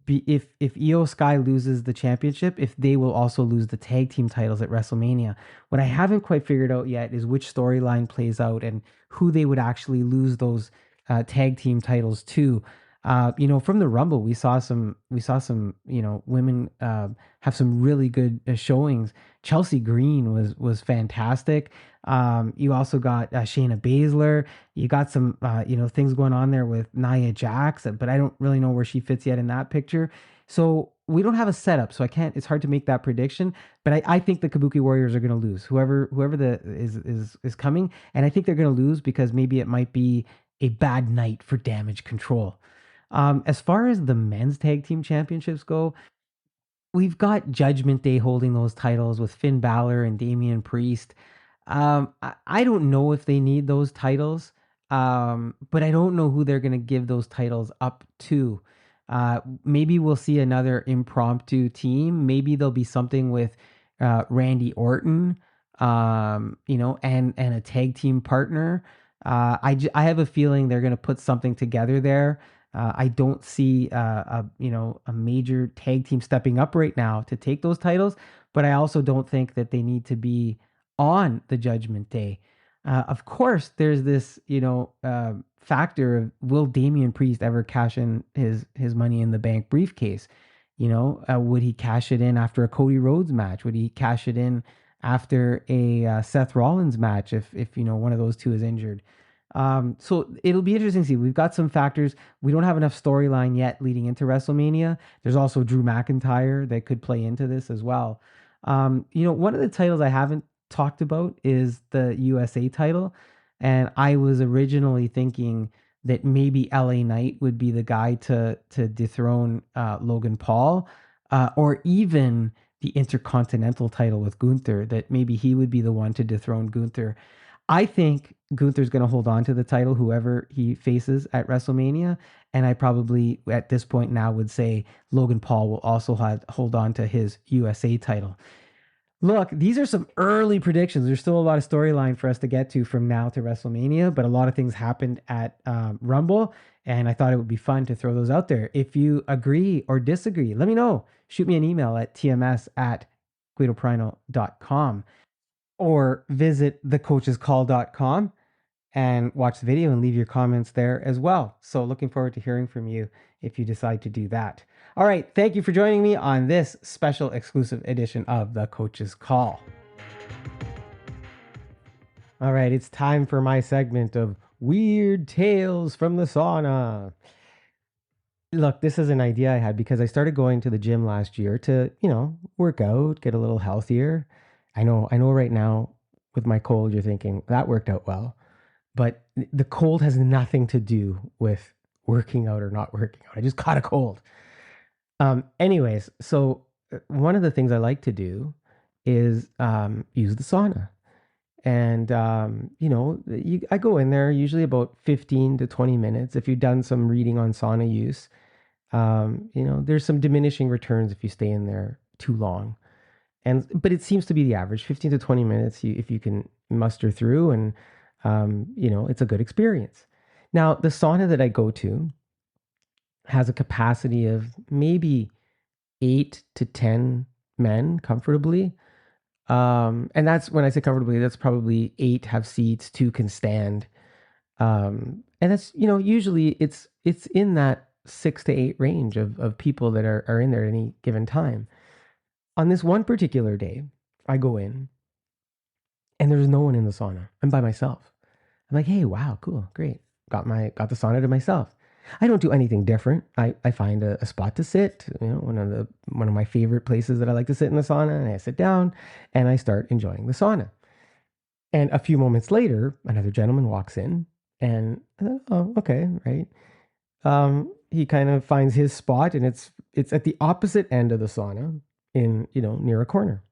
Io Sky loses the championship, if they will also lose the tag team titles at WrestleMania. What I haven't quite figured out yet is which storyline plays out and who they would actually lose those tag team titles to. From the Rumble, we saw some women have some really good showings. Chelsea Green was fantastic. You also got Shayna Baszler. You got some things going on there with Nia Jax, but I don't really know where she fits yet in that picture. So we don't have a setup, so I can't. It's hard to make that prediction. But I think the Kabuki Warriors are going to lose. Whoever is coming, and I think they're going to lose because maybe it might be a bad night for Damage Control. As far as the men's tag team championships go, we've got Judgment Day holding those titles with Finn Balor and Damian Priest. I don't know if they need those titles, but I don't know who they're going to give those titles up to. Maybe we'll see another impromptu team. Maybe there'll be something with Randy Orton, and a tag team partner. I have a feeling they're going to put something together there. I don't see a major tag team stepping up right now to take those titles, but I also don't think that they need to be on the Judgment Day. Of course, there's this factor of, will Damian Priest ever cash in his Money in the Bank briefcase? Would he cash it in after a Cody Rhodes match? Would he cash it in after a Seth Rollins match if one of those two is injured? So it'll be interesting to see. We've got some factors. We don't have enough storyline yet leading into WrestleMania. There's also Drew McIntyre that could play into this as well. One of the titles I haven't talked about is the USA title. And I was originally thinking that maybe LA Knight would be the guy to dethrone Logan Paul, or even the Intercontinental title with Gunther, that maybe he would be the one to dethrone Gunther. I think Gunther's going to hold on to the title, whoever he faces at WrestleMania. And I probably, at this point now, would say Logan Paul will also hold on to his USA title. Look, these are some early predictions. There's still a lot of storyline for us to get to from now to WrestleMania, but a lot of things happened at Rumble, and I thought it would be fun to throw those out there. If you agree or disagree, let me know. Shoot me an email at tms@guidoprino.com or visit thecoachescall.com. and watch the video and leave your comments there as well. So looking forward to hearing from you if you decide to do that. All right, thank you for joining me on this special exclusive edition of The Coach's Call. All right, it's time for my segment of Weird Tales from the Sauna. Look, this is an idea I had because I started going to the gym last year to, work out, get a little healthier. I know right now with my cold, you're thinking that worked out well, but the cold has nothing to do with working out or not working out. I just caught a cold. Anyways, so one of the things I like to do is use the sauna. And, I go in there usually about 15 to 20 minutes. If you've done some reading on sauna use, there's some diminishing returns if you stay in there too long. But it seems to be the average 15 to 20 minutes if you can muster through, and, it's a good experience. Now, the sauna that I go to has a capacity of maybe 8 to 10 men comfortably. And that's when I say comfortably, that's probably 8 have seats, 2 can stand. And that's, usually it's in that 6 to 8 range of people that are in there at any given time. On this one particular day, I go in and there's no one in the sauna. I'm by myself. I'm like, hey, wow, cool, great. Got the sauna to myself. I don't do anything different. I find a spot to sit, one of my favorite places that I like to sit in the sauna, and I sit down and I start enjoying the sauna. And a few moments later, another gentleman walks in and, oh, okay, right. He kind of finds his spot, and it's at the opposite end of the sauna in, near a corner.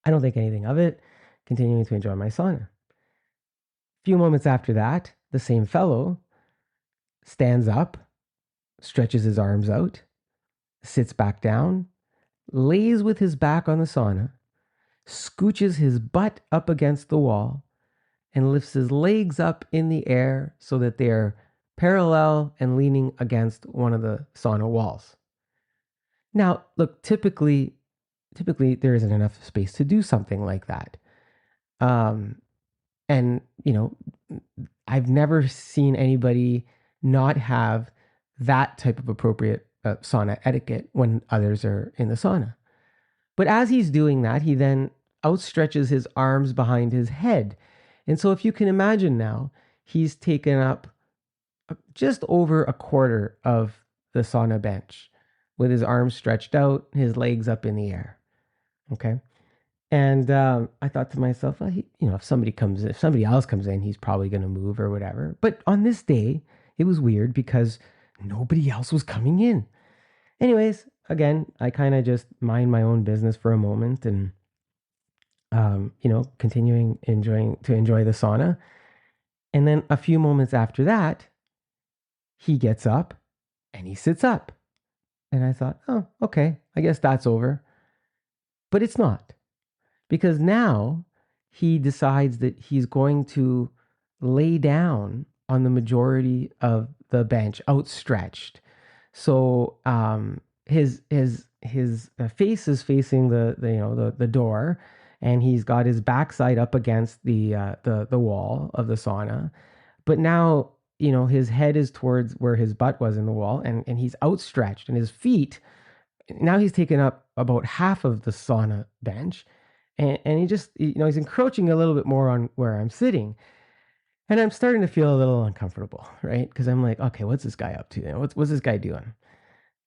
I don't think anything of it, continuing to enjoy my sauna. A few moments after that, the same fellow stands up, stretches his arms out, sits back down, lays with his back on the sauna, scooches his butt up against the wall, and lifts his legs up in the air so that they are parallel and leaning against one of the sauna walls. Now, look, typically there isn't enough space to do something like that. And, I've never seen anybody not have that type of appropriate sauna etiquette when others are in the sauna. But as he's doing that, he then outstretches his arms behind his head. And so if you can imagine now, he's taken up just over a quarter of the sauna bench with his arms stretched out, his legs up in the air. Okay. And I thought to myself, well, if somebody else comes in, he's probably going to move or whatever. But on this day, it was weird because nobody else was coming in. Anyways, again, I kind of just mind my own business for a moment and, continuing to enjoy the sauna. And then a few moments after that, he gets up and he sits up. And I thought, oh, okay, I guess that's over. But it's not. Because now he decides that he's going to lay down on the majority of the bench, outstretched. So his face is facing the door, and he's got his backside up against the wall of the sauna. But now his head is towards where his butt was in the wall, and he's outstretched, and his feet. Now he's taken up about half of the sauna bench. And he just, he's encroaching a little bit more on where I'm sitting. And I'm starting to feel a little uncomfortable, right? Because I'm like, okay, what's this guy up to? What's this guy doing?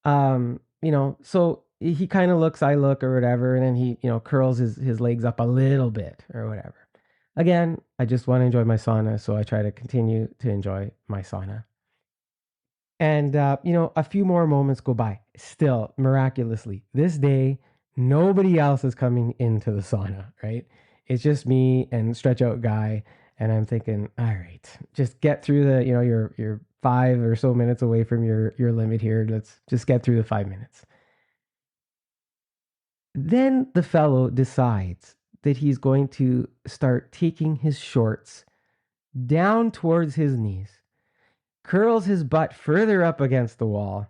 So he kind of looks, I look or whatever. And then he, curls his legs up a little bit or whatever. Again, I just want to enjoy my sauna. So I try to continue to enjoy my sauna. And, a few more moments go by. Still, miraculously, this day, nobody else is coming into the sauna, right? It's just me and stretch out guy. And I'm thinking, all right, just get through you're 5 or so minutes away from your limit here. Let's just get through the 5 minutes. Then the fellow decides that he's going to start taking his shorts down towards his knees, curls his butt further up against the wall,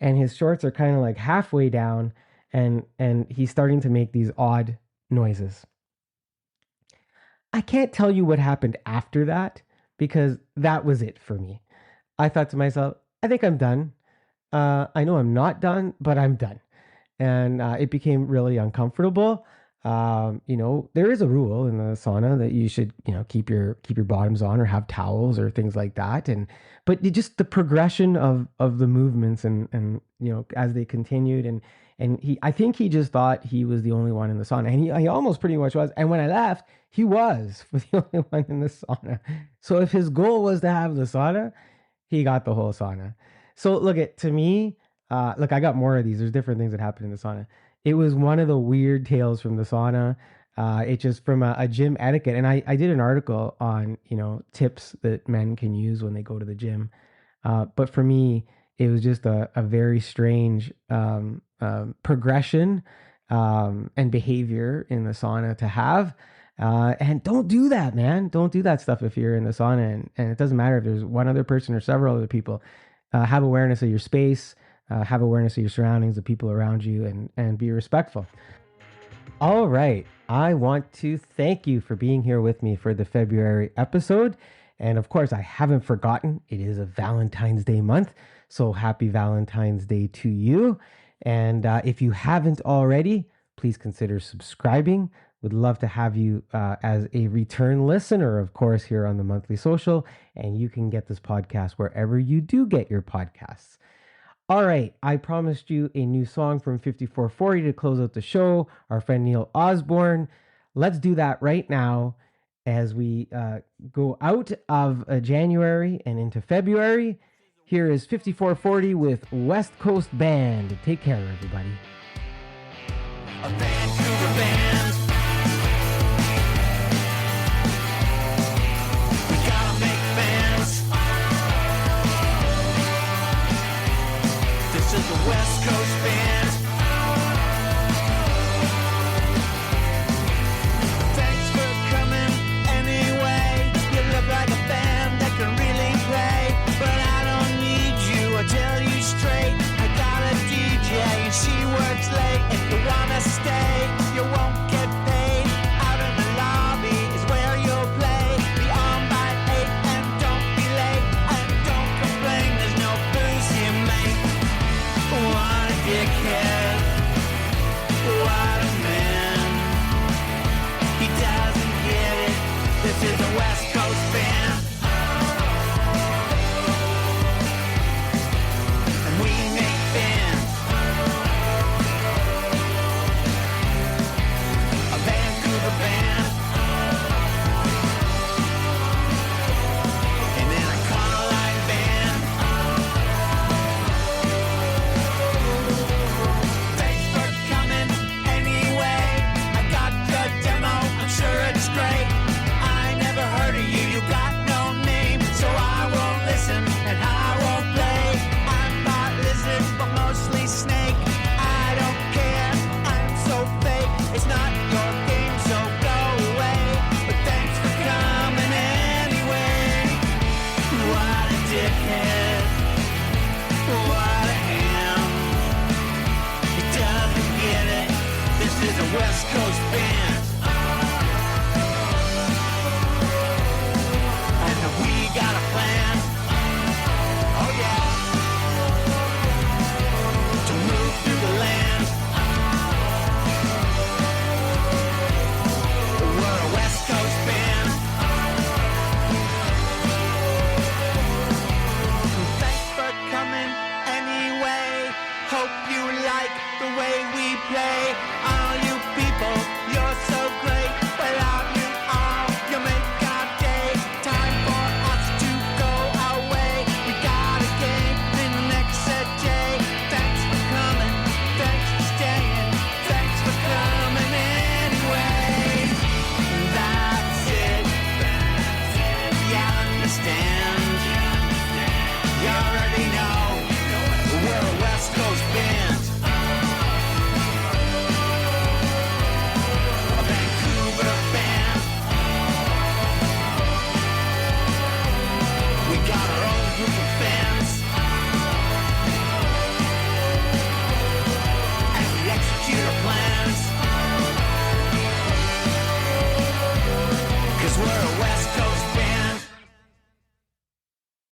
and his shorts are kind of like halfway down. And he's starting to make these odd noises. I can't tell you what happened after that because that was it for me. I thought to myself, I think I'm done. I know I'm not done, but I'm done. And it became really uncomfortable. There is a rule in the sauna that you should, keep your bottoms on or have towels or things like that. But just the progression of the movements and as they continued and I think he just thought he was the only one in the sauna, and he almost pretty much was. And when I left, he was the only one in the sauna. So if his goal was to have the sauna, he got the whole sauna. So to me, I got more of these. There's different things that happened in the sauna. It was one of the weird tales from the sauna. It just from a gym etiquette. And I did an article on, tips that men can use when they go to the gym. But for me, it was just a very strange progression and behavior in the sauna to have. And don't do that, man. Don't do that stuff if you're in the sauna. And it doesn't matter if there's one other person or several other people. Have awareness of your space. Have awareness of your surroundings, the people around you, and be respectful. All right. I want to thank you for being here with me for the February episode. And of course, I haven't forgotten, it is a Valentine's Day month. So happy Valentine's Day to you. And if you haven't already, please consider subscribing. Would love to have you as a return listener, of course, here on the Monthly Social. And you can get this podcast wherever you do get your podcasts. All right, I promised you a new song from 5440 to close out the show. Our friend Neil Osborne. Let's do that right now as we go out of January and into February. Here is 5440 with West Coast Band. Take care, everybody. A Vancouver band. We gotta make fans. This is the West Coast band. Thanks for coming anyway. You look like a band that can really play, but I don't need you. I tell you straight. I got a DJ and she works late. If you wanna stay, you won't get paid. Out in the lobby is where you'll play. Be on by 8 and don't be late. And don't complain, there's no booze here, mate. What a dickhead. What a man. He doesn't get it. This is a West Coast band. And we make bands. A Vancouver band. And then a Caroline band. Thanks for coming anyway. I got the demo, I'm sure it's great. I never heard of you, you got no name. So I won't listen and I won't play. I'm not lizard, but mostly snake. I don't care, I'm so fake. It's not your game, so go away. But thanks for coming anyway. What a dickhead. What a ham. He doesn't get it. This is a West Coast band.